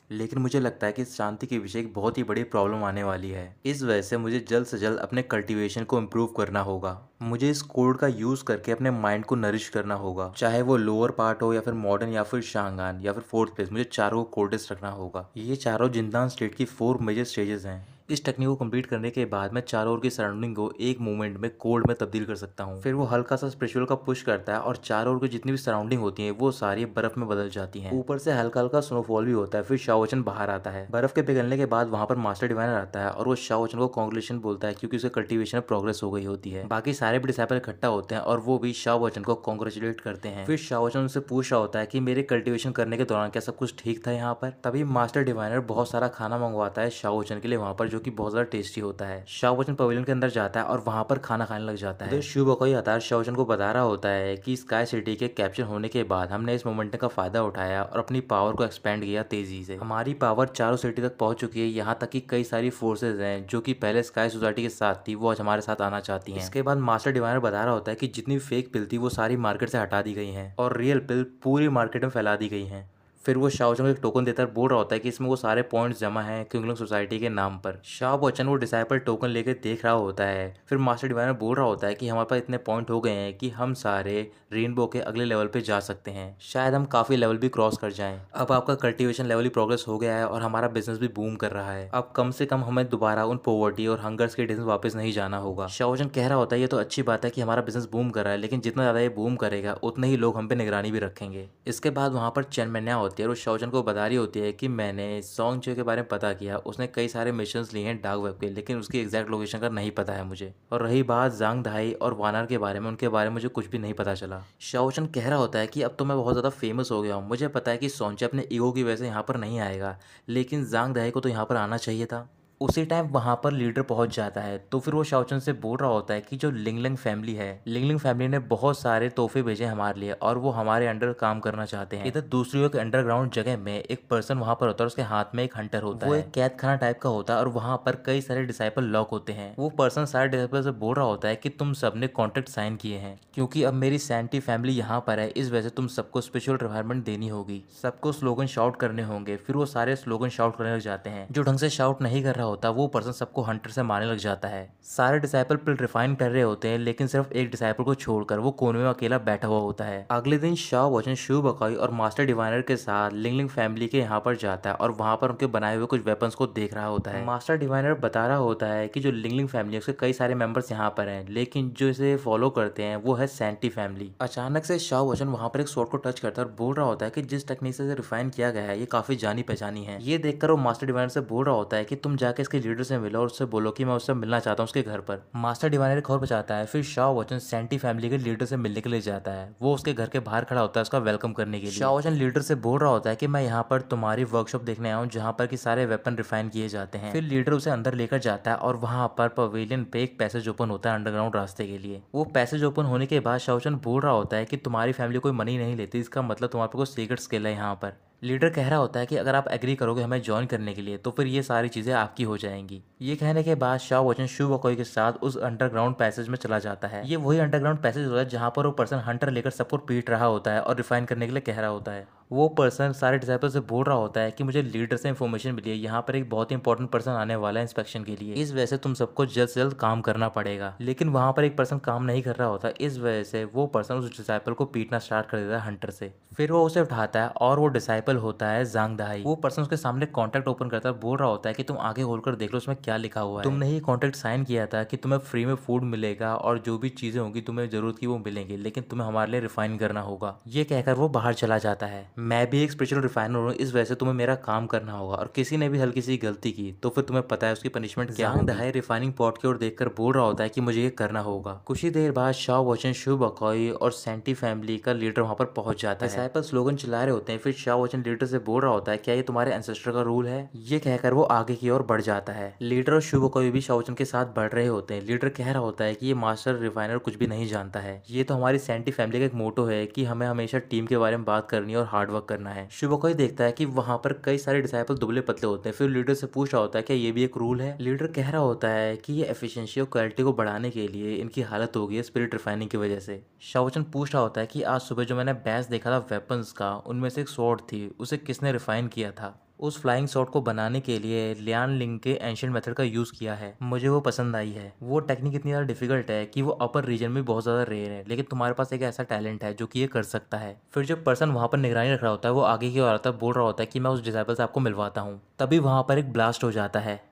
लेकिन मुझे लगता है कि इस शांति के पीछे एक बहुत ही बड़ी प्रॉब्लम आने वाली है। इस वजह से मुझे जल्द से जल्द अपने कल्टीवेशन को इम्प्रूव करना होगा। मुझे इस कोड का यूज़ करके अपने माइंड को नरिश करना होगा, चाहे वो लोअर पार्ट हो या फिर मॉडर्न या फिर शांगान या फिर फोर्थ प्लेस। मुझे चारों कोर्टेस रखना होगा। ये चारों जिंदान स्टेट की 4 मेजर स्टेजेस हैं। इस टेक्निक को कंप्लीट करने के बाद मैं चारों ओर की सराउंडिंग को एक मूवमेंट में कोड में तब्दील कर सकता हूँ। फिर वो हल्का सा स्पिरिचुअल का पुश करता है और चारों ओर की जितनी भी सराउंडिंग होती है वो सारी बर्फ में बदल जाती हैं। ऊपर से हल्का हल्का स्नोफॉल भी होता है। फिर शाओ वचन बाहर आता है। बर्फ के पिघलने के बाद वहां पर मास्टर डिवाइनर आता है और वो शाओ वचन को कांग्रेचुलेशन बोलता है क्योंकि उसके कल्टीवेशन में प्रोग्रेस हो गई होती है। बाकी सारे भी डिसाइपल इकट्ठा होते हैं और वो भी शाओ वचन को कांग्रेचुलेट करते हैं। फिर शाओ वचन उनसे पूछ रहा होता है कि मेरे कल्टीवेशन करने के दौरान क्या सब कुछ ठीक था यहाँ पर। तभी मास्टर डिवाइनर बहुत सारा खाना मंगवाता है शाओ वचन के लिए वहां पर, जो कि बहुत ज्यादा टेस्टी होता है। शाओ वचन पवेलियन के अंदर जाता है और वहां पर खाना खाने लग जाता है। शिव बकोई आता है, शाओ वचन को बता रहा होता है कि स्काई सिटी के कैप्चर होने के बाद हमने इस मोमेंट का फायदा उठाया और अपनी पावर को एक्सपेंड किया तेजी से। हमारी पावर चारों सिटी तक पहुंच चुकी है, यहाँ तक कि कई सारी फोर्सेज हैं जो कि पहले स्काई सोसाइटी के साथ थी वो आज हमारे साथ आना चाहती हैं। इसके बाद मास्टर डिवाइनर बता रहा होता है कि जितनी फेक पिल थी वो सारी मार्केट से हटा दी गई हैं और रियल पिल पूरी मार्केट में फैला दी गई हैं। फिर वो शाओ वचन को एक टोकन देता है, बोल रहा होता है कि इसमें वो सारे पॉइंट्स जमा हैं क्यूंगलॉन्ग सोसाइटी के नाम पर। शाओ वचन वो डिसाइपल टोकन लेकर देख रहा होता है। फिर मास्टर डिवाइनर बोल रहा होता है कि हमारे पास इतने पॉइंट हो गए हैं कि हम सारे रेनबो के अगले लेवल पे जा सकते हैं, शायद हम काफी लेवल भी क्रॉस कर जाएं। अब आपका कल्टीवेशन लेवल ही प्रोग्रेस हो गया है और हमारा बिजनेस भी बूम कर रहा है। अब कम से कम हमें दोबारा उन पॉवर्टी और हंगर्स के डेज में वापस नहीं जाना होगा। शाओ वचन कह रहा होता है ये तो अच्छी बात है कि हमारा बिजनेस बूम कर रहा है, लेकिन जितना ज्यादा ये बूम करेगा उतने ही लोग हम पे निगरानी भी रखेंगे। इसके बाद वहां पर चैन मैन्या होती है और शाओ वचन को बता रही होती है कि मैंने सॉन्ग जो के बारे में पता किया, उसने कई सारे मिशंस लिए हैं डार्क वेब के, लेकिन उसकी एग्जैक्ट लोकेशन का नहीं पता है मुझे। और रही बात जांग धाई और वानर के बारे में, उनके बारे में मुझे कुछ भी नहीं पता चला। शाओ वचन कह रहा होता है कि अब तो मैं बहुत ज़्यादा फेमस हो गया हूँ, मुझे पता है कि सोंचे अपने ईगो की वजह से यहाँ पर नहीं आएगा, लेकिन जांग धाई को तो यहाँ पर आना चाहिए था। उसी टाइम वहां पर लीडर पहुंच जाता है तो फिर वो शाओ वचन से बोल रहा होता है कि जो लिंगलिंग फैमिली है, लिंगलिंग फैमिली ने बहुत सारे तोहफे भेजे हमारे लिए और वो हमारे अंडर काम करना चाहते हैं। इधर दूसरी ओर अंडरग्राउंड जगह में एक पर्सन वहां पर होता है और उसके हाथ में एक हंटर होता है। वो एक कैद खाना टाइप का होता है और वहां पर कई सारे डिसाइपल लॉक होते हैं। वो पर्सन सारे डिसाइपल से बोल रहा होता है कि तुम सबने कॉन्ट्रैक्ट साइन किए हैं, क्योंकि अब मेरी सैंटी फैमिली यहाँ पर है, इस वजह से तुम सबको स्पेशल रिक्वायरमेंट देनी होगी, सबको स्लोगन शाउट करने होंगे। फिर वो सारे स्लोगन शाउट करने लग जाते हैं। जो ढंग से शाउट नहीं कर रहा रहा होता है वो पर्सन सबको हंटर से मारने लग जाता है। सारे डिसाइपल पिल रिफाइन कर रहे होते हैं लेकिन सिर्फ एक डिसाइपल को छोड़कर वो कोने में अकेला बैठा हुआ होता है। अगले दिन शाओ वचन शिव बकाई और मास्टर डिवाइनर के साथ लिंगलिंग फैमिली के यहाँ पर जाता है और वहाँ पर उनके बनाए हुए कुछ वेपन्स को देख रहा होता है। मास्टर डिवाइनर बता रहा होता है कि जो लिंगलिंग फैमिली है उसके कई सारे मेंबर्स यहाँ पर हैं लेकिन जो इसे फॉलो करते हैं वो है सैंटी फैमिली। अचानक से शाओ वचन वहाँ पर एक स्वॉर्ड को टच करता है और बोल रहा होता है कि जिस टेक्निक से रिफाइन किया गया है ये काफी जानी पहचानी है। ये देखकर वो मास्टर डिवाइनर से बोल रहा होता है कि तुम जाके इसके लीडर से मिलो और उससे बोलो कि मैं उससे मिलना चाहता हूँ उसके घर पर। मास्टर डिवाइनर एक और बचाता है। फिर शाओ वचन सैंटी फैमिली के लीडर से मिलने के लिए जाता है। वो उसके घर के बाहर खड़ा होता है उसका वेलकम करने के लिए। शाओ वचन लीडर से बोल रहा होता है कि मैं यहाँ पर तुम्हारी वर्कशॉप देखने आया हूँ जहाँ पर कि सारे वेपन रिफाइन किए जाते हैं। फिर लीडर उसे अंदर लेकर जाता है और वहाँ पर पवेलियन पे एक पैसेज ओपन होता है अंडरग्राउंड रास्ते के लिए। वो पैसेज ओपन होने के बाद शाओ वचन बोल रहा होता है कि तुम्हारी फैमिली कोई मनी नहीं लेती, इसका मतलब तुम्हारे पर कोई सीक्रेट स्किल है यहाँ पर। लीडर कह रहा होता है कि अगर आप एग्री करोगे हमें ज्वाइन करने के लिए तो फिर ये सारी चीज़ें आपकी हो जाएंगी। ये कहने के बाद शाओ वचन शिव वकोई के साथ उस अंडरग्राउंड पैसेज में चला जाता है। ये वही अंडरग्राउंड पैसेज होता है जहाँ पर वो पर्सन हंटर लेकर सबको पीट रहा होता है और रिफाइन करने के लिए कह रहा होता है। वो पर्सन सारे डिसाइपल से बोल रहा होता है कि मुझे लीडर से इन्फॉर्मेशन मिली है, यहाँ पर एक बहुत ही इंपॉर्टेंट पर्सन आने वाला है इंस्पेक्शन के लिए, इस वजह से तुम सबको जल्द से जल्द काम करना पड़ेगा। लेकिन वहाँ पर एक पर्सन काम नहीं कर रहा होता, इस वजह से वो पर्सन उस डिसाइपल को पीटना स्टार्ट कर देता है हंटर से। फिर वो उसे उठाता है और वो डिसाइपल होता है जांग दाई। वो पर्सन उसके सामने कॉन्ट्रैक्ट ओपन करता है, बोल रहा होता है कि तुम आगे खोलकर देख लो उसमें क्या लिखा हुआ है। तुमने ही कॉन्ट्रैक्ट साइन किया था कि तुम्हें फ्री में फूड मिलेगा और जो भी चीजें होंगी तुम्हें जरूरत की वो मिलेंगी, लेकिन तुम्हें हमारे लिए रिफाइन करना होगा। ये कहकर वो बाहर चला जाता है। मैं भी एक स्पेशल रिफाइनर हूँ, इस वजह से तुम्हें मेरा काम करना होगा और किसी ने भी हल्की सी गलती की तो फिर तुम्हें पता है उसकी पनिशमेंट क्या होगी। दहाई रिफाइनिंग पॉट की ओर देखकर बोल रहा होता है कि मुझे ये करना होगा। कुछ ही देर बाद शाओ वचन शिव बकोई और सैंटी फैमिली का लीडर वहां पर पहुंच जाता है। डिसाइपल स्लोगन चला रहे होते हैं। फिर शाओ वचन लीडर से बोल रहा होता है क्या ये तुम्हारे एंसेस्टर का रूल है। ये कहकर वो आगे की ओर बढ़ जाता है। लीडर और शिव बकोई भी शाओ वचन के साथ बढ़ रहे होते हैं। लीडर कह रहा होता है कि ये मास्टर रिफाइनर कुछ भी नहीं जानता है, ये तो हमारी सैंटी फैमिली का एक मोटो है कि हमें हमेशा टीम के बारे में बात करनी है और हार्डवर्क करना है। शिव बकोई देखता है कि वहां पर कई सारे डिसाइपल दुबले पतले होते हैं। फिर लीडर से पूछ रहा होता है क्या ये भी एक रूल है। लीडर कह रहा होता है कि ये एफिशिएंसी और क्वालिटी को बढ़ाने के लिए इनकी हालत हो गई है स्पिरिट रिफाइनिंग की वजह से। शाओ वचन पूछ रहा होता है कि आज सुबह जो मैंने बैच देखा था वेपन्स का, उनमें से एक स्वॉर्ड थी, उसे किसने रिफाइन किया था। उस फ्लाइंग शॉट को बनाने के लिए लियान लिंग के एंशिएंट मेथड का यूज़ किया है। मुझे वो पसंद आई है। वो टेक्निक इतनी ज़्यादा डिफिकल्ट है कि वो अपर रीजन में बहुत ज़्यादा रेयर है, लेकिन तुम्हारे पास एक ऐसा टैलेंट है जो कि ये कर सकता है। फिर जो पर्सन वहाँ पर निगरानी रख रहा होता है वो आगे की ओर आता है, बोल रहा होता है कि मैं उस डिसाइपल से आपको मिलवाता हूँ। तभी वहाँ पर एक ब्लास्ट हो जाता है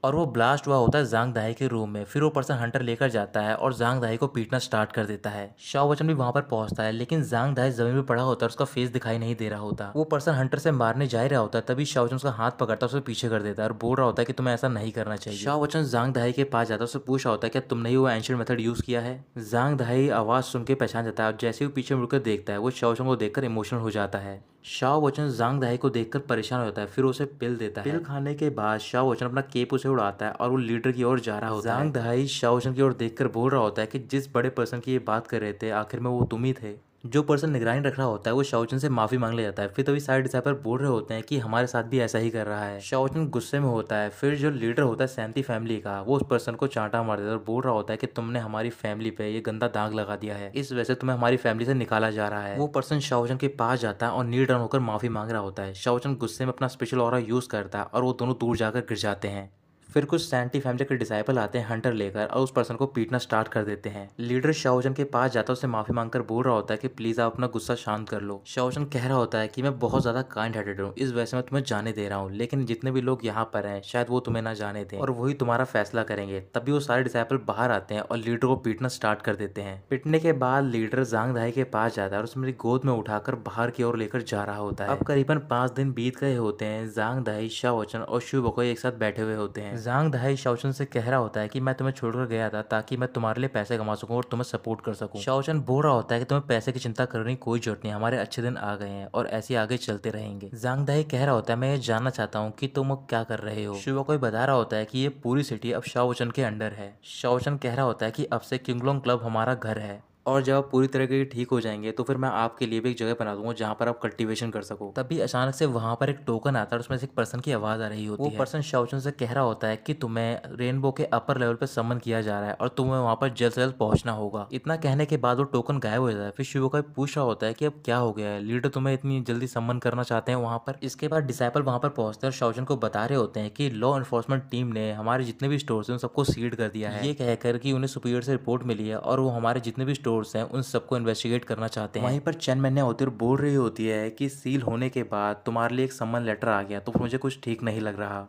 और वो ब्लास्ट हुआ होता है जांग दाई के रूम में। फिर वो पर्सन हंटर लेकर जाता है और जांग दाई को पीटना स्टार्ट कर देता है। शाओ वचन भी वहां पर पहुंचता है लेकिन जांग दाई जमीन में पड़ा होता है, उसका फेस दिखाई नहीं दे रहा होता। वो पर्सन हंटर से मारने जा रहा होता है, तभी शाओ वचन उसका हाथ पकड़ता है, उसे पीछे कर देता है और बोल रहा होता है कि तुम्हें ऐसा नहीं करना चाहिए। शाओ वचन जांग दाई के पास जाता है, उससे पूछ रहा होता है क्या तुमने ही वो एंशिएंट मेथड यूज किया है। जांग दाई आवाज सुन के पहचान जाता है और जैसे ही पीछे मुड़कर देखता है वो शाओ वचन को देखकर इमोशनल हो जाता है। शाओ वचन जांग दाई को देखकर परेशान हो जाता है, फिर उसे पिल देता है। पिल खाने के बाद शाओ वचन अपना केप उसे उड़ाता है और वो लीडर की ओर जा रहा होता है। जांग दाई शाओ वचन की ओर देखकर बोल रहा होता है कि जिस बड़े पर्सन की ये बात कर रहे थे आखिर में वो तुम ही थे। जो पर्सन निगरानी रख रहा होता है वो शाओ वचन से माफी मांग ले जाता है। फिर तभी सारे डिसाइपल बोल रहे होते हैं कि हमारे साथ भी ऐसा ही कर रहा है। शाओ वचन गुस्से में होता है। फिर जो लीडर होता है सैंती फैमिली का, वो उस पर्सन को चांटा मार देता है और बोल रहा होता है कि तुमने हमारी फैमिली पे ये गंदा दाग लगा दिया है, इस वजह से तुम्हें हमारी फैमिली से निकाला जा रहा है। वो पर्सन शाओ वचन के पास जाता है और नील डाउन होकर माफी मांग रहा होता है। शाओ वचन गुस्से में अपना स्पेशल ऑरा यूज करता है और वो दोनों दूर जाकर गिर जाते हैं। फिर कुछ सैंटी फैमिली के डिसाइपल आते हैं हंटर लेकर और उस पर्सन को पीटना स्टार्ट कर देते हैं। लीडर शाओ वचन के पास जाता है, उससे माफी मांगकर बोल रहा होता है कि प्लीज आप अपना गुस्सा शांत कर लो। शाओ वचन कह रहा होता है कि मैं बहुत ज्यादा काइंड हार्टेड हूँ, इस वजह से मैं तुम्हें जाने दे रहा हूँ, लेकिन जितने भी लोग यहाँ पर हैं शायद वो तुम्हें ना जाने दें और वही तुम्हारा फैसला करेंगे। तभी वो सारे डिसाइपल बाहर आते हैं और लीडर को पीटना स्टार्ट कर देते हैं। पीटने के बाद लीडर जांग दाई के पास जाता है और उसे मेरी गोद में उठाकर बाहर की ओर लेकर जा रहा होता है। अब करीबन 5 दिन बीत गए होते हैं। जांग दाई, शाओ वचन और शिव बकोई एक साथ बैठे हुए होते हैं। जांग दाई शाओ वचन से कह रहा होता है कि मैं तुम्हें छोड़कर गया था ताकि मैं तुम्हारे लिए पैसे कमा सकूं और तुम्हें सपोर्ट कर सकूं। शाओ वचन बोल रहा होता है कि तुम्हें पैसे की चिंता करने की कोई जरूरत नहीं, हमारे अच्छे दिन आ गए हैं और ऐसे आगे चलते रहेंगे। जांग दाई कह रहा होता है मैं ये जानना चाहता हूँ कि तुम अब क्या कर रहे हो। शिव बकोई बता रहा होता है कि ये पूरी सिटी अब शाओ वचन के अंडर है। शाओ वचन कह रहा होता है कि अब से किंगलोंग क्लब हमारा घर है। और जब आप पूरी तरीके से ठीक हो जाएंगे तो फिर मैं आपके लिए भी एक जगह बना दूंगा जहाँ पर आप कल्टीवेशन कर सको। तभी अचानक से वहां पर एक टोकन आता है और उसमें से एक पर्सन की आवाज आ रही होती है। वो पर्सन शाओचन से कह रहा होता है कि तुम्हें रेनबो के अपर लेवल पे समन किया जा रहा है और तुम्हें वहां पर जल्द से जल्द पहुंचना होगा। इतना कहने के बाद वो टोकन गायब हो जाता है। फिर शिवोकाई पूछ रहा होता है कि अब क्या हो गया है, लीडर तुम्हें इतनी जल्दी समन करना चाहते हैं वहां पर। इसके बाद डिसाइपल वहां पर पहुंचते हैं और शाओचन को बता रहे होते हैं कि लॉ एनफोर्समेंट टीम ने हमारे जितने भी स्टोर्स हैं उन सबको सीड कर दिया है, ये कहकर कि उन्हें सुपीरियर से रिपोर्ट मिली है और वो हमारे जितने भी स्टोर्स हैं उन सबको इन्वेस्टिगेट करना चाहते हैं। वहीं पर चैन मैंने होती और बोल रही होती है कि सील होने के बाद तुम्हारे लिए एक समन लेटर आ गया, तो मुझे कुछ ठीक नहीं लग रहा।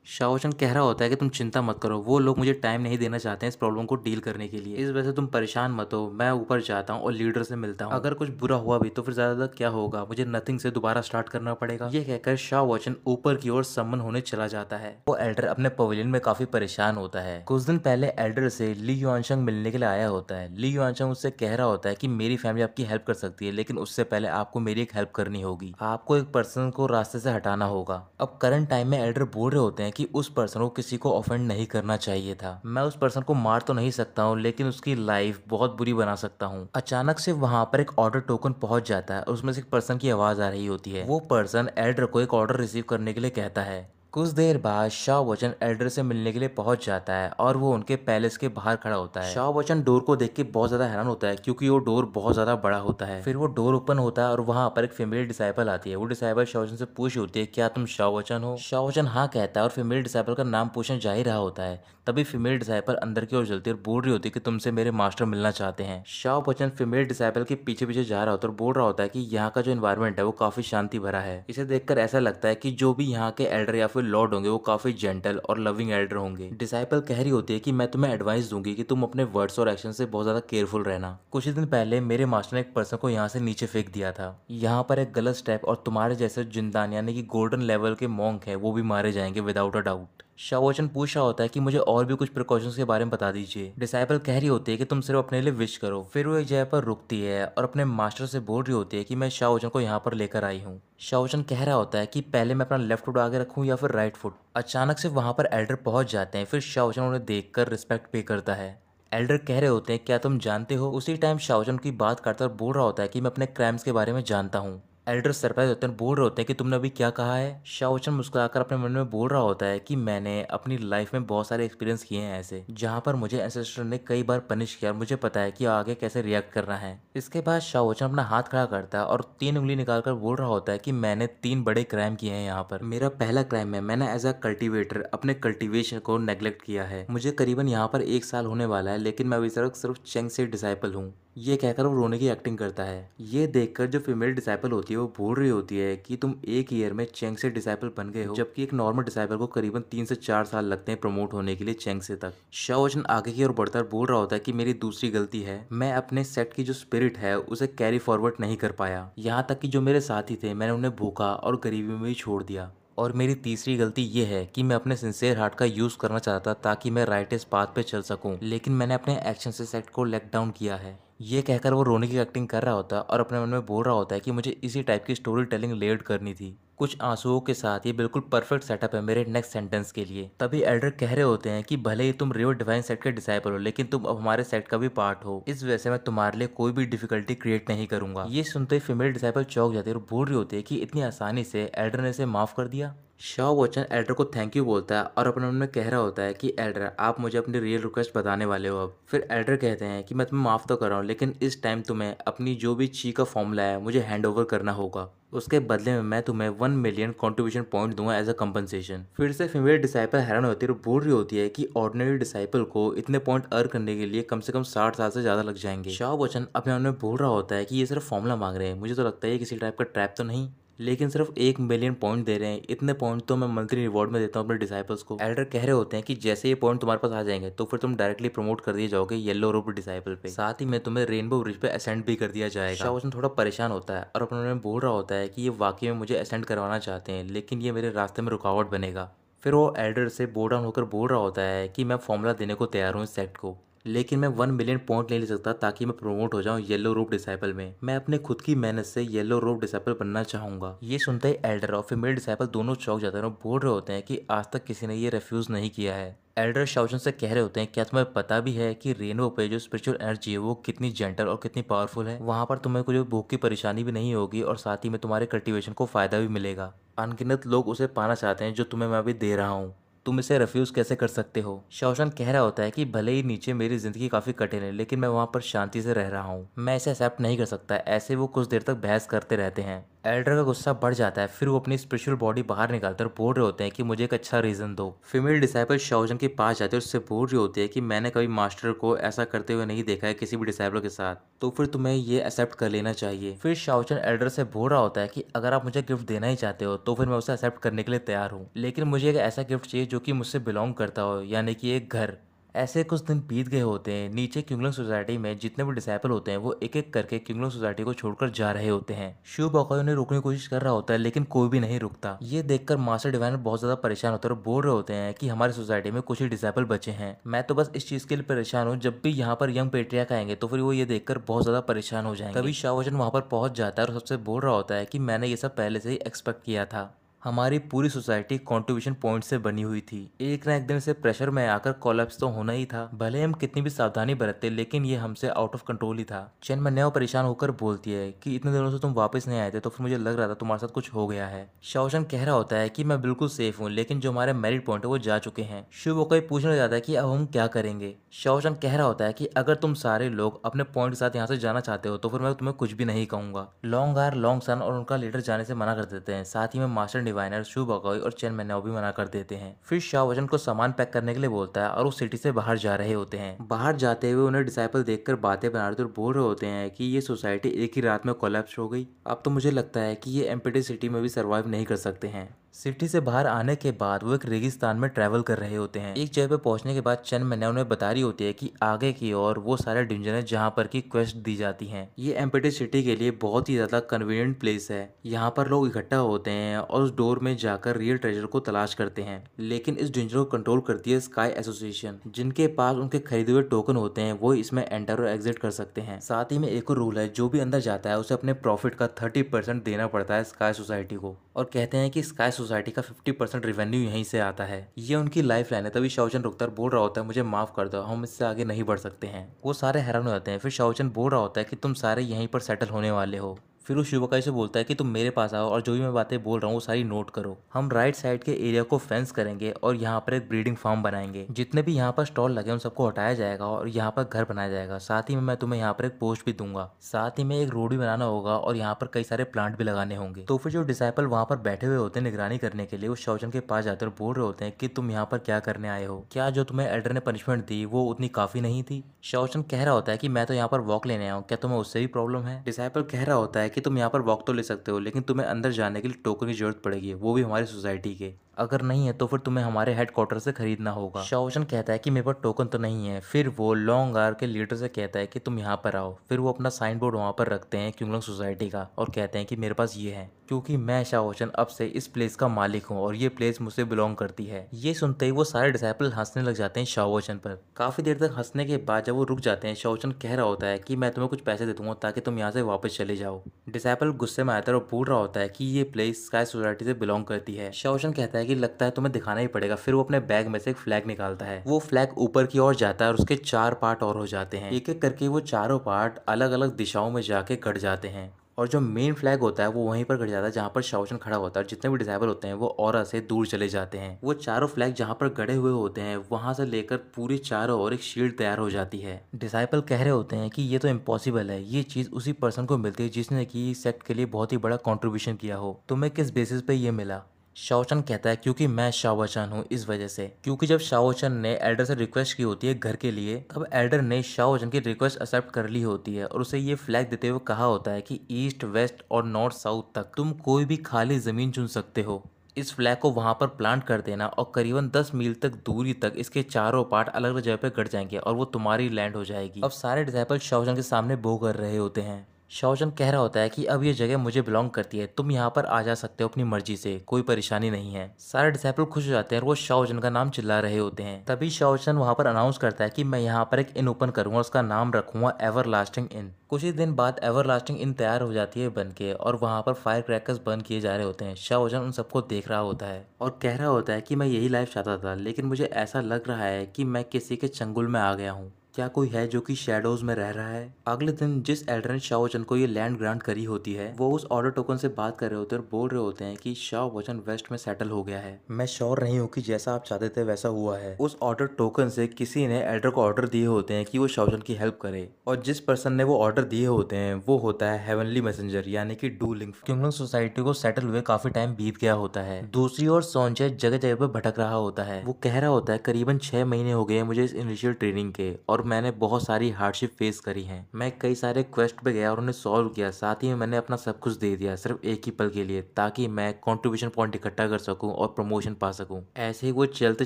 शाओचन कह रहा होता है कि तुम चिंता मत करो, वो लोग मुझे टाइम नहीं देना चाहते हैं इस प्रॉब्लम को डील करने के लिए, इस वजह से तुम परेशान मत हो। मैं ऊपर जाता हूँ और लीडर से मिलता हूँ। अगर कुछ बुरा हुआ भी तो फिर ज्यादा क्या होगा, मुझे नथिंग से दोबारा स्टार्ट करना पड़ेगा। ये कहकर शाओचन ऊपर की ओर समन होने चला जाता है। वो एल्डर अपने पवेलियन में काफी परेशान होता है। कुछ दिन पहले एल्डर से ली युआनशंग मिलने के लिए आया होता है। ली युआनशंग उससे कह रहा होता है कि मेरी फैमिली आपकी हेल्प कर सकती है, लेकिन उससे पहले आपको मेरी एक हेल्प करनी होगी। आपको एक पर्सन को रास्ते से हटाना होगा। अब करंट टाइम में एल्डर बोल रहे होते हैं कि उस पर्सन को किसी को ऑफेंड नहीं करना चाहिए था। मैं उस पर्सन को मार तो नहीं सकता हूँ, लेकिन उसकी लाइफ बहुत बुरी बना सकता हूँ। अचानक से वहां पर एक ऑर्डर टोकन पहुंच जाता है और उसमें से एक पर्सन की आवाज आ रही होती है। वो पर्सन एल्डर को एक ऑर्डर रिसीव करने के लिए कहता है। कुछ देर बाद शाओवचन एल्डर से मिलने के लिए पहुंच जाता है और वो उनके पैलेस के बाहर खड़ा होता है। शाओवचन डोर को देख के बहुत ज्यादा हैरान होता है क्योंकि वो डोर बहुत ज्यादा बड़ा होता है। फिर वो डोर ओपन होता है और वहां पर एक फीमेल डिसाइपल आती है। वो डिसाइपल शाओवचन से पूछ होती है, क्या तुम शाओवचन हो? शाओवचन हाँ कहता है और फीमेल डिसाइपल का नाम पूछने जा ही रहा होता है। तभी फीमेल डिसाइपल अंदर की ओर चलती है और बोल रही होती है कि तुमसे मेरे मास्टर मिलना चाहते हैं। शाओवचन फीमेल डिसाइपल के पीछे पीछे जा रहा होता है और बोल रहा होता है कि यहाँ का जो एनवायरमेंट है वो काफी शांति भरा है। इसे देखकर ऐसा लगता है कि जो भी यहाँ के एल्डर या फिर लॉर्ड होंगे वो काफी जेंटल और लविंग एल्डर होंगे। डिसाइपल कह रही होती है कि मैं तुम्हें एडवाइस दूंगी कि तुम अपने वर्ड्स और एक्शन से बहुत ज्यादा केयरफुल रहना। कुछ ही दिन पहले मेरे मास्टर ने एक पर्सन को यहाँ से नीचे फेंक दिया था। यहाँ पर एक गलत स्टेप और तुम्हारे जैसे जिंदान यानी कि गोल्डन लेवल के मॉन्क हैं वो भी मारे जाएंगे विदाउट अ डाउट। शाओवचन पूछ रहा होता है कि मुझे और भी कुछ प्रिकॉशंस के बारे में बता दीजिए। डिसाइपल कह रही होती है कि तुम सिर्फ अपने लिए विश करो। फिर वो एक जगह पर रुकती है और अपने मास्टर से बोल रही होती है कि मैं शाओवचन को यहाँ पर लेकर आई हूँ। शाओवचन कह रहा होता है कि पहले मैं अपना लेफ्ट फुट आगे रखूँ या फिर राइट फुट। अचानक से वहां पर एल्डर पहुंच जाते हैं। फिर शाओवचन उन्हें देखकर रिस्पेक्ट पे करता है। एल्डर कह रहे होते हैं, क्या तुम जानते हो? उसी टाइम शाओवचन की बात करता और बोल रहा होता है कि मैं अपने क्राइम्स के बारे में जानता हूँ। एल्डर सरप्राइज होते हैं, बोल रहे होते हैं कि तुमने अभी क्या कहा है? शाओवचन मुस्कुराकर अपने मन में बोल रहा होता है कि मैंने अपनी लाइफ में बहुत सारे एक्सपीरियंस किए हैं ऐसे, जहां पर मुझे एंसेस्टर ने कई बार पनिश किया और मुझे पता है कि आगे कैसे रिएक्ट करना है। इसके बाद शाओवचन अपना हाथ खड़ा करता है और 3 उंगली निकालकर बोल रहा होता है कि मैंने 3 बड़े क्राइम किए हैं यहाँ पर। मेरा पहला क्राइम है, मैंने एज अ कल्टिवेटर अपने कल्टिवेशन को नेग्लेक्ट किया है। मुझे करीबन यहाँ पर 1 साल होने वाला है, लेकिन मैं अभी सिर्फ चेंग से डिसाइपल हूँ। ये कहकर वो रोने की एक्टिंग करता है। ये देखकर जो फीमेल डिसाइपल होती है वो बोल रही होती है कि तुम एक ईयर में चेंग से डिसाइपल बन गए हो, जबकि एक नॉर्मल डिसाइपल को करीबन 3 से 4 साल लगते हैं प्रमोट होने के लिए चेंग से तक। शाओवचन आगे की ओर बढ़कर बोल रहा होता है कि मेरी दूसरी गलती है, मैं अपने सेट की जो स्पिरिट है उसे कैरी फॉरवर्ड नहीं कर पाया। यहाँ तक कि जो मेरे साथी थे मैंने उन्हें भूखा और गरीबी में ही छोड़ दिया। और मेरी तीसरी गलती ये है कि मैं अपने सिंसियर हार्ट का यूज़ करना चाहता ताकि मैं राइटेस्ट पाथ पे चल सकूं, लेकिन मैंने अपने एक्शन से सेट को लेट डाउन किया है। ये कहकर वो रोने की एक्टिंग कर रहा होता है और अपने मन में बोल रहा होता है कि मुझे इसी टाइप की स्टोरी टेलिंग लेड करनी थी। कुछ आंसुओं के साथ ये बिल्कुल परफेक्ट सेटअप है मेरे नेक्स्ट सेंटेंस के लिए। तभी एल्डर कह रहे होते हैं कि भले ही तुम रिवर डिवाइन सेट के डिसाइपल हो, लेकिन तुम अब हमारे सेट का भी पार्ट हो, इस वजह से मैं तुम्हारे लिए कोई भी डिफिकल्टी क्रिएट नहीं करूंगा। ये सुनते ही फीमेल डिसाइपल चौंक जाती है और बोल रही होती है कि इतनी आसानी से एल्डर ने इसे माफ कर दिया। शाओवचन एल्डर को थैंक यू बोलता है और अपने मन में कह रहा होता है कि एल्डर आप मुझे अपनी रियल रिक्वेस्ट बताने वाले हो अब। फिर एल्डर कहते हैं कि मैं तुम्हें माफ तो कर रहा हूँ, लेकिन इस टाइम तुम्हें अपनी जो भी ची का फॉर्मूला है मुझे हैंड ओवर करना होगा। उसके बदले में मैं तुम्हें 1 मिलियन कॉन्ट्रीब्यूशन पॉइंट दूंगा एज अ कंपनसेशन। फिर से फीमेल डिसाइपल हैरान होती है और बोल रही होती है कि ऑर्डिनरी डिसाइपल को इतने पॉइंट अर्न करने के लिए कम से कम 60 साल से ज्यादा लग जाएंगे। शाओवचन अपने मन में बोल रहा होता है कि ये सिर्फ फॉर्मूला मांग रहे हैं, मुझे तो लगता है ये किसी टाइप का ट्रैप तो नहीं, लेकिन सिर्फ 1 मिलियन पॉइंट दे रहे हैं। इतने पॉइंट तो मैं मंथली रिवॉर्ड में देता हूँ अपने डिसाइपल्स को। एल्डर कह रहे होते हैं कि जैसे ये पॉइंट तुम्हारे पास आ जाएंगे तो फिर तुम डायरेक्टली प्रमोट कर दिए जाओगे येलो रोब डिसाइपल पे, साथ ही में तुम्हें रेनबो ब्रिज पे असेंड भी कर दिया जाएगा। शाओवचन थोड़ा परेशान होता है और अपने मन में बोल रहा होता है कि ये वाकई में मुझे असेंड करवाना चाहते हैं, लेकिन ये मेरे रास्ते में रुकावट बनेगा। फिर वो एल्डर से बो डाउन होकर बोल रहा होता है कि मैं फॉर्मूला देने को तैयार हूँ इस सेट को, लेकिन मैं 1 मिलियन पॉइंट नहीं ले सकता ताकि मैं प्रमोट हो जाऊं येलो रोब डिसाइपल में। मैं अपने खुद की मेहनत से येलो रोब डिसाइपल बनना चाहूंगा। ये सुनते ही एल्डर और फीमेल डिसाइपल दोनों चौंक जाते हैं और बोल रहे होते हैं कि आज तक किसी ने ये रिफ्यूज नहीं किया है। एल्डर शाओजन से कह रहे होते हैं, क्या तुम्हें पता भी है कि रेनबो पे जो स्पिरिचुअल एनर्जी है वो कितनी जेंटल और कितनी पावरफुल है। वहां पर तुम्हें कोई भूख की परेशानी भी नहीं होगी और साथ ही में तुम्हारे कल्टीवेशन को फायदा भी मिलेगा। अनगिनत लोग उसे पाना चाहते हैं जो तुम्हें मैं अभी दे रहा हूँ। तुम इसे रिफ्यूज कैसे कर सकते हो। शाओशन कह रहा होता है कि भले ही नीचे मेरी जिंदगी काफी कठिन है लेकिन मैं वहां पर शांति से रह रहा हूँ, मैं इसे एक्सेप्ट नहीं कर सकता। ऐसे वो कुछ देर तक बहस करते रहते हैं। एल्डर का गुस्सा बढ़ जाता है, फिर वो अपनी स्पिरिचुअल बॉडी बाहर निकालते और बोल रहे होते हैं कि मुझे एक अच्छा रीजन दो। फीमेल डिसाइपल शाओजन के पास जाते हैं और उससे बोल रही होती है कि मैंने कभी मास्टर को ऐसा करते हुए नहीं देखा है किसी भी डिसाइपल के साथ, तो फिर तुम्हें ये एक्सेप्ट कर लेना चाहिए। फिर शाओजन एल्डर से बोल रहा होता है कि अगर आप मुझे गिफ्ट देना ही चाहते हो तो फिर मैं उसे एक्सेप्ट करने के लिए तैयार हूँ, लेकिन मुझे एक ऐसा गिफ्ट चाहिए जो कि मुझसे बिलोंग करता हो, यानी कि एक घर। ऐसे कुछ दिन बीत गए होते हैं। नीचे क्यूंगलंग सोसाइटी में जितने भी डिसाइपल होते हैं वो एक एक करके क्यूंगलंग सोसाइटी को छोड़कर जा रहे होते हैं। शू बॉकाई उन्हें रोकने की कोशिश कर रहा होता है लेकिन कोई भी नहीं रुकता। ये देखकर मास्टर डिवाइनर बहुत ज्यादा परेशान होते हैं और बोल रहे होते हैं कि हमारी सोसाइटी में कुछ ही डिसाइपल बचे हैं। मैं तो बस इस चीज के लिए परेशान हूँ, जब भी यहाँ पर यंग पेट्रियार्क आएंगे तो फिर वो ये देखकर बहुत ज्यादा परेशान हो जाएंगे। तभी शाओजन वहां पर पहुंच जाता है और सबसे बोल रहा होता है कि मैंने ये सब पहले से ही एक्सपेक्ट किया था। हमारी पूरी सोसाइटी कंट्रीब्यूशन पॉइंट से बनी हुई थी, एक ना एक दिन से प्रेशर में आकर कोलैप्स तो होना ही था। भले हम कितनी भी सावधानी बरतते लेकिन ये हमसे आउट ऑफ कंट्रोल ही था। चेन मन्याओ परेशान होकर बोलती है कि इतने दिनों से तुम वापस नहीं आए थे तो फिर मुझे लग रहा था तुम्हारे साथ कुछ हो गया है। शाओशन कह रहा होता है कि मैं बिल्कुल सेफ हूँ लेकिन जो हमारे मेरिट पॉइंट है वो जा चुके हैं। शिव कोई पूछने जाता है कि अब हम क्या करेंगे। शाओशन कह रहा होता है कि अगर तुम सारे लोग अपने पॉइंट के साथ यहाँ से जाना चाहते हो तो फिर मैं तुम्हें कुछ भी नहीं कहूंगा। लॉन्ग आर लॉन्ग सन और उनका लीडर जाने से मना कर देते हैं, साथ ही में मास्टर डिवाइनर शू बॉकाई और चेन मैन्याओ भी मना कर देते हैं। फिर शाओजन को सामान पैक करने के लिए बोलता है और वो सिटी से बाहर जा रहे होते हैं। बाहर जाते हुए उन्हें डिसाइपल देखकर बातें बना रहे और बोल रहे होते हैं कि ये सोसाइटी एक ही रात में कोलैप्स हो गई। अब तो मुझे लगता है कि ये एम्प्टी सिटी में भी सर्वाइव नहीं कर सकते हैं। सिटी से बाहर आने के बाद वो एक रेगिस्तान में ट्रैवल कर रहे होते हैं। एक जगह पे पहुंचने के बाद चेन मैन्याओ उन्हें बता रही होती है कि आगे की ओर वो सारे डिंजन है जहाँ पर की क्वेस्ट दी जाती हैं। ये एम्प्टी सिटी के लिए बहुत ही ज्यादा कन्वीनियंट प्लेस है। यहाँ पर लोग इकट्ठा होते हैं और उस डोर में जाकर रियल ट्रेजर को तलाश करते हैं, लेकिन इस डेंजर को कंट्रोल करती है स्काई एसोसिएशन। जिनके पास उनके खरीदे हुए टोकन होते हैं वो इसमें एंटर और एग्जिट कर सकते हैं। साथ ही में एक और रूल है, जो भी अंदर जाता है उसे अपने प्रॉफिट का 30% देना पड़ता है स्काई सोसाइटी को, और कहते हैं कि स्काई सोसाइटी का 50% रेवेन्यू यहीं से आता है। ये उनकी लाइफ लाइन है। तभी शाओजन रुकता है, बोल रहा होता है मुझे माफ कर दो, हम इससे आगे नहीं बढ़ सकते हैं। वो सारे हैरान हो जाते हैं। फिर शाओजन बोल रहा होता है कि तुम सारे यहीं पर सेटल होने वाले हो। फिर वो शिवकाई से बोलता है कि तुम मेरे पास आओ और जो भी मैं बातें बोल रहा हूँ वो सारी नोट करो। हम राइट साइड के एरिया को फेंस करेंगे और यहाँ पर एक ब्रीडिंग फार्म बनाएंगे। जितने भी यहाँ पर स्टॉल लगे उन सबको हटाया जाएगा और यहाँ पर घर बनाया जाएगा। साथ ही में मैं तुम्हें यहाँ पर एक पोस्ट भी दूंगा। साथ ही में एक रोड भी बनाना होगा और यहाँ पर कई सारे प्लांट भी लगाने होंगे। तो फिर जो डिसाइपल वहाँ पर बैठे हुए होते हैं निगरानी करने के लिए, वो शाओजन के पास जाते और बोल रहे होते हैं कि तुम यहाँ पर क्या करने आए हो, क्या जो तुम्हें एल्डर ने पनिशमेंट दी वो उतनी काफी नहीं थी। शाओजन कह रहा होता है कि मैं तो यहाँ पर वॉक लेने आया हूँ, क्या तुम्हें उससे भी प्रॉब्लम है। डिसाइपल कह रहा होता है कि तुम यहाँ पर वॉक तो ले सकते हो लेकिन तुम्हें अंदर जाने के लिए टोकन की जरूरत पड़ेगी, वो भी हमारी सोसाइटी के। अगर नहीं है तो फिर तुम्हें हमारे हेडक्वार्टर से खरीदना होगा। शाओजन कहता है कि मेरे पास टोकन तो नहीं है। फिर वो लॉन्ग आर के लीडर से कहता है कि तुम यहाँ पर आओ। फिर वो अपना साइन बोर्ड वहाँ पर रखते हैं क्यूंगलंग सोसाइटी का और कहते हैं कि मेरे पास ये है, क्योंकि मैं शाओजन अब से इस प्लेस का मालिक हूँ और ये प्लेस मुझसे बिलोंग करती है। ये सुनते ही वो सारे डिसाइपल हंसने लग जाते हैं शाओजन पर। काफी देर तक हंसने के बाद जब वो रुक जाते हैं, शाओजन कह रहा होता है कि मैं तुम्हें कुछ पैसे दे दूंगा ताकि तुम यहाँ से वापस चले जाओ। डिसाइपल गुस्से में आता है और बोल रहा होता है कि ये प्लेस स्काई सोसाइटी से बिलोंग करती है। शाओजन कहता है कि लगता है तुम्हें दिखाना ही पड़ेगा। फिर वो अपने बैग में से एक फ्लैग निकालता है। वो फ्लैग ऊपर की ओर जाता है और उसके 4 पार्ट और हो जाते हैं। एक एक करके वो चारों पार्ट अलग अलग दिशाओं में जाके गड़ जाते हैं और जो मेन फ्लैग होता है वो वहीं पर गड़ जाता है जहाँ पर शाओजन खड़ा होता है। जितने भी डिसाइबल होते हैं वो ऑरा से दूर चले जाते हैं। वो चारों फ्लैग जहाँ पर गड़े हुए होते हैं वहां से लेकर पूरी चारों ओर एक शील्ड तैयार हो जाती है। डिसाइबल कह रहे होते हैं कि ये तो इम्पॉसिबल है, ये चीज उसी पर्सन को मिलती है जिसने कि सेक्ट के लिए बहुत ही बड़ा कॉन्ट्रीब्यूशन किया हो। तुम्हें किस बेसिस पे ये मिला। शाओचन कहता है क्योंकि मैं शाओचन हूँ, इस वजह से। क्योंकि जब शाओचन ने एल्डर से रिक्वेस्ट की होती है घर के लिए, तब एल्डर ने शाओचन की रिक्वेस्ट एक्सेप्ट कर ली होती है और उसे ये फ्लैग देते हुए कहा होता है कि ईस्ट वेस्ट और नॉर्थ साउथ तक तुम कोई भी खाली जमीन चुन सकते हो। इस फ्लैग को वहां पर प्लांट कर देना और करीबन 10 मील तक दूरी तक इसके चारों पार्ट अलग अलग जगह पे गड़ जाएंगे और वो तुम्हारी लैंड हो जाएगी। अब सारे डिसाइपल शाओचन के सामने बो कर रहे होते हैं। शाओजन कह रहा होता है कि अब ये जगह मुझे बिलोंग करती है, तुम यहाँ पर आ जा सकते हो अपनी मर्जी से, कोई परेशानी नहीं है। सारे डिसाइपल खुश हो जाते हैं और वो शाओजन का नाम चिल्ला रहे होते हैं। तभी शाओजन वहाँ पर अनाउंस करता है कि मैं यहाँ पर एक इन ओपन करूंगा, उसका नाम रखूंगा एवरलास्टिंग इन। कुछ ही दिन बाद एवरलास्टिंग इन तैयार हो जाती है बन के, और वहाँ पर फायर क्रैकर्स बर्न किए जा रहे होते हैं। शाओजन उन सबको देख रहा होता है और कह रहा होता है कि मैं यही लाइफ चाहता था, लेकिन मुझे ऐसा लग रहा है कि मैं किसी के चंगुल में आ गया हूँ। क्या कोई है जो कि शैडोज में रह रहा है? अगले दिन जिस एल्डरन शाओजन को ये लैंड ग्रांट करी होती है, वो उस ऑर्डर टोकन से बात कर रहे होते हैं और बोल रहे होते हैं कि शाओजन वेस्ट में सेटल हो गया है। मैं श्योर नहीं हूँ कि जैसा आप चाहते थे वैसा हुआ है। उस ऑर्डर टोकन से किसी ने एल्डर को ऑर्डर दिए होते हैं कि वो शाओजन की हेल्प करे, और जिस पर्सन ने वो ऑर्डर दिए होते हैं वो होता है हेवनली मैसेंजर यानी कि डू लिंग। क्युंगलुंग सोसाइटी को सेटल हुए काफी टाइम बीत गया होता है। दूसरी ओर सोंचे जगह जगह पर भटक रहा होता है। वो कह रहा होता है करीबन 6 महीने हो गए मुझे इस इनिशियल ट्रेनिंग के, और मैंने बहुत सारी हार्डशिप फेस करी है। मैं कई सारे क्वेस्ट पे गया और उन्हें सॉल्व किया, साथ ही में मैंने अपना सब कुछ दे दिया सिर्फ एक ही पल के लिए, ताकि मैं कंट्रीब्यूशन पॉइंट इकट्ठा कर सकूं और प्रमोशन पा सकूं। ऐसे ही वो चलते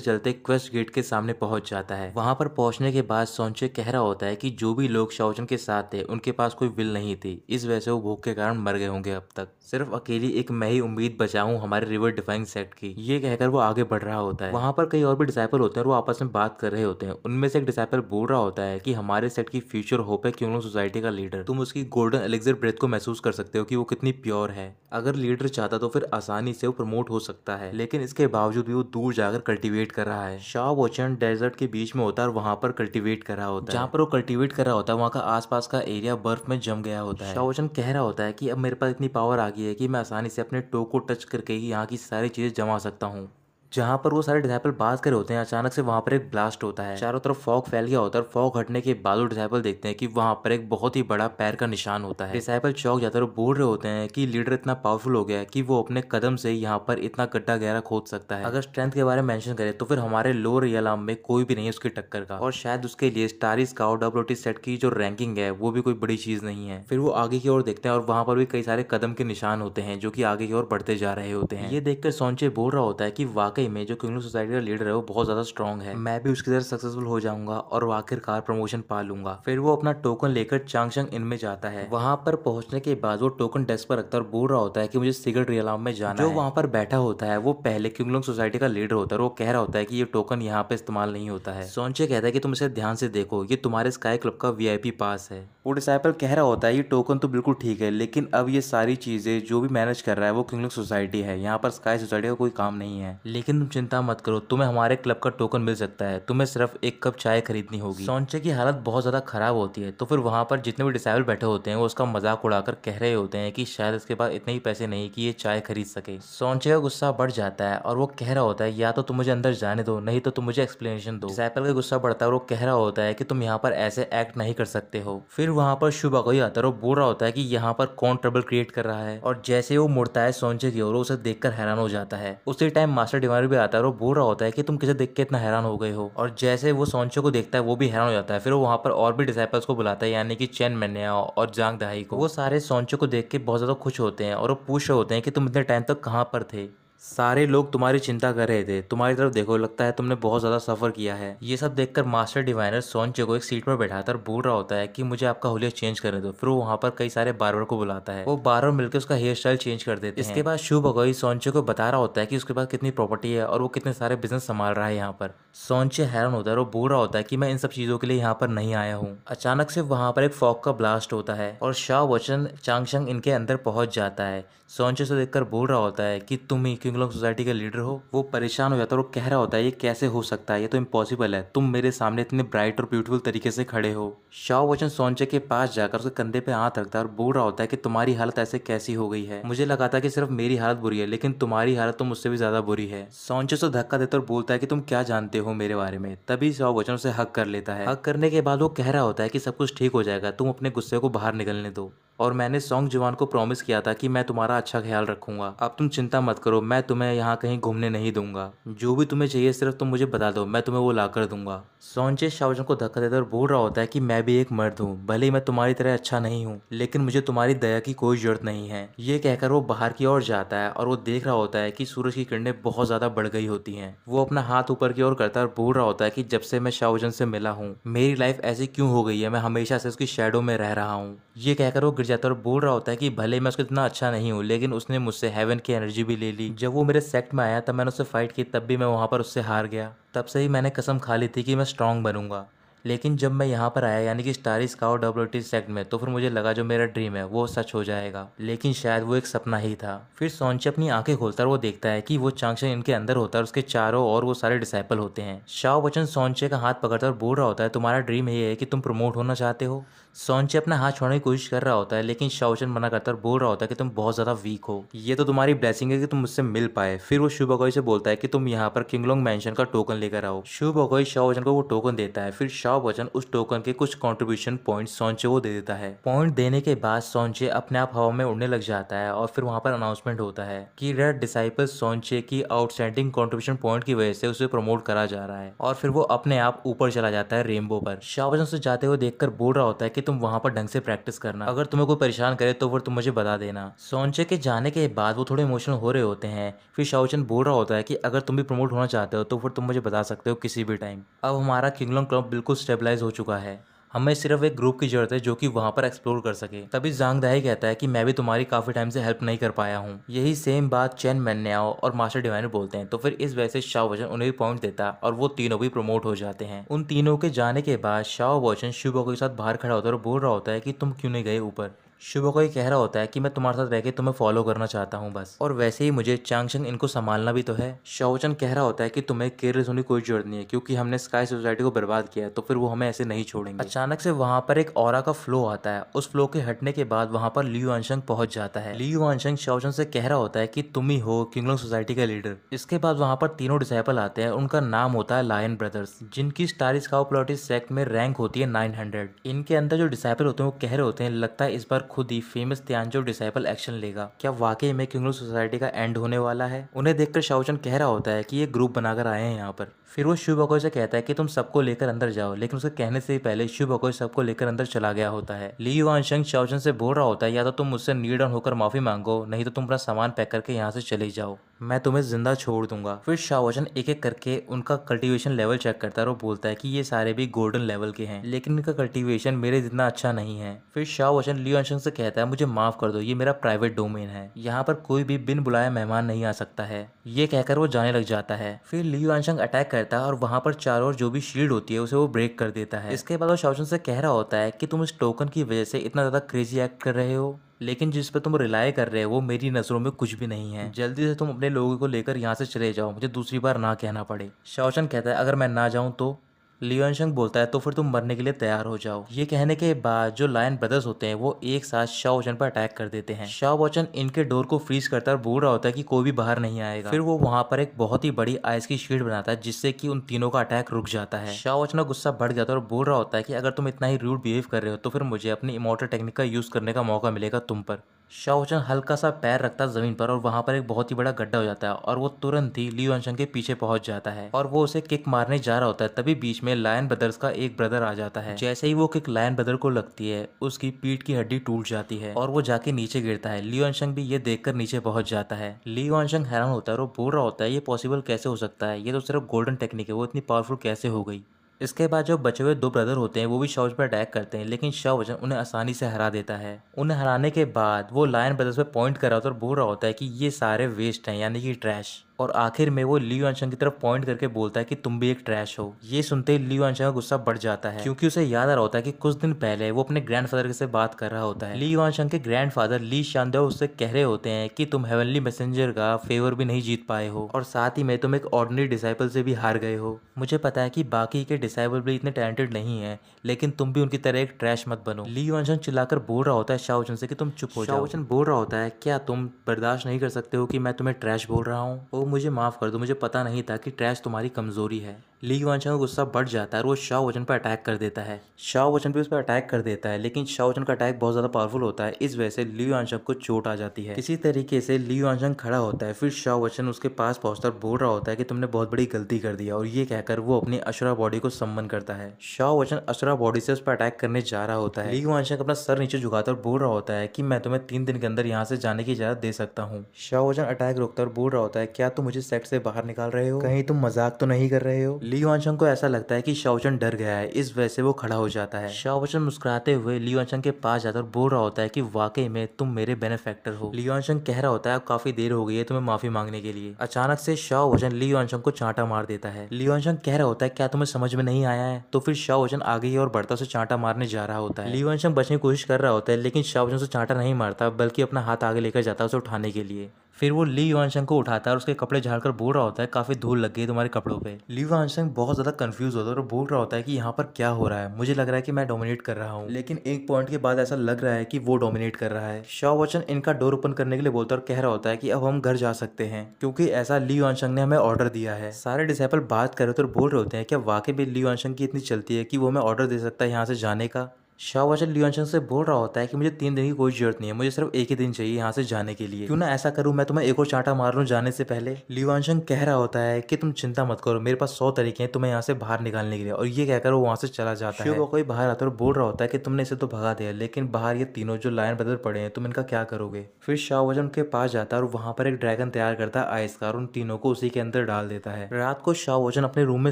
चलते क्वेस्ट गेट के सामने पहुंच जाता है। वहां पर पहुंचने के बाद सोंचे कह रहा होता है कि जो भी लोग शाओजन के साथ थे उनके पास कोई विल नहीं थी, इस वजह से वो भूख के कारण मर गए होंगे। अब तक सिर्फ अकेली एक मैं ही उम्मीद बचा हूं हमारे रिवर डिफाइंग सेट की। ये कहकर वो आगे बढ़ रहा होता है। वहां पर कई और भी डिसाइपल होते हैं और वो आपस में बात कर रहे होते हैं। उनमें से एक डिसाइपल बोल रहा होता है कि हमारे सेट की फ्यूचर होप है क्युंगलुंग सोसाइटी का लीडर। तुम उसकी गोल्डन एलिक्सर ब्रेथ को महसूस कर सकते हो कि वो कितनी प्योर है। अगर लीडर चाहता तो फिर आसानी से वो प्रमोट हो सकता है, लेकिन इसके बावजूद भी वो दूर जाकर कल्टीवेट कर रहा है। शाओवोचन डेजर्ट के बीच में होता है और वहां पर कल्टीवेट कर रहा होता है। जहां पर वो कल्टीवेट कर रहा होता है वहां का आसपास का एरिया बर्फ में जम गया होता है। शाओवोचन कह रहा होता है कि अब मेरे पास इतनी पावर आ गई है कि मैं आसानी से अपने टो को टच करके ही यहाँ की सारी चीजें जमा सकता हूँ। जहां पर वो सारे डिसाइपल बात कर रहे होते हैं, अचानक से वहां पर एक ब्लास्ट होता है। चारों तरफ फॉग फैल गया होता है और फॉग हटने के बाद वो डिसाइपल देखते हैं कि वहां पर एक बहुत ही बड़ा पैर का निशान होता है। डिसाइपल चौंक जाते हैं और बोल रहे होते हैं कि लीडर इतना पावरफुल हो गया है कि वो अपने कदम से यहाँ पर इतना गड्ढा गहरा खोद सकता है। अगर स्ट्रेंथ के बारे में मेंशन करें तो फिर हमारे लोअर रियलाम में कोई भी नहीं है उसकी टक्कर का, और शायद उसके लिए स्टारी स्काउट डब्ल्यूटी सेट की जो रैंकिंग है वो भी कोई बड़ी चीज नहीं है। फिर वो आगे की ओर देखते हैं और वहां पर भी कई सारे कदम के निशान होते हैं जो कि आगे की ओर बढ़ते जा रहे होते हैं। ये देखकर सोंचे बोल रहा होता है कि वाकई में जो क्युंगलुंग सोसाइटी का लीडर है वो बहुत ज्यादा स्ट्रांग है, मैं भी उसकी तरह सक्सेसफुल हो जाऊंगा और आखिरकार प्रमोशन पा लूंगा। फिर वो अपना टोकन लेकर चांगशंग इन में जाता है। वहां पर पहुंचने के बाद वो टोकन डेस्क पर रखता है और बोल रहा होता है कि मुझे सीक्रेट रियलाम में जाना है। जो वहां पर बैठा होता है वो पहले क्युंगलुंग सोसाइटी का लीडर होता है और वो कह रहा होता है कि ये टोकन यहाँ पे इस्तेमाल नहीं होता है। सोंचे कहता है कि तुम इसे ध्यान से देखो, ये तुम्हारे स्काई क्लब का वीआईपी पास है। वो डिसाइपल कह रहा होता है ये टोकन तो बिल्कुल ठीक है, लेकिन अब ये सारी चीजें जो भी मैनेज कर रहा है वो क्युंगलुंग सोसाइटी है, यहाँ पर स्काई सोसाइटी का कोई काम नहीं है। लेकिन तुम चिंता मत करो, तुम्हें हमारे क्लब का टोकन मिल सकता है, तुम्हें सिर्फ एक कप चाय खरीदनी होगी। सोंचे की हालत बहुत ज्यादा खराब होती है, तो फिर वहां पर जितने भी डिसाइबल बैठे होते हैं वो उसका मजाक उड़ाकर कह रहे होते हैं कि शायद इसके पास इतने ही पैसे नहीं कि ये चाय खरीद सके। सोंचे का गुस्सा बढ़ जाता है और वो कह रहा होता है या तो तुम मुझे अंदर जाने दो, नहीं तो तुम मुझे एक्सप्लेनेशन दो। डिसाइपल का गुस्सा बढ़ता है और वो कह रहा होता है कि तुम यहाँ पर ऐसे एक्ट नहीं कर सकते हो। फिर वहां पर शुभ कोई आता है और बोल रहा होता है कि यहाँ पर कौन ट्रबल क्रिएट कर रहा है, और जैसे वो मुड़ता है सोंचे की ओर उसे देखकर हैरान हो जाता है। उसी टाइम मास्टर डिवाइनर भी आता है और वो बोल रहा होता है कि तुम किसे देख के इतना हैरान हो गए हो, और जैसे वो सोंचे को देखता है वो भी हैरान हो जाता है। फिर वो वहां पर और भी डिसाइपल्स को बुलाता है, यानी कि चेन मेन्या और जांग दहाई को। वो सारे सोंचे को देख के बहुत ज्यादा खुश होते हैं और वो पूछ रहे होते हैं कि तुम इतने टाइम तक कहाँ पर थे, सारे लोग तुम्हारी चिंता कर रहे थे, तुम्हारी तरफ देखो, लगता है तुमने बहुत ज्यादा सफर किया है। ये सब देखकर मास्टर डिवाइनर सोंचे को एक सीट पर बैठाता और बोल रहा होता है कि मुझे आपका हुलिया चेंज करने दो। फिर वो वहां पर कई सारे बार्बर को बुलाता है, वो बार्बर मिलकर उसका हेयर स्टाइल चेंज कर देते हैं। इसके बाद शुभ अगोई सोंचे को बता रहा होता है कि उसके पास कितनी प्रॉपर्टी है और वो कितने सारे बिजनेस संभाल रहा है यहाँ पर। सोंचे हैरान होता है और वो बोल रहा होता है कि मैं इन सब चीजों के लिए यहाँ पर नहीं आया हूँ। अचानक से वहां पर एक फॉग का ब्लास्ट होता है और शाओवोचन चांगशंग इनके अंदर पहुंच जाता है। सोंचे से देखकर बोल रहा होता है कि तुम ही क्युंगलुंग सोसाइटी के लीडर हो। वो परेशान हो जाता है और कह रहा होता है ये कैसे हो सकता है, ये तो इम्पॉसिबल है, तुम मेरे सामने इतने ब्राइट और ब्यूटीफुल तरीके से खड़े हो। शाओवोचन सोंचे के पास जाकर उसके कंधे पे हाथ रखता है और बोल रहा होता है कि तुम्हारी हालत ऐसे कैसी हो गई है, मुझे लगा था कि सिर्फ मेरी हालत बुरी है, लेकिन तुम्हारी हालत तो मुझसे भी ज्यादा बुरी है। सोंचे उसे धक्का देता और बोलता है कि तुम क्या जानते हो मेरे बारे में। तभी शाओवोचन उसे हक कर लेता है। हक करने के बाद वो कह रहा होता है कि सब कुछ ठीक हो जाएगा, तुम अपने गुस्से को बाहर निकलने दो, और मैंने सॉन्ग जुवान को प्रॉमिस किया था कि मैं तुम्हारा अच्छा ख्याल रखूंगा। अब तुम चिंता मत करो, मैं तुम्हें यहाँ कहीं घूमने नहीं दूंगा, जो भी तुम्हें चाहिए सिर्फ तुम मुझे बता दो, मैं तुम्हें वो ला कर दूंगा। सोंचे शाओजन को धक्का देता और बोल रहा होता है कि मैं भी एक मर्द हूँ, भले ही मैं तुम्हारी तरह अच्छा नहीं हूँ, लेकिन मुझे तुम्हारी दया की कोई जरूरत नहीं है। ये कहकर वो बाहर की ओर जाता है और वो देख रहा होता है कि सूरज की किरणें बहुत ज्यादा बढ़ गई होती हैं। वो अपना हाथ ऊपर की ओर करता है और बोल रहा होता है कि जब से मैं शाओजन से मिला हूँ मेरी लाइफ ऐसी क्यों हो गई है, मैं हमेशा से उसकी शैडो में रह रहा हूँ। ये कहकर वो गिर जाता है और बोल रहा होता है कि भले मैं उसको इतना अच्छा नहीं हूँ लेकिन उसने मुझसे हेवन की एनर्जी भी ले ली। जब वो मेरे सेक्ट में आया तब मैंने उससे फाइट की, तब भी मैं वहाँ पर उससे हार गया। तब से ही मैंने कसम खा ली थी कि मैं स्ट्रांग बनूंगा। लेकिन जब मैं यहाँ पर आया यानी कि स्टारी स्काउट डब्ल्यूटी सेक्ट में, तो फिर मुझे लगा जो मेरा ड्रीम है वो सच हो जाएगा, लेकिन शायद वो एक सपना ही था। फिर सॉन्चे अपनी आंखें खोलता है और वो देखता है कि वो चांगशेन इनके अंदर होता है और उसके चारों और वो सारे डिसाइपल होते हैं। शाओ वचन सॉन्चे का हाथ पकड़ता है और बोल रहा होता है तुम्हारा ड्रीम ये है कि तुम प्रमोट होना चाहते हो। सॉन्चे अपना हाथ छोड़ने की कोशिश कर रहा होता है लेकिन शाओचन मना करता है और बोल रहा होता है कि तुम बहुत ज़्यादा वीक हो, ये तो तुम्हारी ब्लेसिंग है कि तुम मुझसे मिल पाए। फिर वो शू बकोई से बोलता है कि तुम यहाँ पर किंगलोंग मैंशन का टोकन लेकर आओ। शू बकोई शाओ वचन को वो टोकन देता है। फिर शाओ वचन उस टोकन के कुछ कंट्रीब्यूशन पॉइंट सॉन्चे को दे देता है। पॉइंट देने के बाद सॉन्चे अपने आप हवा में उड़ने लग जाता है और फिर वहाँ पर अनाउंसमेंट होता है कि रेड डिसाइपल सॉन्चे की आउटस्टैंडिंग कंट्रीब्यूशन पॉइंट की वजह से उसे प्रमोट करा जा रहा है और फिर वो अपने आप ऊपर चला जाता है रेनबो पर। शाओ वचन उसे जाते हुए देखकर बोल रहा होता है कि तुम वहाँ पर ढंग से प्रैक्टिस करना, अगर तुम्हें कोई परेशान करे तो फिर तुम मुझे बता देना। सॉन्चे के जाने के बाद वो थोड़े इमोशनल हो रहे होते हैं। फिर शाओचन बोल रहा होता है कि अगर तुम भी प्रमोट होना चाहते हो तो फिर तुम मुझे बता सकते हो किसी भी टाइम। अब हमारा किंगलोंग क्लब बिल्कुल स्टेबलाइज हो चुका है, हमें सिर्फ एक ग्रुप की जरूरत है जो कि वहां पर एक्सप्लोर कर सके। तभी जांग दाई कहता है कि मैं भी तुम्हारी काफी टाइम से हेल्प नहीं कर पाया हूँ। यही सेम बात चेन मैन्याओ और मास्टर डिवाइन बोलते हैं। तो फिर इस वजह से शाओ वचन उन्हें भी पॉइंट देता और वो तीनों भी प्रमोट हो जाते हैं। उन तीनों के जाने के बाद शाओ वचन शुबो के साथ बाहर खड़ा होता है और बोल रहा होता है कि तुम क्यों नहीं गए ऊपर। शुभ को ये कह रहा होता है कि मैं तुम्हारे साथ रह के तुम्हें फॉलो करना चाहता हूँ बस, और वैसे ही मुझे चांगशेन इनको संभालना भी तो है। शाओचन कह रहा होता है कि तुम्हें केयरलेस होने की कोई जरूरत नहीं है क्योंकि हमने स्काई सोसाइटी को बर्बाद किया है तो फिर वो हमें ऐसे नहीं छोड़ेंगे। अचानक से वहाँ पर एक ऑरा का फ्लो आता है। उस फ्लो के हटने के बाद वहाँ पर लियू आंशंग पहुंच जाता है। लियू आंशंग शाओचन से कह रहा होता है कि तुम ही हो किंगलोंग सोसाइटी का लीडर। इसके बाद वहाँ पर तीनों डिसाइपल आते हैं, उनका नाम होता है लायन ब्रदर्स, जिनकी स्टार स्काउट प्लॉटिस सेक्ट में रैंक होती है 900। इनके अंदर जो डिसाइपल होते हैं वो कह रहे होते हैं लगता है इस बार खुद ही फेमस जो डिसाइपल एक्शन लेगा। क्या वाकई में किंगलोंग सोसाइटी का एंड होने वाला है? उन्हें देखकर शाओचन कह रहा होता है कि ये ग्रुप बनाकर आए हैं यहाँ पर। फिर वो शू बकोई से कहता है कि तुम सबको लेकर अंदर जाओ, लेकिन उसके कहने से ही पहले शू बकोई सबको लेकर अंदर चला गया होता है। ली युआनशंग शाओचन से बोल रहा होता है या तो तुम मुझसे नील डाउन होकर माफी मांगो, नहीं तो तुम अपना सामान पैक करके यहाँ से चले जाओ, मैं तुम्हें जिंदा छोड़ दूंगा। फिर शाओचन एक एक करके उनका कल्टीवेशन लेवल चेक करता है और बोलता है कि ये सारे भी गोल्डन लेवल के हैं, लेकिन इनका कल्टीवेशन मेरे जितना अच्छा नहीं है। फिर शाओचन ली युआनशंग से कहता है मुझे माफ कर दो, ये मेरा प्राइवेट डोमेन है, यहाँ पर कोई भी बिन बुलाए मेहमान नहीं आ सकता है। ये कहकर वो जाने लग जाता है। फिर ली युआनशंग अटैक करता है और वहाँ पर चारों ओर जो भी शील्ड होती है उसे वो ब्रेक कर देता है। इसके बाद वो शाओचन से कह रहा होता है कि तुम इस टोकन की वजह से इतना ज्यादा क्रेजी एक्ट कर रहे हो, लेकिन जिस पर तुम रिलाय कर रहे हो वो मेरी नजरों में कुछ भी नहीं है। जल्दी से तुम अपने लोगों को लेकर यहाँ से चले जाओ, मुझे दूसरी बार ना कहना पड़े। शाओचन कहता है अगर मैं ना जाऊँ तो? लियोनशंग बोलता है तो फिर तुम मरने के लिए तैयार हो जाओ। ये कहने के बाद जो लायन ब्रदर्स होते हैं वो एक साथ शाओचन पर अटैक कर देते हैं। शाओचन इनके डोर को फ्रीज करता है और बोल रहा होता है कि कोई भी बाहर नहीं आएगा। फिर वो वहां पर एक बहुत ही बड़ी आइस की शील्ड बनाता है जिससे कि उन तीनों का अटैक रुक जाता है। शाओचन का गुस्सा बढ़ जाता है और बोल रहा होता है कि अगर तुम इतना ही रूड बिहेव कर रहे हो तो फिर मुझे अपनी इमोर्टल टेक्निक का यूज करने का मौका मिलेगा तुम पर। शाओचन हल्का सा पैर रखता है जमीन पर और वहां पर एक बहुत ही बड़ा गड्ढा हो जाता है और वो तुरंत ही ली युआनशंग के पीछे पहुंच जाता है और वो उसे किक मारने जा रहा होता है। तभी बीच में लायन ब्रदर्स का एक ब्रदर आ जाता है। जैसे ही वो किक लायन ब्रदर को लगती है उसकी पीठ की हड्डी टूट जाती है और वो जाके नीचे गिरता है। ली युआनशंग भी ये देखकर नीचे पहुंच जाता है। ली युआनशंग हैरान होता है और वो बोल रहा होता है ये पॉसिबल कैसे हो सकता है, ये तो सिर्फ गोल्डन टेक्निक है, वो इतनी पावरफुल कैसे हो गई। इसके बाद जो बचे हुए दो ब्रदर होते हैं वो भी शाओचन पर अटैक करते हैं, लेकिन शाओचन उन्हें आसानी से हरा देता है। उन्हें हराने के बाद वो लायन ब्रदर्स पे पॉइंट कर रहा होता है और बोल रहा होता है कि ये सारे वेस्ट हैं यानी कि ट्रैश, और आखिर में वो ली युआनशंग की तरफ पॉइंट करके बोलता है कि तुम भी एक ट्रैश हो। ये सुनते ही ली युआनशंग का गुस्सा बढ़ जाता है क्योंकि उसे याद आ रहा होता है कि कुछ दिन पहले वो अपने ग्रैंडफादर से बात कर रहा होता है। ली युआनशंग के ग्रैंडफादर ली शानदेओ उससे कह रहे होते हैं कि तुम हेवनली मैसेंजर का फेवर भी नहीं जीत पाए हो और साथ ही में तुम एक ऑर्डिनरी डिसाइपल से भी हार गए हो। मुझे पता है कि बाकी के डिसाइपल भी इतने टैलेंटेड नहीं है, लेकिन तुम भी उनकी तरह एक ट्रैश मत बनो। ली युआनशंग चिल्लाकर बोल रहा होता है शाओचन से कि तुम चुप हो जाओ। शाओचन बोल रहा होता है क्या तुम बर्दाश्त नहीं कर सकते हो कि मैं तुम्हें ट्रैश बोल रहा हूँ? ओ मुझे माफ कर दो, मुझे पता नहीं था कि ट्रैश तुम्हारी कमजोरी है। ली युआनशंग का गुस्सा बढ़ जाता है और वो शाओचन पर अटैक कर देता है। शाओचन भी उस पर अटैक कर देता है, लेकिन शाओचन का अटैक बहुत ज्यादा पावरफुल होता है, इस वजह से ली युआनशंग को चोट आ जाती है। इसी तरीके से ली युआनशंग खड़ा होता है। फिर शाओचन उसके पास पहुंचकर बोल रहा होता है कि तुमने बहुत बड़ी गलती कर दी, और ये कहकर वो अपनी अशुरा बॉडी को सम्मन करता है। शाओचन अशुरा बॉडी से उस पर अटैक करने जा रहा होता है। ली युआनशंग अपना सर नीचे झुकाकर बोल रहा होता है कि मैं तुम्हें 3 दिन के अंदर यहाँ से जाने की इजाजत दे सकता हूँ। शाओचन अटैक रोकता और बोल रहा होता है क्या तुम मुझे सेट से बाहर निकाल रहे हो, कहीं तुम मजाक तो नहीं कर रहे हो? ली वानचंग को ऐसा लगता है कि शाओ वचन डर गया है, इस वजह से वो खड़ा हो जाता है। शाओ वचन मुस्कुराते हुए ली वानचंग के पास जाकर बोल रहा होता है कि वाकई में तुम मेरे बेनिफैक्टर हो। ली वानचंग कह रहा होता है अब काफी देर हो गई है तुम्हें माफी मांगने के लिए। अचानक से शाओ वचन ली वानचंग को चांटा मार देता है। ली वानचंग कह रहा होता है क्या तुम्हें समझ में नहीं आया है? तो फिर शाओ वचन आगे ही और बढ़ता उसे चांटा मारने जा रहा होता है। ली वानचंग बचने की कोशिश कर रहा होता है, लेकिन शाओ वचन उसे चांटा नहीं मारता बल्कि अपना हाथ आगे लेकर जाता है उसे उठाने के लिए। फिर वो ली वानचंग को उठाता है और उसके कपड़े झाड़कर बोल रहा होता है काफी धूल लग गई तुम्हारे कपड़ों पे। ली वानचंग बहुत ज्यादा कंफ्यूज होता है और बोल रहा होता है कि यहाँ पर क्या हो रहा है, मुझे लग रहा है कि मैं डोमिनेट कर रहा हूँ, लेकिन एक पॉइंट के बाद ऐसा लग रहा है कि वो डोमिनेट कर रहा है। शाओ वचन इनका डोर ओपन करने के लिए बोलता है और कह रहा होता है कि अब हम घर जा सकते हैं क्योंकि ऐसा ली वानचंग ने हमें ऑर्डर दिया है। सारे डिसाइपल बात कर रहे थे और बोल रहे होते हैं क्या वाकई में ली वानचंग की इतनी चलती है कि वो हमें ऑर्डर दे सकता है यहाँ से जाने का। शाओ वचन ली वानचंग से बोल रहा होता है कि मुझे 3 दिन की कोई जरूरत नहीं है, मुझे सिर्फ एक ही दिन चाहिए यहाँ से जाने के लिए। क्यों ना ऐसा करूँ मैं तुम्हें एक और चांटा मार लूँ जाने से पहले। ली वानचंग कह रहा होता है कि तुम चिंता मत करो, मेरे पास 100 तरीके हैं तुम्हें यहाँ से बाहर निकालने के लिए, और ये कहकर वो वहाँ से चला जाता है। कोई बाहर आता है और बोल रहा होता है कि तुमने इसे तो भगा दिया, लेकिन बाहर ये तीनों जो लायन ब्रदर पड़े हैं तुम इनका क्या करोगे? फिर शाओ वचन के पास जाता है और वहाँ पर एक ड्रैगन तैयार करता है आइस का और उन तीनों को उसी के अंदर डाल देता है। रात को शाओ वचन अपने रूम में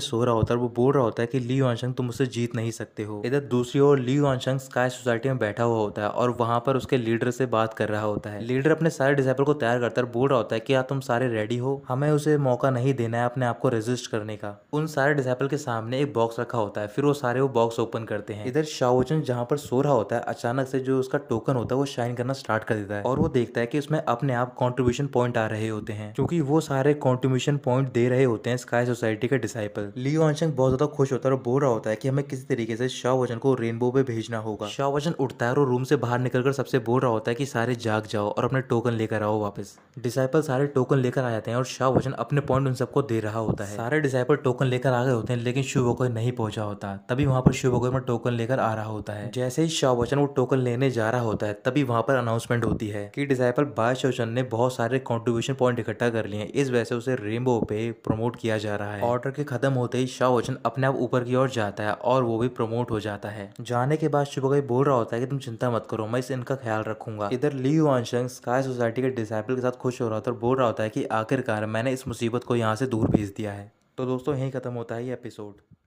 सो रहा होता है और वो बोल रहा होता है कि ली वानचंग तुम मुझसे जीत नहीं सकते हो। इधर दूसरी ओर ली वानचंग स्काई सोसाइटी में बैठा हुआ होता है और वहां पर उसके लीडर से बात कर रहा होता है। लीडर अपने सारे डिसाइपल को तैयार करता है, बोल रहा होता है कि क्या तुम सारे रेडी हो? हमें उसे मौका नहीं देना है अपने आप को रेजिस्ट करने का। उन सारे डिसाइपल के सामने एक बॉक्स रखा होता है, फिर वो सारे वो बॉक्स ओपन करते हैं। इधर शाओ वचन जहाँ पर सो रहा होता है अचानक से जो उसका टोकन होता है वो शाइन करना स्टार्ट कर देता है और वो देखता है कि उसमें अपने आप कॉन्ट्रीब्यूशन पॉइंट आ रहे होते हैं क्योंकि वो सारे कॉन्ट्रीब्यूशन पॉइंट दे रहे होते हैं स्काई सोसाइटी के डिसाइपल। ली वानचंग बहुत ज्यादा खुश होता है और बोल रहा होता है कि हमें किसी तरीके से शाओ वचन को रेनबो पे भेजना होगा। शाओ वचन उठता है और रूम से बाहर निकलकर सबसे बोल रहा होता है कि सारे जाग जाओ और अपने टोकन लेकर आओ वापस। डिसाइपल सारे टोकन लेकर आ जाते हैं और शाओ वचन अपने पॉइंट उन सबको दे रहा होता है। सारे डिसाइपल टोकन लेकर आ गए होते हैं, लेकिन शिवोकोई नहीं पहुंचा होता। तभी वहां पर शिवोकोई में टोकन लेकर आ रहा होता है। जैसे ही शाओ वचन वो टोकन लेने जा रहा होता है तभी वहां पर अनाउंसमेंट होती है कि डिसाइपल बाय शोचन ने बहुत सारे कॉन्ट्रीब्यूशन पॉइंट इकट्ठा कर लिए हैं, इस वजह से उसे रेनबो पे प्रमोट किया जा रहा है। ऑर्डर के खत्म होते ही शाओ वचन अपने आप ऊपर की ओर जाता है और वो भी प्रमोट हो जाता है। जाने के बाद शिवोकोई बोल रहा होता है कि तुम चिंता मत करो, मैं इस इनका ख्याल रखूंगा। इधर ली वानचंग स्काई सोसाइटी के डिसाइपल के साथ खुश हो रहा था और बोल रहा होता है कि आखिरकार मैंने इस मुसीबत को यहाँ से दूर भेज दिया है। तो दोस्तों यहीं खत्म होता है ये एपिसोड।